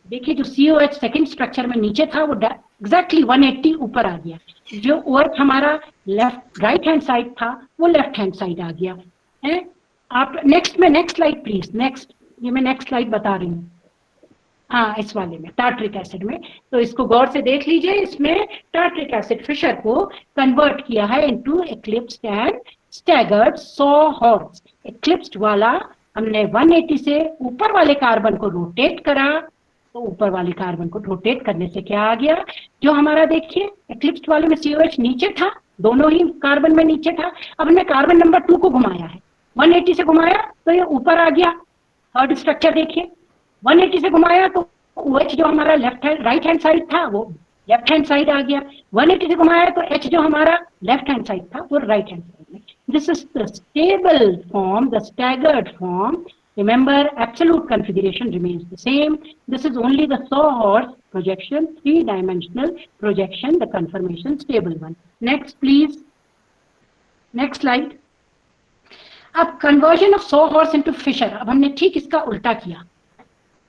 देखिए जो COH सेकंड स्ट्रक्चर में नीचे था वो एग्जैक्टली 180 ऊपर आ गया। जो OH हमारा लेफ्ट राइट हैंड साइड था वो लेफ्ट हैंड साइड आ गया है। आप नेक्स्ट में, नेक्स्ट स्लाइड प्लीज, नेक्स्ट, ये मैं नेक्स्ट स्लाइड बता रही हूँ। हाँ, इस वाले में टार्टरिक एसिड में, तो इसको गौर से देख लीजिए। इसमें टार्टरिक एसिड फिशर को कन्वर्ट किया है इनटू एक्लिप्स्ड एंड स्टैगर्ड सॉहॉर्स। एक्लिप्स्ड वाला हमने 180 से ऊपर वाले कार्बन को रोटेट करा, तो ऊपर वाले कार्बन को रोटेट करने से क्या आ गया, जो हमारा देखिए एक्लिप्स्ड वाले में COH नीचे था, दोनों ही कार्बन में नीचे था। अब हमने कार्बन नंबर 2 को घुमाया है, 180 से घुमाया तो ये ऊपर आ गया। थर्ड स्ट्रक्चर देखिए, 180 से घुमाया तो OH जो हमारा left hand right hand side था वो लेफ्ट हैंड साइड आ गया। 180 से घुमाया तो H जो हमारा लेफ्ट हैंड साइड था वो राइट हैंड साइड में। This is the stable form, the staggered form. Remember, absolute configuration remains the same. This is only the sawhorse projection, 3-dimensional projection, the conformation stable one. Next, please. Next slide. अब conversion of sawhorse into fisher. अब हमने ठीक इसका उल्टा किया।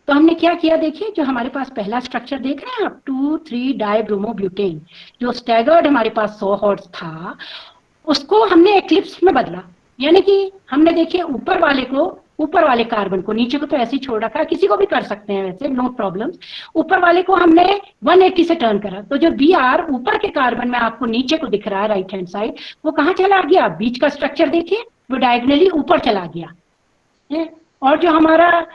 तो हमने क्या किया, देखिए जो हमारे पास पहला स्ट्रक्चर देख रहे हैं आप, 2,3-डाइब्रोमोब्यूटेन, जो स्टैगर्ड हमारे पास सॉहॉर्स था, उसको हमने एक्लिप्स में बदला, यानी कि हमने देखिए ऊपर वाले कार्बन को, नीचे को तो ऐसे ही छोड़ रखा है, किसी को भी कर सकते हैं वैसे, नो प्रॉब्लम। ऊपर वाले को हमने 180 से टर्न करा, तो जो Br ऊपर के कार्बन में आपको नीचे को दिख रहा है राइट हैंड साइड, वो कहाँ चला गया, बीच का स्ट्रक्चर देखिए वो डायगनली ऊपर चला गया। और जो हमारा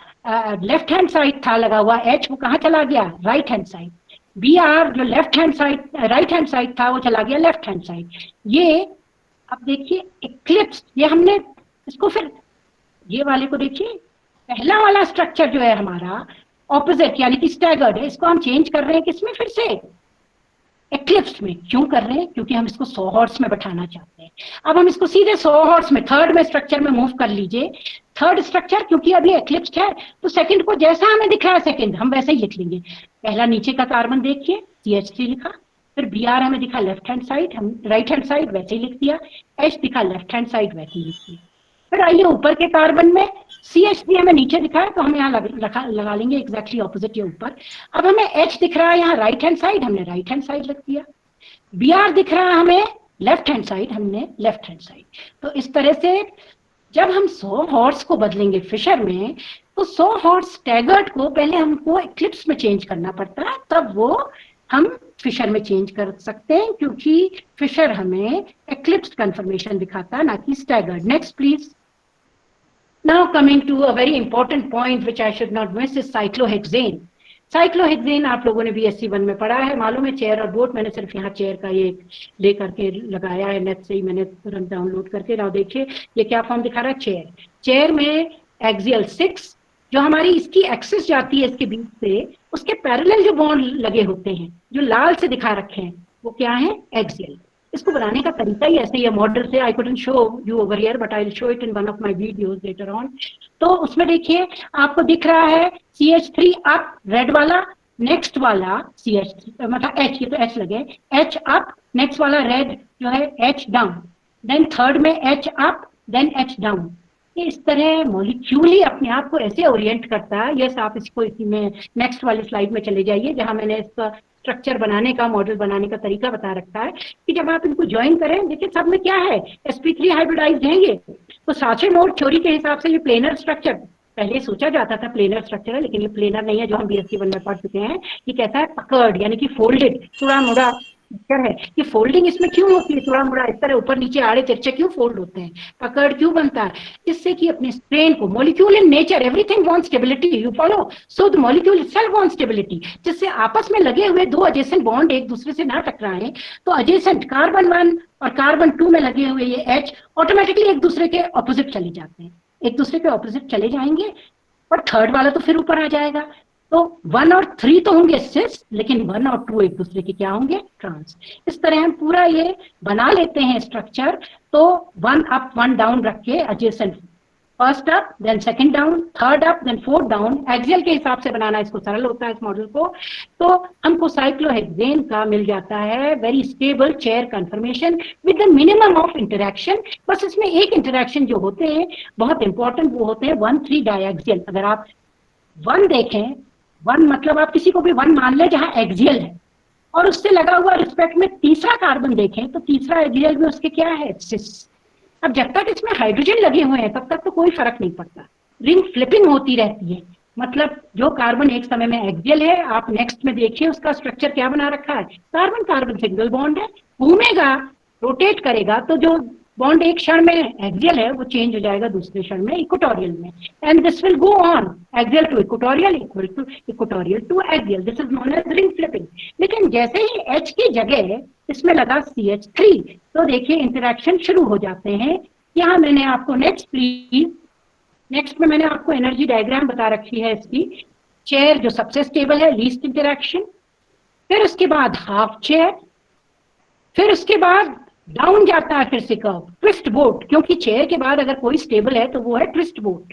लेफ्ट हैंड साइड था लगा हुआ H, वो कहाँ चला गया, राइट हैंड साइड। Br जो राइट हैंड साइड था वो चला गया लेफ्ट हैंड साइड। ये अब देखिए एक्लिप्स, ये हमने इसको फिर ये वाले को देखिए, पहला वाला स्ट्रक्चर जो है हमारा ऑपोजिट यानी कि स्टैगर्ड है, इसको हम चेंज कर रहे हैं किसमें, फिर से एक्लिप्स में। क्यों कर रहे हैं, क्योंकि हम इसको 100 हॉर्स में बैठाना चाहते हैं। अब हम इसको सीधे 100 हॉर्स में थर्ड में स्ट्रक्चर में मूव कर लीजिए। थर्ड स्ट्रक्चर क्योंकि अभी एक्लिप्स है तो सेकंड को जैसा हमें दिख रहा है सेकंड हम वैसे ही लिख लेंगे। पहला नीचे का कार्बन देखिए CH3 लिखा, फिर Br हमें दिखा लेफ्ट हैंड साइड, हम राइट हैंड साइड वैसे ही लिख दिया, H दिखा लेफ्ट हैंड साइड वैसे ही लिख दिया। फिर आइए ऊपर के कार्बन में CH3 हमें नीचे दिखा है तो हम यहाँ लगा लेंगे एग्जैक्टली ऑपोजिट ये ऊपर। अब हमें H दिख रहा है यहाँ राइट हैंड साइड, हमने राइट हैंड साइड लिख दिया। Br दिख रहा है हमें लेफ्ट हैंड साइड, हमने लेफ्ट हैंड साइड। तो इस तरह से जब हम 100 हॉर्स को बदलेंगे फिशर में, तो 100 हॉर्स स्टैगर्ड को पहले हमको एक्लिप्स में चेंज करना पड़ता है, तब वो हम फिशर में चेंज कर सकते हैं, क्योंकि फिशर हमें एक्लिप्स कन्फर्मेशन दिखाता है, ना कि staggered. Next please. Now coming to a very important point which I should not miss is cyclohexane. Cyclohexane आप लोगों ने BSc1 में पढ़ा है, मालूम है चेयर और बोट। मैंने सिर्फ यहाँ चेयर का ये ले करके लगाया है, नेट से ही मैंने तुरंत डाउनलोड करके। ना देखिए ये क्या फॉर्म दिखा रहा है, चेयर में एक्सियल 6 जो हमारी इसकी एक्सिस जाती है इसके बीच से, उसके पैरेलल जो बॉन्ड लगे होते हैं जो लाल से दिखा रखे हैं वो क्या है, एक्सियल। इसको बनाने का तरीका ही ऐसे ही है मॉडल से। I couldn't show you over here but I will show it in one of my videos later on. तो उसमें देखिए आपको दिख रहा है CH3 अप रेड वाला, नेक्स्ट वाला CH3 मतलब H, ये तो H लगे, H अप, नेक्स्ट वाला रेड जो है H डाउन, देन थर्ड में H up then H down. इस तरह मॉलिक्यूल ही अपने आप को ऐसे ओरिएंट करता है। यस, आप इसको इसी में नेक्स्ट वाली स्लाइड में चले जाइए जहां मैंने इसका स्ट्रक्चर बनाने का, मॉडल बनाने का तरीका बता रखा है कि जब आप इनको ज्वाइन करें, देखिए सब में क्या है, sp3 हाइब्रिडाइज्ड है ये। तो साचे मोड थ्योरी के हिसाब से ये प्लेनर स्ट्रक्चर, पहले सोचा जाता था प्लेनर स्ट्रक्चर है, लेकिन ये प्लेनर नहीं है जो हम BSc1 में पढ़ चुके हैं। ये कैसा है, पकड़ यानी कि फोल्डेड, थोड़ा मोड़ा स्ट्रक्चर है। ये फोल्डिंग इसमें क्यों होती है, थोड़ा मोड़ा इस तरह ऊपर नीचे आड़े तिरछे क्यों फोल्ड होते हैं, पकड़ क्यों बनता है, इससे कि अपने स्ट्रेन को, molecule in nature everything wants stability, you follow, so the molecule itself wants stability, जिससे आपस में लगे हुए दो एडजेसेंट बॉन्ड एक दूसरे से ना टकराएं। तो एडजेसेंट कार्बन 1 और कार्बन 2 में लगे हुए ये H ऑटोमेटिकली एक दूसरे के ऑपोजिट चले जाते हैं, एक दूसरे के ऑपोजिट चले जाएंगे, और थर्ड वाला तो फिर ऊपर आ जाएगा। तो 1 और 3 तो होंगे सिस, लेकिन 1 और 2 एक दूसरे के क्या होंगे, ट्रांस। इस तरह हम पूरा ये बना लेते हैं स्ट्रक्चर। तो 1 अप 1 डाउन रख के adjacent, first up then second down, third up then fourth down, axial के हिसाब से बनाना इसको सरल होता है इस मॉडल को। तो हमको साइक्लोहेक्सेन का मिल जाता है very stable chair conformation with the minimum of interaction. बस इसमें एक इंटरेक्शन जो होते हैं बहुत इंपॉर्टेंट, वो होते हैं 1,3 डायएक्सियल। अगर आप 1 देखें, 1 मतलब आप किसी को भी 1 मान लें जहां एक्सियल है, और उससे लगा हुआ रिस्पेक्ट में तीसरा कार्बन देखें तो तीसरा एक्सियल में उसके क्या है, सिस। अब जब तक इसमें हाइड्रोजन लगे हुए हैं तब तक तो कोई फर्क नहीं पड़ता, रिंग फ्लिपिंग होती रहती है। मतलब जो कार्बन एक समय में एक्सियल है, आप नेक्स्ट में देखिए उसका स्ट्रक्चर क्या बना रखा है, कार्बन कार्बन सिंगल बॉन्ड है, घूमेगा रोटेट करेगा तो जो बॉन्ड एक क्षण में एक्सियल है वो चेंज हो जाएगा दूसरे क्षण में इक्वेटोरियल में, and this will go on axial to equatorial equal to equatorial to axial, this is known as ring flipping. लेकिन जैसे ही H की जगह इसमें लगा CH3 तो देखिए इंटरेक्शन शुरू हो जाते हैं। यहाँ मैंने आपको नेक्स्ट में मैंने आपको एनर्जी डायग्राम बता रखी है इसकी। चेयर जो सबसे स्टेबल है, लीस्ट इंटरेक्शन, फिर उसके बाद हाफ चेयर, फिर उसके बाद डाउन जाता है फिर से कर्व, ट्विस्ट बोट, क्योंकि चेयर के बाद अगर कोई स्टेबल है तो वो है ट्विस्ट बोट।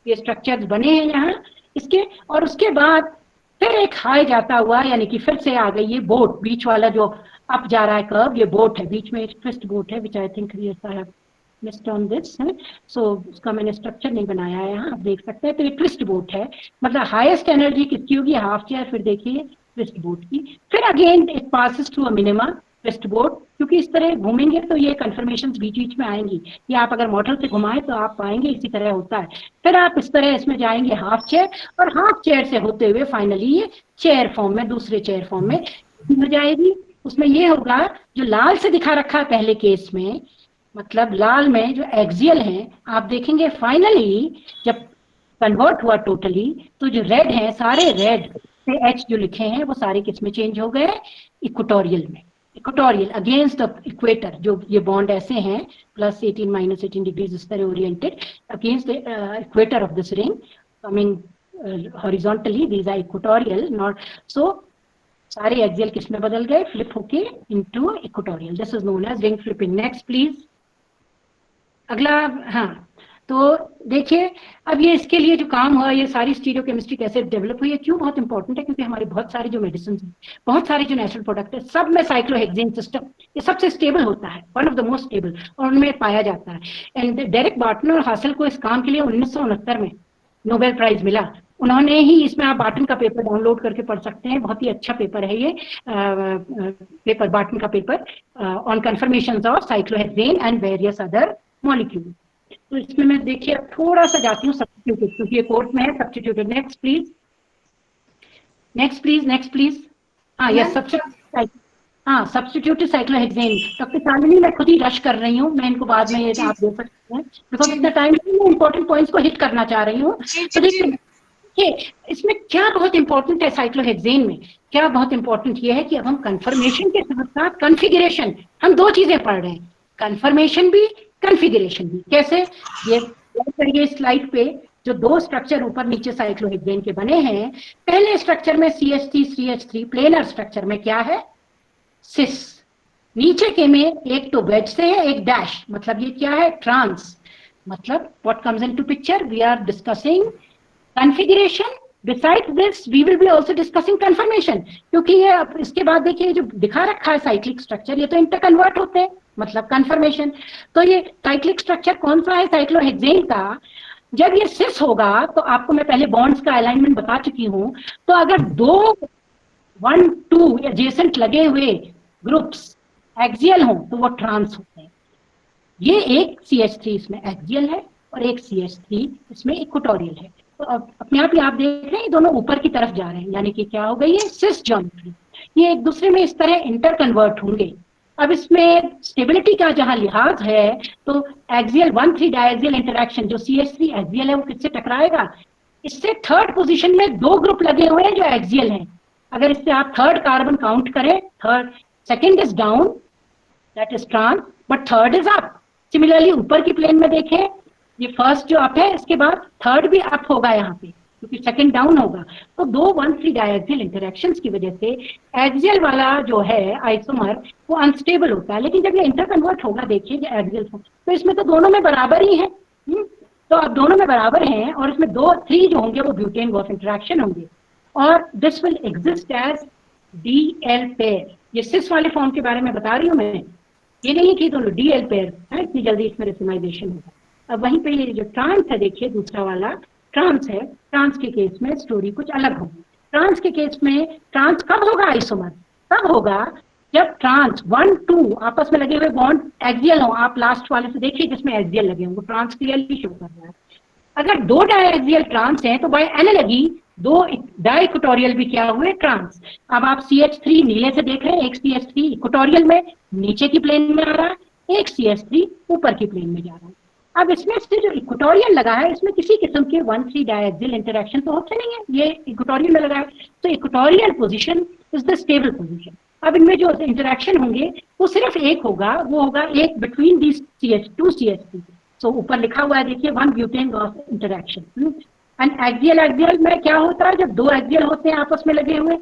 ये स्ट्रक्चर्स बने हैं यहाँ इसके, और उसके बाद फिर एक हाई जाता हुआ, यानी कि फिर से आ गई ये बोट, बीच वाला जो अप जा रहा है कर्व, ये बोट है, बीच में एक ट्विस्ट बोट है which I think I have missed on this है, सो उसका मैंने स्ट्रक्चर नहीं बनाया है यहाँ, आप देख सकते हैं। तो ये ट्विस्ट बोट है, मतलब हाईएस्ट एनर्जी किसकी होगी, हाफ चेयर, फिर देखिए ट्विस्ट बोट की, फिर again it passes to a minima, twist boat, क्योंकि इस तरह घूमेंगे तो ये कंफर्मेशन बीच बीच में आएंगी। ये आप अगर मॉडल से घुमाएं तो आप पाएंगे इसी तरह होता है। फिर आप इस तरह इसमें जाएंगे हाफ चेयर, और हाफ चेयर से होते हुए फाइनली ये चेयर फॉर्म में, दूसरे चेयर फॉर्म में हो जाएगी। उसमें ये होगा जो लाल से दिखा रखा है पहले केस में, मतलब लाल में जो एक्सियल है, आप देखेंगे फाइनली जब कन्वर्ट हुआ टोटली तो जो रेड है, सारे रेड से एच जो लिखे हैं वो सारे किस में चेंज हो गए, इक्वेटोरियल में। इक्वेटोरियल अगेंस्ट द इक्वेटर, जो ये बॉन्ड ऐसे हैं +18 -18 डिग्रीज इस तरह oriented against the equator of this ring coming horizontally, these are equatorial not. So सारे एक्सियल किस में बदल गए, फ्लिप होके into equatorial. This is known as ring flipping. Next please, अगला। हाँ, तो देखिए अब ये इसके लिए जो काम हुआ, ये सारी स्टीरियोकेमिस्ट्री कैसे डेवलप हुई है, क्यों बहुत इंपॉर्टेंट है, क्योंकि हमारे बहुत सारे जो मेडिसिन हैं, बहुत सारे जो नेचुरल प्रोडक्ट है, सब में साइक्लोहेक्सेन सिस्टम ये सबसे स्टेबल होता है, one of the most stable, और उनमें पाया जाता है। एंड डेरेक बार्टन और हासिल को इस काम के लिए 1969 में नोबेल प्राइज मिला। उन्होंने ही, इसमें आप बार्टन का पेपर डाउनलोड करके पढ़ सकते हैं, बहुत ही अच्छा पेपर है ये पेपर, बार्टन का paper on conformations of cyclohexane and various other molecule. तो इसमें मैं देखिए थोड़ा सा जाती हूँ सब्स्टिट्यूटेड, क्योंकि ये कोर्स में है substituted. Next please, next please, next please. हाँ yes, substituted cyclohexane. Doctor Shalini, मैं खुद ही रश कर रही हूँ, मैं इनको बाद में ये आप दे सकते हैं, बिकॉज इतना टाइम मैं इंपॉर्टेंट पॉइंट्स को हिट करना चाह रही हूँ। तो देखिए इसमें क्या बहुत इंपॉर्टेंट है साइक्लोहेक्सेन में, क्या बहुत इंपॉर्टेंट ये है कि अब हम कंफर्मेशन के साथ साथ कॉन्फ़िगरेशन, हम दो चीजें पढ़ रहे हैं, कंफर्मेशन भी कॉन्फ़िगरेशन भी। कैसे, ये स्लाइड पे जो दो स्ट्रक्चर ऊपर नीचे साइक्लोहेक्सेन के बने हैं, पहले स्ट्रक्चर में CH3 CH3 प्लेनर स्ट्रक्चर में क्या है, सिस। नीचे के में एक तो वेज से है, एक डैश, मतलब ये क्या है, ट्रांस। मतलब what comes into picture, we are discussing configuration, beside this we will be also discussing conformation. क्योंकि ये इसके बाद देखिए जो दिखा रखा है साइक्लिक स्ट्रक्चर, ये तो इंटरकन्वर्ट होते हैं, मतलब कन्फर्मेशन। तो ये साइक्लिक स्ट्रक्चर कौन सा है साइक्लोहेक्सेन का, जब ये सिस होगा तो आपको मैं पहले बॉन्ड्स का अलाइनमेंट बता चुकी हूं, तो अगर दो 1 2 एडजेसेंट लगे हुए ग्रुप्स एक्सियल हों तो वो ट्रांस होते हैं। ये एक CH3 इसमें एक्सियल है और एक CH3 इसमें इक्वेटोरियल है। तो अब अपने आप ही आप देख रहे हैं ये दोनों ऊपर की तरफ जा रहे हैं, यानी कि क्या हो गई है, सिस ज्योमेट्री। ये एक दूसरे में इस तरह इंटरकन्वर्ट होंगे। अब इसमें स्टेबिलिटी का जहां लिहाज है तो एक्सियल 1,3 डायक्सियल इंटरेक्शन, जो CH3 एक्सियल है वो किससे टकराएगा, इससे थर्ड पोजीशन में दो ग्रुप लगे हुए हैं जो एक्सियल हैं। अगर इससे आप थर्ड कार्बन काउंट करें, third, second is down that is trans, but third is up. Similarly ऊपर की प्लेन में देखें, ये फर्स्ट जो अप है, इसके बाद थर्ड भी अप होगा यहाँ पे, क्योंकि सेकंड डाउन होगा। तो दो 1,3 डायक्सियल इंटरेक्शंस की वजह से एक्सियल वाला जो है आइसोमर वो अनस्टेबल होता है। लेकिन जब ये इंटरकन्वर्ट होगा, देखिए एक्सियल तो इसमें तो दोनों में बराबर ही है। तो अब दोनों में बराबर हैं और इसमें 3 जो होंगे वो ब्यूटेन गॉस इंटरेक्शन होंगे, और this will exist as DL pair. ये सिस वाले फॉर्म के बारे में बता रही हूँ मैं, ये नहीं कि दोनों DL पेयर है, इतनी जल्दी इसमें रेसिमाइजेशन होगा। अब वहीं पे ये जो ट्रांस है, देखिए दूसरा वाला ट्रांस है, ट्रांस के केस में स्टोरी कुछ अलग होगी। ट्रांस के केस में ट्रांस कब होगा आइसोमर, तब होगा जब ट्रांस 1 2 आपस में लगे हुए बॉन्ड एक्सियल हो। आप लास्ट वाले से देखिए जिसमें एक्सियल लगे होंगे, ट्रांस क्लियरली शो कर रहा है। अगर दो डायएक्सियल ट्रांस हैं तो बाय एनालॉजी दो डाइक्वेटोरियल भी क्या हुए, ट्रांस। अब आप CH3 नीले से देख रहे हैं, एक CH3 इक्वेटोरियल में नीचे की प्लेन में आ रहा है, एक CH3 ऊपर की प्लेन में जा रहा है। अब इसमें से जो इक्वेटोरियल लगा है, इसमें किसी किस्म के 1,3 डायएक्सियल इंटरेक्शन तो होते नहीं है, ये इक्वेटोरियल में लगा है, तो equatorial position is the stable position. अब इनमें जो इंटरेक्शन होंगे वो सिर्फ एक होगा, वो होगा एक बिटवीन दी CH2 CH3। सो ऊपर लिखा हुआ है देखिए 1 butane Gauss interaction. And axial में क्या होता है, जब दो एक्सियल होते हैं आपस में लगे हुए,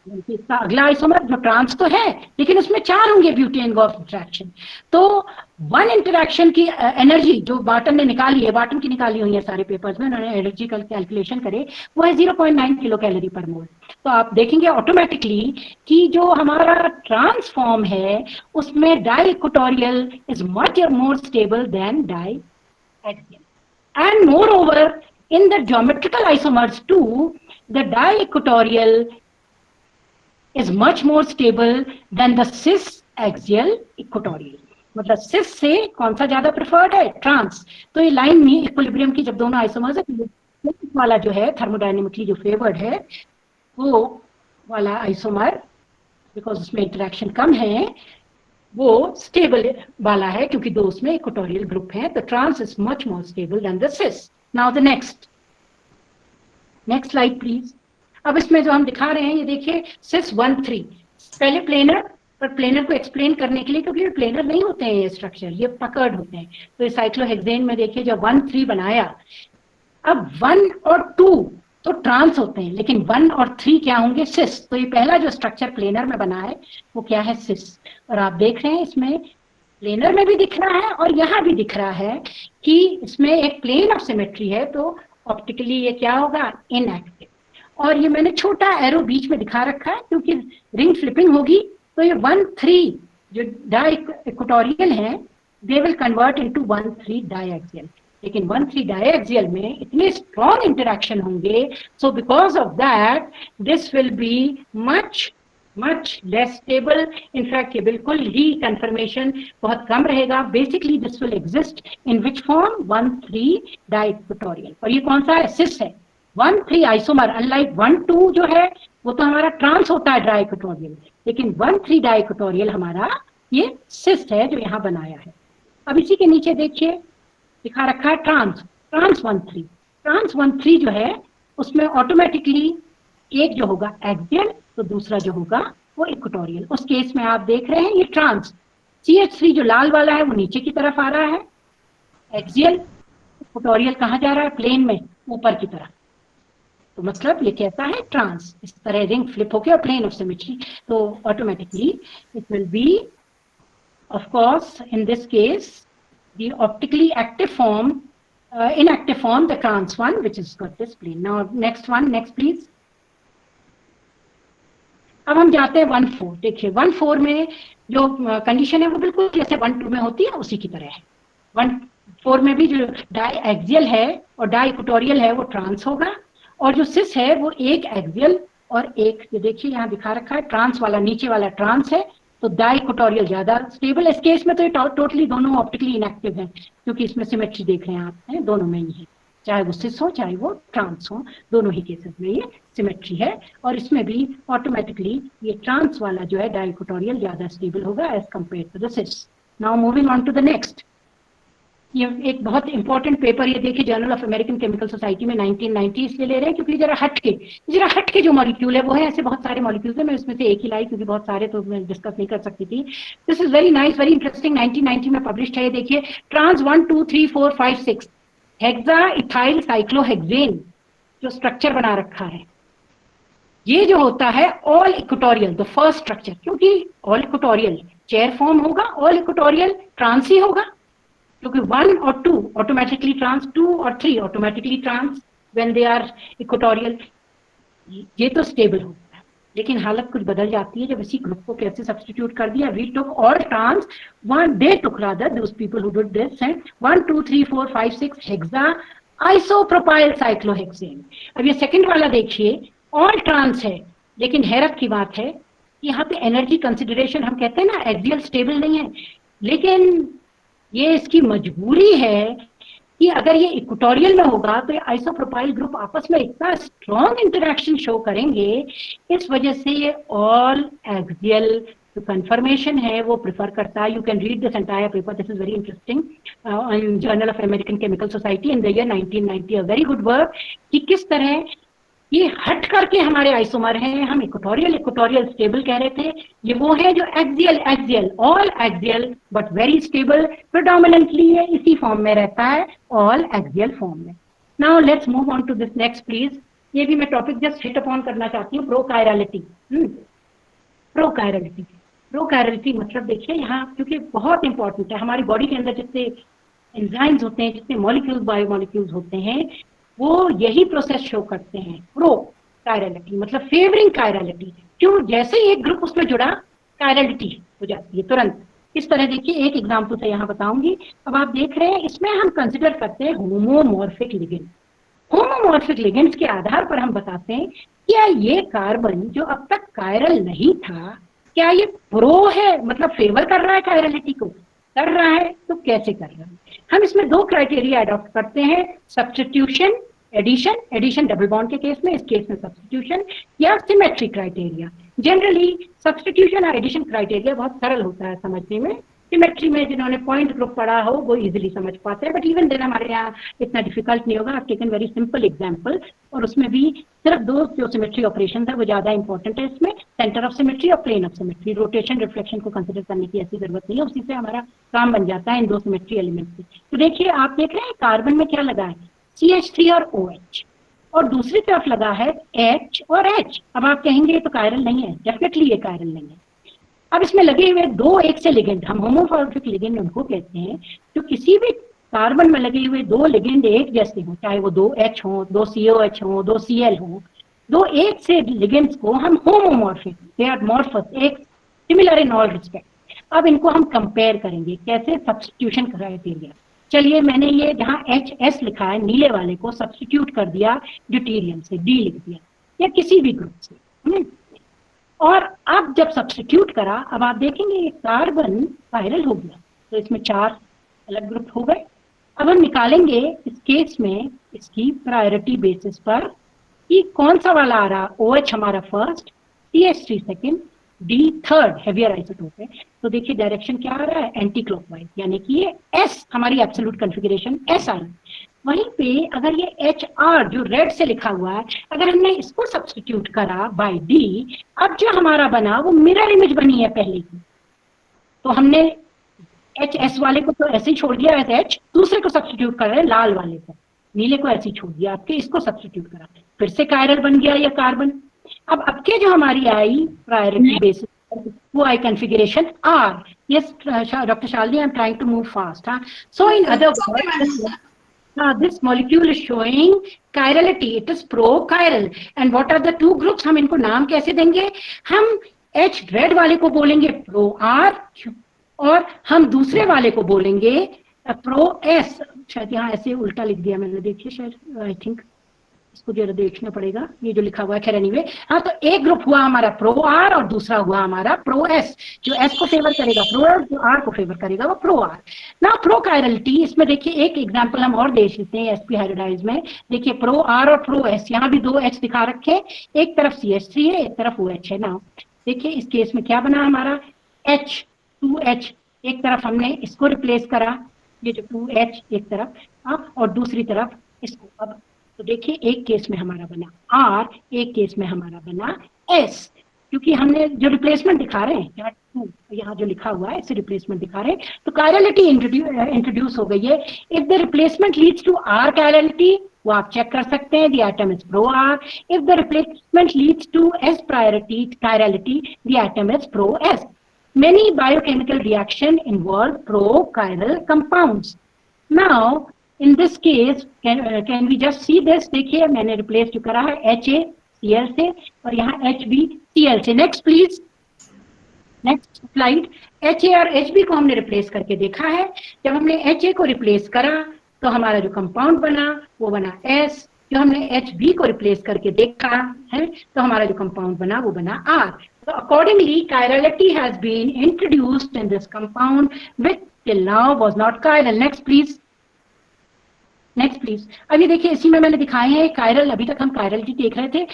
इसका अगला आइसोमर जो ट्रांस तो है लेकिन उसमें 4 होंगे ब्यूटेन गॉस इंटरेक्शन। तो 1 इंटरेक्शन की एनर्जी जो बार्टन ने निकाली है, बार्टन की निकाली हुई है सारे पेपर्स में, उन्होंने एनर्जी कैलकुलेशन करे, वो है 0.9 किलो कैलोरी पर मोल। तो आप देखेंगे ऑटोमेटिकली कि जो हमारा ट्रांसफॉर्म है उसमें diequatorial is much more stable than diaxial. And moreover in the geometrical isomers too, the diequatorial is much more stable than the cis axial equatorial. मतलब सिस से कौन सा ज्यादा प्रेफर्ड है? ट्रांस। तो ये लाइन में equilibrium की जब दोनों आइसोमर्स है, वाला जो है थर्मोडायनेमिकली जो फेवर्ड है वो वाला आइसोमर, बिकॉज उसमें इंटरेक्शन कम है, वो स्टेबल वाला है क्योंकि दो उसमें इक्वेटोरियल ग्रुप है। तो trans is much more stable than the cis. Now the next slide please. अब इसमें जो हम दिखा रहे हैं ये देखिए सिस 1-3, पहले प्लेनर, पर प्लेनर को एक्सप्लेन करने के लिए, क्योंकि ये प्लेनर नहीं होते हैं ये स्ट्रक्चर, ये पकर्ड होते हैं। तो इस साइक्लोहेक्सेन में देखिए जब 1-3 बनाया, अब 1 और 2 तो ट्रांस होते हैं, लेकिन 1 और 3 क्या होंगे? सिस। तो ये पहला जो स्ट्रक्चर प्लेनर में बना है वो क्या है? सिस। और आप देख रहे हैं इसमें प्लेनर में भी दिख रहा है और यहाँ भी दिख रहा है कि इसमें एक प्लेन ऑफ सिमेट्री है, तो ऑप्टिकली ये क्या होगा? इनएक्टिव। और ये मैंने छोटा एरो बीच में दिखा रखा है क्योंकि रिंग फ्लिपिंग होगी तो ये 1-3 जो डाई इक्वेटोरियल है दे विल कन्वर्ट इनटू 1-3 डायएक्सियल। लेकिन 1-3 डायएक्सियल में इतने स्ट्रॉन्ग इंटरेक्शन होंगे, so because of that this will be much less stable. In fact ये बिल्कुल रीकन्फर्मेशन बहुत कम रहेगा। Basically this will exist in which form? 1-3 डाइक्वेटोरियल। और ये कौन सा है? सिस है। 1-3 आइसोमर, अनलाइक 1-2 जो है वो तो हमारा ट्रांस होता है डाइक्वेटोरियल, लेकिन 1-3 डाइक्वेटोरियल हमारा ये सिस है जो यहाँ बनाया है। अब इसी के नीचे देखिए दिखा रखा है ट्रांस 1-3। ट्रांस 1-3 जो है उसमें ऑटोमेटिकली एक जो होगा एक्सियल तो दूसरा जो होगा वो इक्वेटोरियल। उस केस में आप देख रहे हैं ये ट्रांस CH3 जो लाल वाला है वो नीचे की तरफ आ रहा है, एक्सियल। इक्वेटोरियल कहाँ जा रहा है? प्लेन में ऊपर की तरफ। तो मतलब ये कहता है ट्रांस। इस तरह रिंग फ्लिप होके और प्लेन ऑफ सिमेट्री, तो automatically it will be of course in this case the optically active form, inactive form, the trans one, which is got this plane. Now next please. अब हम जाते हैं 1-4। देखिए 1-4 में जो कंडीशन है वो बिल्कुल जैसे 1-2 में होती है उसी की तरह है। 1-4 में भी जो डाई एक्सियल है और डाई इक्वेटोरियल है वो ट्रांस होगा, और जो सिस है वो एक एक्सियल और एक, ये देखिए यहाँ दिखा रखा है ट्रांस वाला, नीचे वाला ट्रांस है, तो डाई इक्वेटोरियल ज्यादा स्टेबल। इस केस में तो ये टोटली दोनों ऑप्टिकली इनएक्टिव हैं क्योंकि इसमें सिमेट्री देख रहे हैं आप, है दोनों में ही है, चाहे वो सिस हो चाहे वो ट्रांस हो, दोनों ही केसेस में ये सिमेट्री है। और इसमें भी ऑटोमेटिकली ये ट्रांस वाला जो है डाई इक्वेटोरियल ज्यादा स्टेबल होगा as compare to the cis. Now moving on to the next. ये एक बहुत इंपॉर्टेंट पेपर, ये देखिए journal of American chemical society में 1990 इसलिए ले रहे हैं क्योंकि जरा हट के जो मॉलिक्यूल है वो है, ऐसे बहुत सारे मॉलिक्यूल्स है, मैं इसमें से एक ही लाई क्योंकि बहुत सारे तो मैं डिस्कस नहीं कर सकती थी। This is very nice, very interesting, 1990 में पब्लिश्ड है। ये देखिए ट्रांस 1 2 3 4 5 6 हेक्सा इथाइल साइक्लोहेक्सेन जो स्ट्रक्चर बना रखा है, ये जो होता है all equatorial, the first structure, क्योंकि ऑल इक्वेटोरियल चेयर फॉर्म होगा, ऑल इक्वेटोरियल ट्रांस ही होगा क्योंकि 1 और 2 ऑटोमेटिकली ट्रांस, 2 और 3 automatically trans when they are equatorial. ये तो स्टेबल होता है, लेकिन हालत कुछ बदल जाती है जब इसी ग्रुप को कैसे सब्स्टिट्यूट कर दिया। We took all trans, they took rather those people who did this, 1 2 3 4 5 6 hexa isopropyl cyclohexane. अब ये सेकंड वाला देखिए ऑल ट्रांस है, लेकिन हैरत की बात है यहाँ पे एनर्जी कंसिडरेशन, हम कहते हैं ना एक्सियल स्टेबल नहीं है, लेकिन ये इसकी मजबूरी है कि अगर ये इक्वेटोरियल में होगा तो ये आइसोप्रोपाइल ग्रुप आपस में इतना स्ट्रॉन्ग इंटरेक्शन शो करेंगे, इस वजह से ये ऑल एक्सियल जो कन्फर्मेशन है वो प्रिफर करता है। You can read this entire paper, this is very interesting, in journal of American chemical society in the year 1990, a very good work, कि किस तरह ये हट करके हमारे आइसोमर हैं। हम इक्वेटोरियल स्टेबल कह रहे थे, ये वो है जो axial all axial but very stable, predominantly ये इसी फॉर्म में रहता है, ऑल एक्सियल फॉर्म में। Now let's move on to this next please. ये भी मैं टॉपिक जस्ट हिट अपॉन करना चाहती हूँ, प्रोकायरलिटी। प्रोकायरलिटी मतलब देखिए यहाँ, क्योंकि बहुत इंपॉर्टेंट है, हमारी बॉडी के अंदर जितने एंजाइम्स होते हैं, जितने मॉलिक्यूल्स बायोमॉलिक्यूल्स होते हैं, वो यही प्रोसेस शो करते हैं, प्रो कायरलिटी मतलब फेवरिंग कायरलिटी। क्यों? जैसे ही एक ग्रुप उसमें जुड़ा कायरलिटी हो जाती है तुरंत। इस तरह देखिए एक एग्जांपल से यहाँ बताऊंगी। अब आप देख रहे हैं इसमें हम कंसिडर करते हैं होमोमॉर्फिक लिगेंड। होमोमॉर्फिक लिगेंड्स के आधार पर हम बताते हैं क्या ये कार्बन जो अब तक कायरल नहीं था क्या ये प्रो है, मतलब फेवर कर रहा है कायरलिटी को, कर रहा है तो कैसे कर रहा है? हम इसमें दो क्राइटेरिया अडॉप्ट करते हैं, substitution, addition, addition double bond के केस में, इस केस में सब्स्टिट्यूशन, या सिमेट्री क्राइटेरिया। जनरली सब्स्टिट्यूशन और एडिशन क्राइटेरिया बहुत सरल होता है समझने में, सिमेट्री में जिन्होंने पॉइंट ग्रुप पढ़ा हो वो इजीली समझ पाते हैं, बट इवन देन हमारे यहाँ इतना डिफिकल्ट नहीं होगा। I taken very simple example, और उसमें भी सिर्फ दो जो सिमेट्री ऑपरेशन है वो ज्यादा इंपॉर्टेंट है इसमें, सेंटर ऑफ सिमेट्री और plane of symmetry. Rotation reflection को कंसिडर करने की ऐसी जरूरत नहीं है, उसी से हमारा काम बन जाता है इन दो सिमेट्री एलिमेंट से। तो देखिए आप देख रहे हैं कार्बन में क्या लगा है, CH3 और OH, और दूसरी तरफ लगा है H और H। अब आप कहेंगे ये तो कायरल नहीं है, डेफिनेटली ये कायरल नहीं है। अब इसमें लगे हुए दो एक से लिगेंड, हम होमोमॉर्फिक लिगेंड उनको कहते हैं, जो किसी भी कार्बन में लगे हुए दो लिगेंड एक जैसे हो, चाहे वो दो H हो, दो COH हो, दो Cl हो, दो एक से लिगेंड्स को हम होमोमॉर्फिक, दे आर मॉर्फस, एक सिमिलर इन ऑल रिस्पेक्ट। अब इनको हम कंपेयर करेंगे कैसे, सब्स्टिट्यूशन क्राइटेरिया। चलिए मैंने ये जहाँ HS लिखा है नीले वाले को सब्स्टिट्यूट कर दिया ड्यूटेरियम से, D लिख दिया, या किसी भी ग्रुप से। और अब जब सब्स्टिट्यूट करा, अब आप देखेंगे ये कार्बन कायरल हो गया, तो इसमें 4 अलग ग्रुप हो गए। अब हम निकालेंगे इस केस में इसकी प्रायोरिटी बेसिस पर कि कौन सा वाला आ रहा, OH हमारा first, CH3 second, D third, heavier isotope है। तो देखिए डायरेक्शन क्या आ रहा है, एंटी क्लॉकवाइज, यानी कि ये S हमारी एब्सोल्यूट कॉन्फ़िगरेशन S आ रही है। वहीं पे अगर ये HR जो रेड से लिखा हुआ है, अगर हमने इसको सब्स्टिट्यूट करा बाय D, अब जो हमारा बना वो मिरर इमेज बनी है पहले की। तो हमने HS वाले को तो ऐसे ही छोड़ दिया एज H, दूसरे को सब्स्टिट्यूट कर रहे हैं लाल वाले को, नीले को ऐसे ही छोड़ दिया, आपके इसको सब्स्टिट्यूट करा, फिर से कायरल बन गया ये कार्बन। अब के जो हमारी आई प्रायोरिटी बेसिस वो I configuration R। Yes doctor Shalini, I am trying to move fast. So in other words, this molecule is showing chirality, it is pro-chiral. And what are the two groups? हम इनको नाम कैसे देंगे? हम H red वाले को बोलेंगे pro-R, और हम दूसरे वाले को बोलेंगे pro-S। शायद यहाँ ऐसे उल्टा लिख दिया मैंने, देखिए शायद, आई थिंक इसको जरा देखना पड़ेगा, ये जो लिखा हुआ है, खैर एनीवे। हाँ, तो एक ग्रुप हुआ हमारा pro-R और दूसरा हुआ हमारा pro-S। जो S को फेवर करेगा pro-R, जो R को फेवर करेगा वो pro-R। ना pro-chirality, इसमें देखिए एक एग्जांपल हम और देख लेते हैं sp हाइब्रिडाइज में। देखिए pro-R और pro-S, यहाँ भी दो H दिखा रखे, एक तरफ CH3 है, एक तरफ OH है। ना देखिए इस केस में क्या बना हमारा, H2H, एक तरफ हमने इसको रिप्लेस करा, ये जो 2H एक तरफ, और दूसरी तरफ इसको। अब तो देखिए एक केस में हमारा बना R, एक केस में हमारा बना S, क्योंकि हमने जो रिप्लेसमेंट दिखा रहे हैं, यहाँ 2 यहाँ जो लिखा हुआ है इसे रिप्लेसमेंट दिखा रहे हैं, तो कायरलिटी इंट्रोड्यूस हो गई है। If the replacement leads to R chirality, वो आप चेक कर सकते हैं, the atom is pro-R. If the replacement leads to S priority chirality, the atom is pro-S. Many biochemical reaction involve pro-chiral compounds. Now in this case, can we just see this? देखिए मैंने replace जो करा है HaCl से, और यहाँ HbCl से। Next please, next slide. Ha और Hb को हमने रिप्लेस करके देखा है। जब हमने Ha को रिप्लेस करा तो हमारा जो कंपाउंड बना वो बना S। जो हमने Hb को रिप्लेस करके देखा है तो हमारा जो कंपाउंड बना वो बना R। So accordingly, chirality has been introduced in this compound, which till now was not chiral. Next please. Next please. अभी देखिए इसी में मैंने दिखाए हैं कायरल, अभी तक हम कायरलिटी देख रहे थे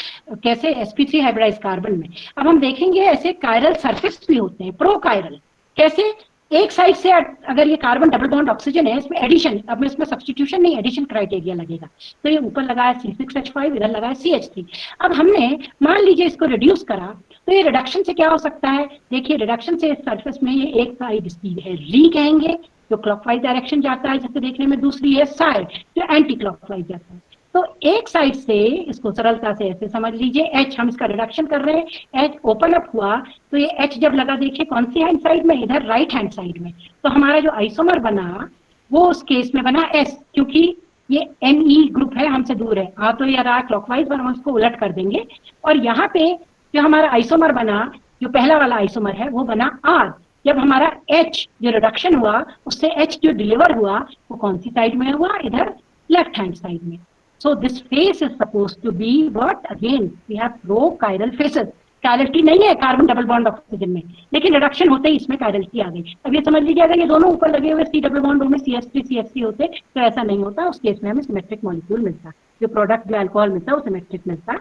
कैसे sp3 हाइब्रिडाइज कार्बन में। अब हम देखेंगे ऐसे कायरल सरफेस भी होते हैं, प्रो कायरल। कैसे? एक साइड से अगर ये कार्बन डबल बॉन्ड ऑक्सीजन है, इसमें एडिशन, अब इसमें सब्स्टिट्यूशन नहीं, एडिशन क्राइटेरिया लगेगा। तो ये ऊपर लगा है C6H5, इधर लगा है CH3। अब हमने मान लीजिए इसको रिड्यूस करा, तो ये रिडक्शन से क्या हो सकता है? देखिए रिडक्शन से सरफेस में ये एक साइड इसकी है री कहेंगे, जो क्लॉकवाइज डायरेक्शन जाता है जैसे देखने में, दूसरी है साइड जो एंटी क्लॉकवाइज जाता है। तो एक साइड से इसको सरलता से ऐसे समझ लीजिए, H हम इसका रिडक्शन कर रहे हैं, H ओपन अप हुआ तो ये H जब लगा, देखिए कौन सी हैंड साइड में, इधर राइट हैंड साइड में। तो हमारा जो आइसोमर बना वो उस केस में बना S, क्योंकि ये Me ग्रुप है, हमसे दूर है। हाँ तो ये रहा क्लॉकवाइज, पर हम उसको उलट कर देंगे, और यहाँ पे जो हमारा आइसोमर बना, जो पहला वाला आइसोमर है वो बना R। जब हमारा H जो रिडक्शन हुआ उससे H जो डिलीवर हुआ वो कौन सी साइड में हुआ, इधर लेफ्ट हैंड साइड में। So this face is supposed to be what? Again we have pro-chiral faces. Chirality नहीं है कार्बन डबल बॉन्ड ऑक्सीजन में, लेकिन रिडक्शन होते ही इसमें कायरलिटी आ गई। अब ये समझ लीजिए अगर ये दोनों ऊपर लगे हुए C डबल बॉन्ड में CH3 CH3 होते तो ऐसा नहीं होता, उस केस में हमें सिमेट्रिक मॉलिक्यूल मिलता, जो प्रोडक्ट जो अल्कोहल मिलता है वो सिमेट्रिक मिलता।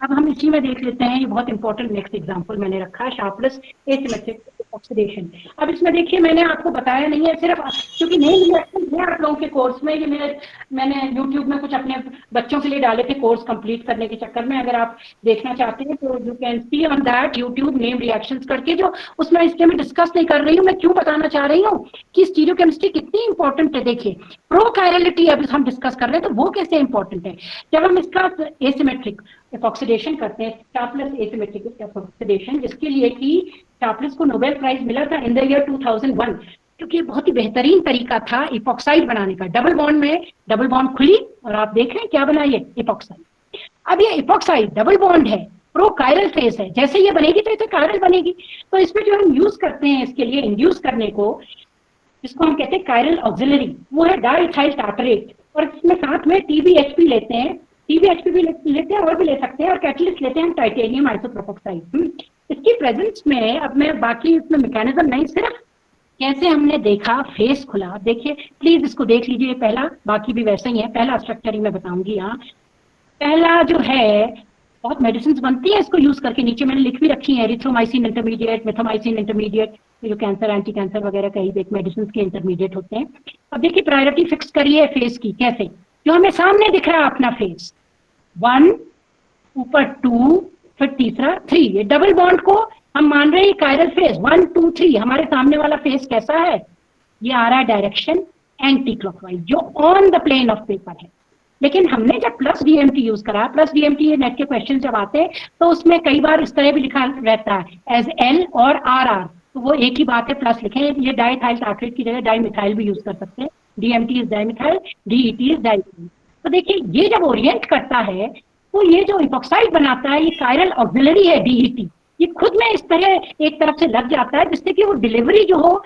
अब हम इसी में देख लेते हैं, ये बहुत इंपॉर्टेंट नेक्स्ट एग्जांपल मैंने रखा है, शार्पलेस एसिमेट्रिक ऑक्सीडेशन। अब इसमें देखिए मैंने आपको बताया नहीं है, सिर्फ क्योंकि नहीं है आप लोगों के कोर्स में, ये मैंने यूट्यूब में कुछ अपने बच्चों के लिए डाले थे कोर्स कंप्लीट करने के चक्कर में, अगर आप देखना चाहते हैं तो you can see on that YouTube name reactions करके, जो उसमें इसके में डिस्कस नहीं कर रही हूँ। मैं क्यों बताना चाह रही हूँ कि स्टीरियोकेमिस्ट्री कितनी इंपॉर्टेंट है। देखिए प्रोकायरलिटी अब हम डिस्कस कर रहे हैं तो वो कैसे इंपॉर्टेंट है। जब हम इसका एसिमेट्रिक ऑक्सीडेशन करते हैं, शार्पलेस एसिमेट्रिक ऑक्सीडेशन, जिसके लिए कि शार्पलेस को नोबेल प्राइज मिला था इन द ईयर 2001, क्योंकि बहुत ही बेहतरीन तरीका था इपॉक्साइड बनाने का। डबल बॉन्ड में डबल बॉन्ड खुली और आप देख रहे हैं क्या बना ये इपॉक्साइड। अब ये इपॉक्साइड डबल बॉन्ड है, प्रो कायरल फेस है, जैसे ये बनेगी तो इसे कायरल बनेगी। तो इसमें जो हम यूज करते हैं इसके लिए इंड्यूस करने को, जिसको हम कहते हैं कायरल ऑक्सिलरी, वो है डाइइथाइल टार्टरेट, और इसमें साथ में TBHP लेते हैं, TBHP भी लेते हैं और भी ले सकते हैं, और कैटलिस्ट लेते हैं हम टाइटेनियम आइसोप्रोपोक्साइड। इसकी प्रेजेंस में अब मैं बाकी इसमें मैकेनिज्म नहीं, सिर्फ कैसे हमने देखा फेस खुला। देखिए प्लीज इसको देख लीजिए, पहला, बाकी भी वैसे ही है, पहला स्ट्रक्चर ही मैं बताऊंगी यहाँ। पहला जो है, बहुत मेडिसिन बनती है इसको यूज करके, नीचे मैंने लिख भी रखी है, एरिथ्रोमाइसिन इंटरमीडिएट, मिथोमाइसिन इंटरमीडिएट, जो कैंसर एंटी कैंसर वगैरह कई एक मेडिसिन के इंटरमीडिएट होते हैं। अब देखिए प्रायोरिटी फिक्स करिए फेस की, कैसे, जो हमें सामने दिख रहा है अपना फेस, 1 ऊपर 2 फिर तीसरा 3, ये डबल बॉन्ड को हम मान रहे हैं कायरल फेस 1 2 3। हमारे सामने वाला फेस कैसा है, ये आ रहा है डायरेक्शन एंटी क्लॉकवाइज, जो on the plane of paper है। लेकिन हमने जब प्लस DMT यूज करा, प्लस DMT नेट के क्वेश्चन जब आते हैं तो उसमें कई बार इस तरह भी लिखा रहता है एज L और RR, तो वो एक ही बात है, प्लस लिखें। ये डाइइथाइल टार्टरेट की जगह डाइमिथाइल भी यूज कर सकते हैं, DMT is dimethyl, DET is dimethyl. तो देखिए ये जब ओरिएंट करता है तो ये जो इपॉक्साइड बनाता है, ये कायरल ऑक्सिलरी है DET, ये खुद में इस तरह एक तरफ से लग जाता है, जिससे कि वो डिलीवरी जो हो,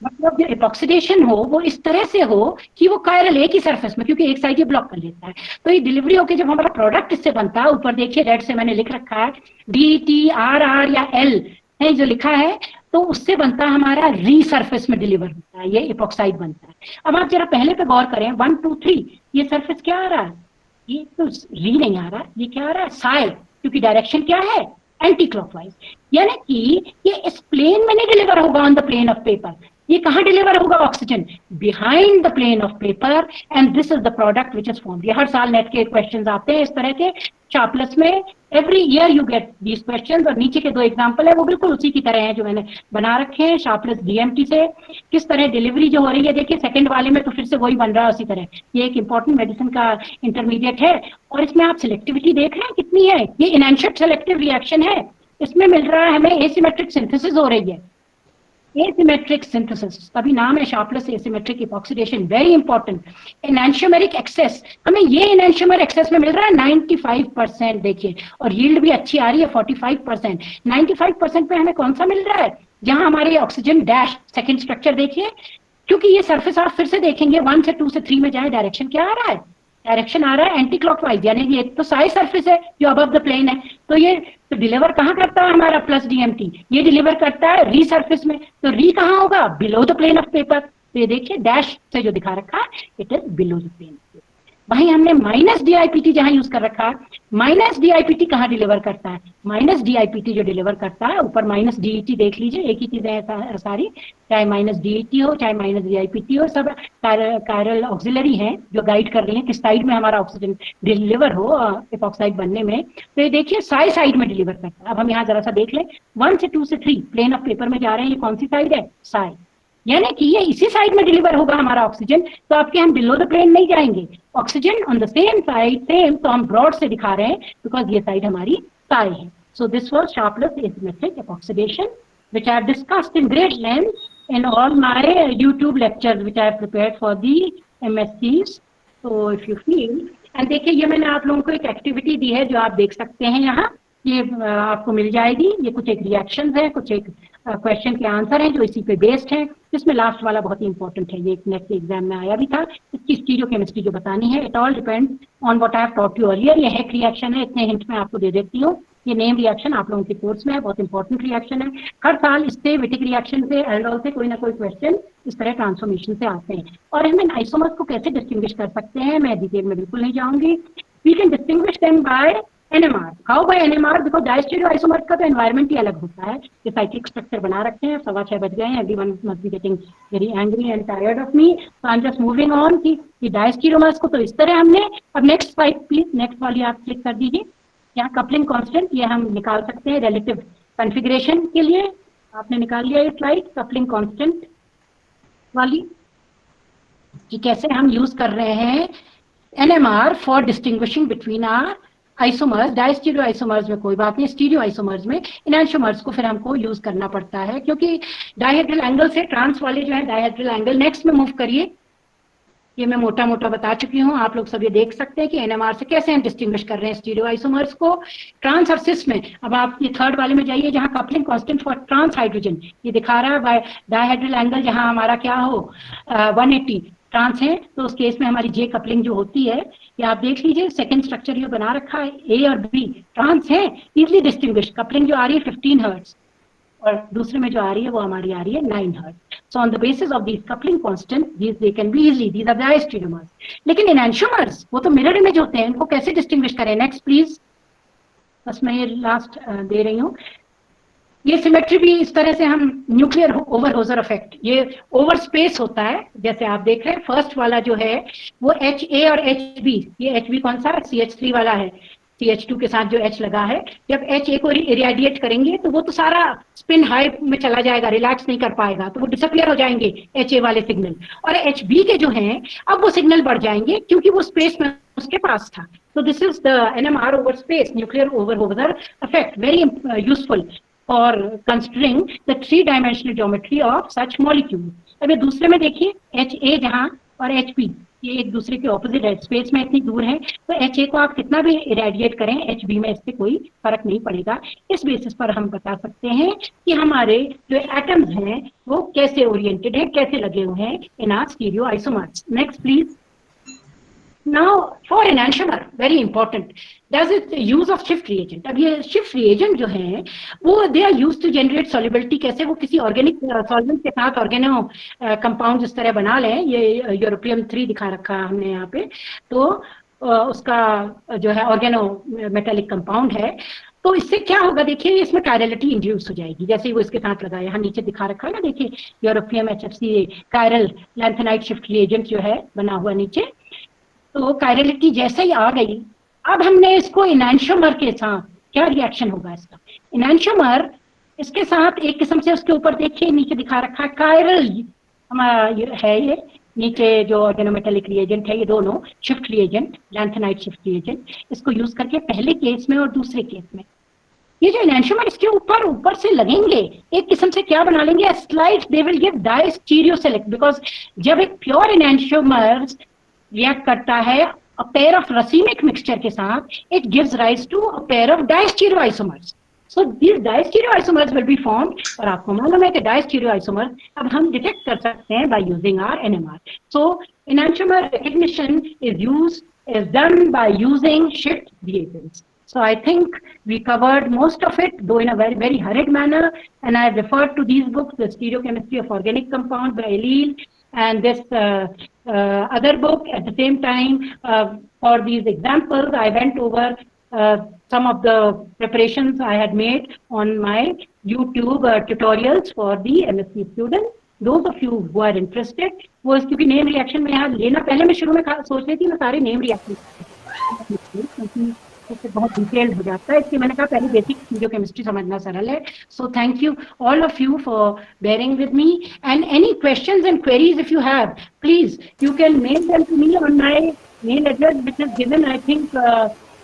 मतलब जो इपॉक्सीडेशन हो वो इस तरह से हो कि वो कायरल एक ही सरफेस में, क्योंकि एक साइड ये ब्लॉक कर लेता है, तो ये डिलीवरी होकर जब हमारा प्रोडक्ट इससे बनता है, ऊपर देखिए रेड से मैंने लिख रखा है DET RR या L है जो लिखा है, तो उससे बनता है हमारा री सरफेस में डिलीवर होता है, ये इपॉक्साइड बनता है। अब आप जरा पहले पे गौर करें, 1 2 3, ये सरफेस क्या आ रहा है, ये तो री नहीं आ रहा, ये क्या आ रहा है साई, क्योंकि डायरेक्शन क्या है एंटी क्लॉकवाइज, यानी कि ये इस प्लेन में नहीं डिलीवर होगा on the plane of paper, ये कहाँ डिलीवर होगा, oxygen behind the plane of paper, and this is the product which is formed. ये हर साल नेट के क्वेश्चंस आते हैं इस तरह के, शार्पलेस में every year you get these questions, और नीचे के 2 एग्जांपल है वो बिल्कुल उसी की तरह हैं जो मैंने बना रखे हैं। शार्पलेस DMT से किस तरह डिलीवरी जो हो रही है, देखिए सेकंड वाले में तो फिर से वही बन रहा है उसी तरह, ये एक इंपॉर्टेंट मेडिसिन का इंटरमीडिएट है, और इसमें आप सिलेक्टिविटी देख रहे हैं कितनी है, ये इनएंशिएट सेलेक्टिव रिएक्शन है, इसमें मिल रहा है हमें एसिमेट्रिक सिंथेसिस हो रही है, एसिमेट्रिक सिंथेसिस, तभी नाम है Sharpless asymmetric epoxidation, very important. Enantiomeric excess, हमें ये एनैंशियोमेर एक्सेस में मिल रहा है 95%, देखिए, और यील्ड भी अच्छी आ रही है 45%। 95% पे हमें कौन सा मिल रहा है, जहां हमारे ऑक्सीजन डैश सेकंड स्ट्रक्चर देखिए, क्योंकि ये सरफेस आप फिर से देखेंगे 1 से 2 से 3 में जाए, डायरेक्शन क्या आ रहा है, डायरेक्शन आ रहा है एंटी क्लॉकवाइज, यानी कि एक तो साई सरफेस है जो अबव द प्लेन है, तो ये तो डिलीवर कहाँ करता है हमारा प्लस DMT, ये डिलीवर करता है री सरफेस में, तो री कहाँ होगा, below the plane of paper, तो ये देखिए डैश से जो दिखा रखा है it is below the plane. वहीं हमने माइनस DIPT जहां यूज कर रखा है, माइनस DIPT कहाँ डिलीवर करता है, माइनस DIPT जो डिलीवर करता है, ऊपर माइनस DET देख लीजिए, एक ही चीज है सारी, चाहे माइनस DET हो चाहे माइनस DIPT हो, सब कायरल ऑक्सिलरी हैं जो गाइड कर रही हैं किस साइड में हमारा ऑक्सीजन डिलीवर हो इपॉक्साइड बनने में। तो ये देखिए साई साइड में डिलीवर करता है। अब हम यहाँ जरा सा देख लें, 1 से 2 से 3 प्लेन ऑफ पेपर में जा रहे हैं, ये कौन सी साइड है, साई, यानी कि ये इसी साइड में डिलीवर होगा हमारा ऑक्सीजन, तो आपके हम बिलो द प्लेन नहीं जाएंगे, oxygen on the same side same, तो हम ब्रॉड से दिखा रहे हैं बिकॉज ये साइड हमारी साई है। So this was Sharpless asymmetric epoxidation which I have discussed in great length in all my YouTube lectures which I have prepared for the MScs. So if you feel, and देखिए ये मैंने आप लोगों को एक एक्टिविटी दी है जो आप देख सकते हैं यहाँ, ये आपको मिल जाएगी, ये कुछ एक रिएक्शंस है, कुछ एक क्वेश्चन के आंसर हैं जो इसी पे बेस्ड हैं, जिसमें लास्ट वाला बहुत ही इंपॉर्टेंट है, ये एक नेक्स्ट एग्जाम में आया भी था, इसकी स्टीरियोकेमिस्ट्री जो बतानी है, it all depends on what I have taught you earlier. ये हैक रिएक्शन है, इतने हिंट में आपको दे देती हूँ, ये नेम रिएक्शन आप लोगों के कोर्स में है, बहुत इंपॉर्टेंट रिएक्शन है। हर साल इससे विटिक रिएक्शन से एल्डोल से कोई ना कोई क्वेश्चन इस तरह ट्रांसफॉर्मेशन से आते हैं। और हम आइसोमर्स को कैसे डिस्टिंग्विश कर सकते हैं मैं डिटेल में बिल्कुल नहीं जाऊंगी। We can distinguish them by NMR। How by NMR? Because diastereoisomer का तो एनवायरमेंट ही अलग होता है। ये साइक्लिक स्ट्रक्चर बना रखे हैं। 6:15 बज गए हैं। Everyone must be getting very angry and tired of me, so I am just moving on कि डायस्टीरियोमर्स को तो इस तरह हमने। अब नेक्स्ट स्लाइड प्लीज, नेक्स्ट वाली आप क्लिक कर दीजिए। यहाँ कपलिंग कांस्टेंट ये हम निकाल सकते हैं रिलेटिव कॉन्फ़िगरेशन के लिए। आपने निकाल लिया ये स्लाइड कपलिंग कांस्टेंट वाली कि कैसे हम यूज कर रहे हैं NMR for distinguishing between our isomers. Diastereoisomers में कोई बात नहीं, स्टीरियो आइसोमर्स में इनैंशियोमर्स को फिर हमको यूज करना पड़ता है क्योंकि डायहेड्रल एंगल से ट्रांस वाले जो है डायहेड्रल एंगल। नेक्स्ट में मूव करिए। ये मैं मोटा मोटा बता चुकी हूँ, आप लोग सब ये देख सकते हैं कि NMR से कैसे हम डिस्टिंग्विश कर रहे हैं स्टीरियो आइसोमर्स को। ट्रांस और सिस में अब आप ये थर्ड वाले में जाइए जहाँ coupling constant for trans hydrogen ये दिखा रहा है डायहेड्रल एंगल जहाँ हमारा क्या हो 180 ट्रांस है, तो उस केस में हमारी जे कपलिंग जो होती है ये आप देख लीजिए। सेकंड स्ट्रक्चर ये बना रखा है A और B ट्रांस है, इजिली डिस्टिंग्विश। कपलिंग जो आ रही है 15 हर्ट्ज और दूसरे में जो आ रही है वो हमारी आ रही है 9 hertz. So on the basis of these coupling constant they can be easily, these are diastereomers. लेकिन एनैंशियोमर्स वो तो मिरर इमेज होते हैं, इनको कैसे डिस्टिंग्विश करें? Next please. बस मैं ये लास्ट दे रही हूँ। ये सिमेट्री भी इस तरह से हम न्यूक्लियर ओवरहोजर इफेक्ट, ये ओवर स्पेस होता है जैसे आप देख रहे हैं। फर्स्ट वाला जो है वो HA और HB, ये HB कौन सा है? CH3 वाला है, CH2 के साथ जो H लगा है। जब HA को इरेडिएट करेंगे तो वो तो सारा स्पिन हाई में चला जाएगा, रिलैक्स नहीं कर पाएगा, तो वो डिसअपियर हो जाएंगे HA वाले सिग्नल। और HB के जो हैं अब वो सिग्नल बढ़ जाएंगे क्योंकि वो स्पेस में उसके पास था। So this is the NMR over space, nuclear overhover effect, very useful for considering the three-dimensional geometry of such molecules. अब ये दूसरे में देखिए HA जहाँ और HB ये एक दूसरे के ऑपोजिट है, स्पेस में इतनी दूर है, तो HA को आप कितना भी इरेडिएट करें HB में इससे कोई फर्क नहीं पड़ेगा। इस बेसिस पर हम बता सकते हैं कि हमारे जो एटम्स हैं वो कैसे ओरिएंटेड है, कैसे लगे हुए हैं इन are stereo isomers. Next please. Now for enantiomer very important, does it use of shift reagent? अब ये shift reagent जो है वो they are used to generate solubility। कैसे? वो किसी ऑर्गेनिक सॉल्वेंट के साथ ऑर्गेनो कंपाउंड इस तरह बना लें। ये यूरोपियम 3 दिखा रखा है हमने यहाँ पे, तो उसका जो है ऑर्गेनो मेटेलिक कंपाउंड है। तो इससे क्या होगा देखिए, इसमें कायरलिटी इंड्यूस हो जाएगी जैसे ही वो इसके साथ लगा है। यहाँ नीचे दिखा रखा है ना, देखिए europium HFC chiral lanthanide shift reagent जो है बना हुआ नीचे। तो कायरलिटी जैसे ही आ गई, अब हमने इसको इनैंशियोमर के साथ क्या रिएक्शन होगा इसका? इनैंशियोमर इसके साथ एक किस्म से उसके ऊपर देखिए नीचे दिखा रखा है कायरल हमारा है, ये नीचे जो ऑर्गेनोमेटेलिक रिएजेंट है, ये दोनों shift reagent lanthanide shift reagent, इसको यूज करके पहले केस में और दूसरे केस में ये जो इनैंशियोमर इसके ऊपर से लगेंगे, एक किस्म से क्या बना लेंगे slide, they will give diastereo select. Because जब एक प्योर इनैंशियोमर रिएक्ट करता है a pair of racemic mixture के साथ, it gives rise to a pair of diastereoisomers. So these diastereoisomers will be formed और आपको मालूम है कि diastereoisomers अब हम डिटेक्ट कर सकते हैं by using our NMR. So enantiomer recognition is done by using shift reagents. So I think we covered most of it, though in a very, very hurried manner, and I have referred to these books, The Stereochemistry of Organic Compounds by Elil, and this other book. At the same time, for these examples, I went over some of the preparations I had made on my YouTube tutorials for the MSc students. Those of you who are interested, वो क्योंकि name reaction में यहाँ लेना पहले मैं शुरू में सोच रही थी मैं सारे नेम रिएक्शन क्योंकि इससे बहुत डिटेल्ड हो जाता है, इसलिए मैंने कहा पहले बेसिक जो केमिस्ट्री समझना सरल है। So thank you all of you for bearing with me, and any questions and queries if you have, please you can mail them to me on my mail address which is given I think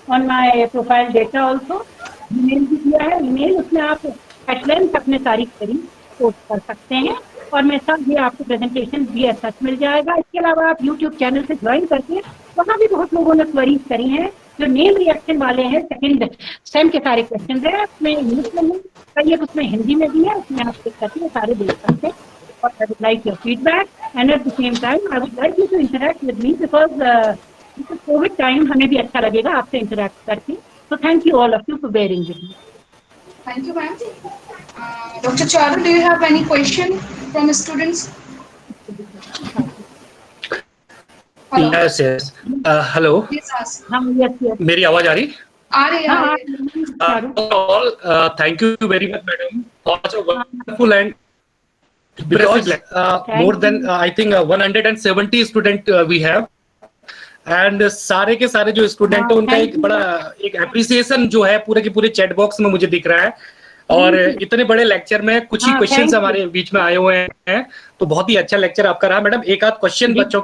on my profile data also. Email भी दिया है, email उसमें आप at length अपने सारी query post कर सकते हैं और मेरे साथ ये आपको प्रेजेंटेशन भी सच मिल जाएगा। इसके अलावा आप यूट्यूब चैनल से ज्वाइन करके वहाँ भी बहुत लोगों ने क्वेरीज करी हैं जो नेम रिएक्शन वाले हैं। सेकंड सेम के सारे क्वेश्चन है उसमें इंग्लिश में नहीं, कई एक उसमें हिंदी में भी है, उसमें आप देख सकते हैं, सारे देख सकते हैं। और I would like your feedback and at the same time I would like you to interact with me because Covid time हमें भी अच्छा लगेगा आपसे इंटरेक्ट करके। So thank you all of you for bearing with me. Thank you, ma'am. Dr. Charu, do you have any question from the students? Hello. Yes, yes. Hello. Please ask. Yes. मेरी आवाज आ रही? आ रही है। All, thank you very much, madam. Also wonderful and because more than I think 170 student we have. And सारे के सारे जो student है उनका एक बड़ा एक एप्रिसिएशन जो है पूरे के पूरे चैट बॉक्स में मुझे दिख रहा है और इतने बड़े लेक्चर में कुछ ही क्वेश्चंस हमारे बीच में आए हुए हैं तो बहुत ही अच्छा लेक्चर आपका रहा मैडम। एक आध क्वेश्चन बच्चों